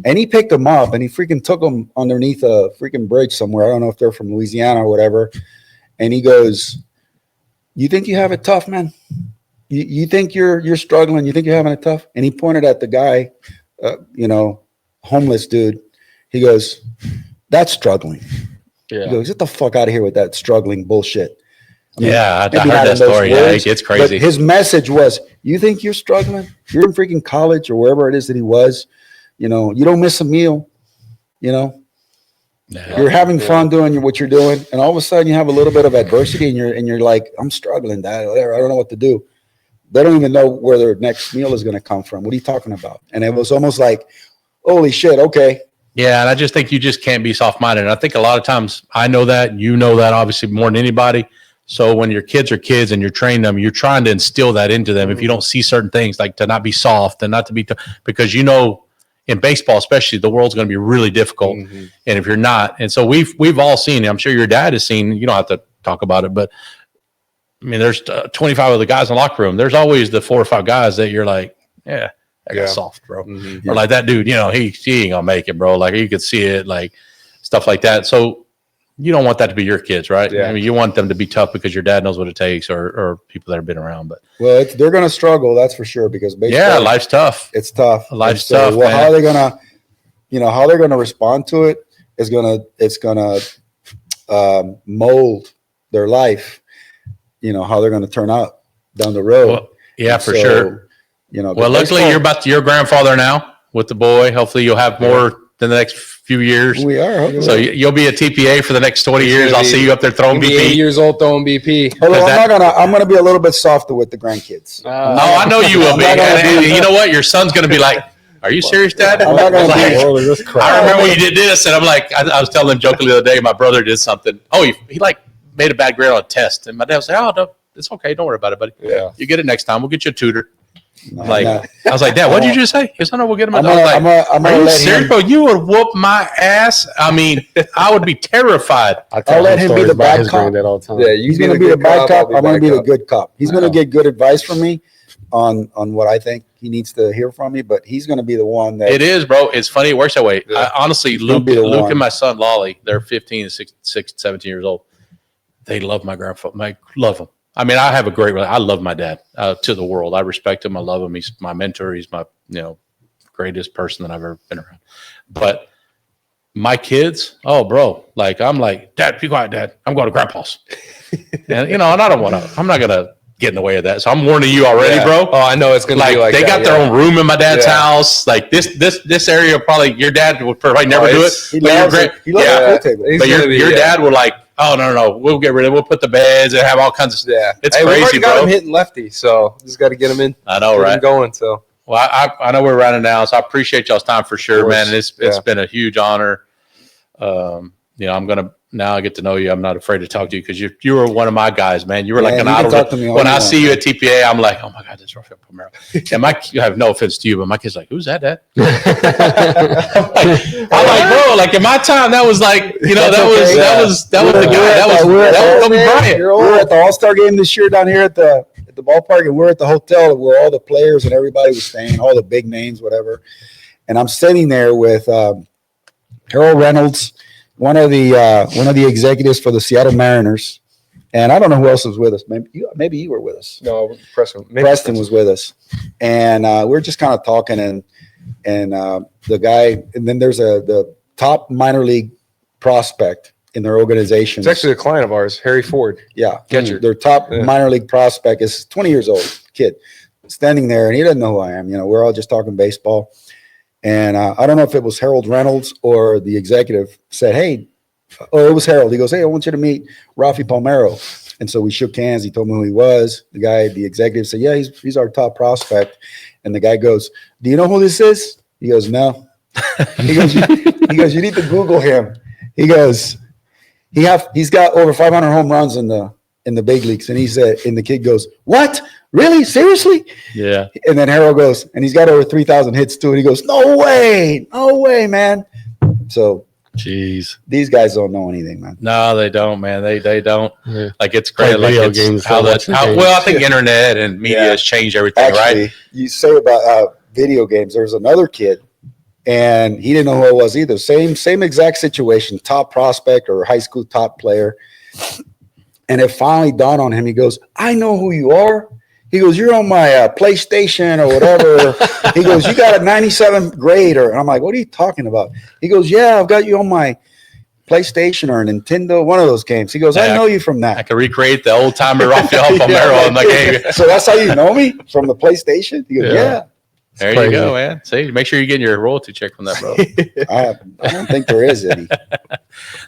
And he picked him up and he freaking took him underneath a freaking bridge somewhere. I don't know if they're from Louisiana or whatever. And he goes, "You think you have it tough, man? You think you're struggling? You think you're having it tough?" And he pointed at the guy, homeless dude. He goes, "That's struggling." Yeah. He goes, "Get the fuck out of here with that struggling bullshit." I heard that story. Words, it's crazy. But his message was, "You think you're struggling? You're in freaking college or wherever it is that he was. You don't miss a meal. You're having fun doing what you're doing, and all of a sudden you have a little bit of adversity, and you're like, I'm struggling, Dad. Whatever. I don't know what to do." They don't even know where their next meal is going to come from. What are you talking about? And it was almost like, holy shit, okay. Yeah, and I just think you just can't be soft-minded. And I think a lot of times I know that, you know that obviously more than anybody. So when your kids are kids and you're training them, you're trying to instill that into them. If you don't see certain things, like to not be soft and not to be because in baseball especially, the world's going to be really difficult. And if you're not, and so we've all seen, I'm sure your dad has seen, you don't have to talk about it, but I mean, there's 25 of the guys in the locker room. There's always the 4 or 5 guys that you're like, that guy's soft, bro. Or like that dude, he ain't gonna make it, bro. Like you could see it, like stuff like that. So you don't want that to be your kids, right? Yeah. I mean, you want them to be tough because your dad knows what it takes, or people that have been around. But they're gonna struggle, that's for sure. Because baseball, life's tough. It's tough. Life's tough. Well, man. how they're gonna respond to it is gonna mold their life. How they're going to turn out down the road. Well, for sure. You know, Well, luckily you're a grandfather now with the boy. Hopefully you'll have more than the next few years. We are. So you'll be a TPA for the next 20 years. I'll see you up there throwing He'll be 8 BP. years old throwing BP. Although I'm gonna be a little bit softer with the grandkids. I know you will be. And you know what? Your son's going to be like, "Are you serious, Dad?" I'm not gonna be this crap. I remember when you did this, and I'm like, I was telling him jokingly the other day, my brother did something. Oh, he like made a bad grade on a test, and my dad was like, "Oh, no, it's okay. Don't worry about it, buddy. Yeah. You get it next time. We'll get you a tutor." No, Like, no. I was like, "Dad, what did you just say?" He goes, "Oh, no, we'll get him." I'm I was like, gonna "Are you let serious, him. bro? You would whoop my ass. I mean, I would be terrified." I'll let him be the bad cop. All the time. Yeah, He's gonna be the bad cop. I'm gonna be the good cop. He's gonna Wow. get good advice from me on what I think he needs to hear from me. But he's gonna be the one that It is, bro. It's funny. It works that way. Yeah. Honestly, gonna Luke be the one. and my son Lale, they're 15 and 17 years old. They love my grandfather. Love him. I mean, I have a great. I love my dad to the world. I respect him. I love him. He's my mentor. He's my greatest person that I've ever been around. But my kids, oh, bro, like I'm like, "Dad, be quiet, Dad. I'm going to Grandpa's," and and I don't want to. I'm not gonna get in the way of that. So I'm warning you already, Yeah. bro. Oh, I know it's gonna Like, be like they that, got their own room in my dad's Yeah. house. Like this area, probably your dad would probably never do it. he But your loves it. He loves yeah, the pool table. He's but gonna be, your yeah. dad would like, "Oh no, we'll get rid of it. We'll put the beds and have all kinds of." Yeah, It's we've crazy, already got bro. him hitting lefty, so just got to get him in. I know, Get him right? going. So Well, I know we're running now, so I appreciate y'all's time for sure, course, man. And it's yeah. been a huge honor. I'm gonna now I get to know you. I'm not afraid to talk to you because you were one of my guys, man. You were like Man, an you can idol. talk to me all When you I want. see you at TPA, I'm like, "Oh my God, that's Raffiel Palmeiro." And I have no offense to you, but my kid's like, "Who's that, Dad?" I'm like, bro, like in my time, that was like, That's that okay. was the guy. That was Kobe Bryant. We were at the All-Star game this year down here at the ballpark, and we're at the hotel where all the players and everybody was staying, all the big names, whatever. And I'm sitting there with Harold Reynolds, one of the executives for the Seattle Mariners, and I don't know who else was with us. Maybe you were with us. no, Preston was with us, and we're just kind of talking, and the guy, and then there's the top minor league prospect in their organization. It's actually a client of ours, Harry Ford. Yeah, Catcher. their top Yeah. minor league prospect is 20 years old kid, standing there, and he doesn't know who I am. We're all just talking baseball, and I don't know if it was Harold Reynolds or the executive said, "Hey," or it was Harold. He goes, "Hey, I want you to meet Raffiel Palmeiro." And so we shook hands. He told me who he was. The executive said, "Yeah, he's our top prospect." And the guy goes, "Do you know who this is?" He goes, "No." He goes, "You need to Google him." He goes, he's got over 500 home runs in the big leagues. And he said, and the kid goes, "What? Really? Seriously?" Yeah. And then Harold goes, and he's got over 3,000 hits too. And he goes, no way, man. So Jeez. these guys don't know anything, man. No, they don't, man. They don't. Yeah. Like it's great. Play video Like it's games, how watch the games. well, I think internet and media Yeah. has changed everything, Actually, right? you say about video games. There was another kid, and he didn't know who it was either. Same exact situation. Top prospect or high school top player. And it finally dawned on him. He goes, "I know who you are." He goes, "You're on my PlayStation or whatever." He goes, "You got a 97 grade," and I'm like, "What are you talking about?" He goes, "Yeah, I've got you on my PlayStation or Nintendo, one of those games." He goes, "I Yeah, know you from I that." can recreate the old timer Raffiel Palmeiro in the game. So that's how you know me, from the PlayStation? He goes, Yeah. "Yeah." There crazy. you go, man. See, make sure you're getting your royalty check from that, bro. I don't think there is any.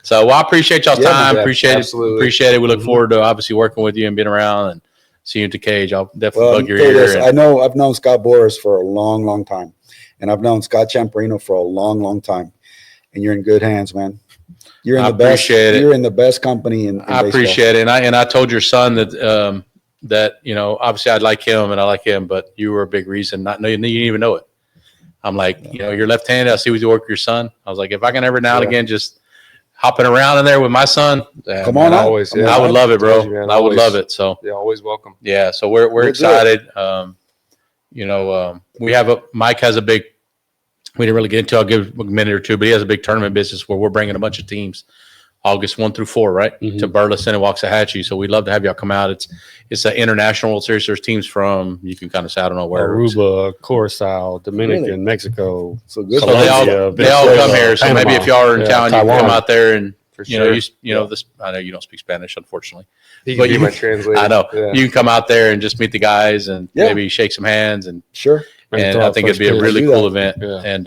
So, well, I appreciate y'all's Yeah, time. yeah, Appreciate absolutely. it. Appreciate it. We look forward to obviously working with you and being around and see you at the cage. I'll definitely Well, bug your tell you ear. this, and- I've known Scott Boras for a long, long time, and I've known Scott Champerino for a long, long time, and you're in good hands, man. You're in I the best. appreciate it. You're in the best company in I baseball. appreciate it. And I told your son that that obviously I'd like him and I like him, but you were a big reason. You didn't even know it. I'm like, you're left-handed. I see what you work with your son. I was like, if I can every now and Yeah. again just hopping around in there with my son, Come man, on out. always, I would love it, bro. Told you, man, I would always. love it. So Yeah, always welcome. yeah, so we're We'll do excited. We have Mike has a big. We didn't really get into. I'll give a minute or two, but he has a big tournament business where we're bringing a bunch of teams, August 1 through 4, right, Mhm. to Burleson and Waxahachie. So we'd love to have y'all come out. It's an international World Series. There's teams from you can kind of say I don't know where. Aruba, Curacao, Dominican, Really? Mexico. So good. So they all Colombia, come Venezuela, here. So maybe Panama. if y'all are in Yeah, town, you Taiwan. can come out there and For you sure. know, you know this. I know you don't speak Spanish, unfortunately. He but can be you- my translator. I know Yeah. you can come out there and just meet the guys and Yeah. maybe shake some hands and Sure. and throw I out think it'd first be a pitch. really Do cool that. event. Yeah. And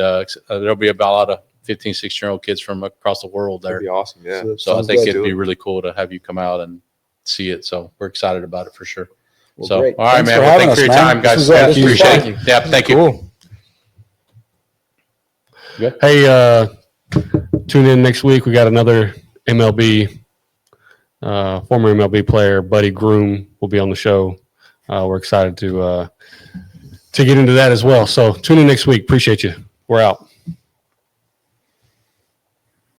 there'll be about a lot of 15, 16-year-old kids from across the world there. That'd be awesome. Yeah. So I sounds think good. it'd be really cool to have you come out and see it. So we're excited about it for sure. Well, So, great. all right, Thanks man. for Well, having thanks for us, your man. time, guys. This Yeah, was appreciate fun. it. Yeah, thank you. Cool. Hey, tune in next week. We got another MLB, former MLB player, Buddy Groom, will be on the show. We're excited to get into that as well. So tune in next week. Appreciate you. We're out.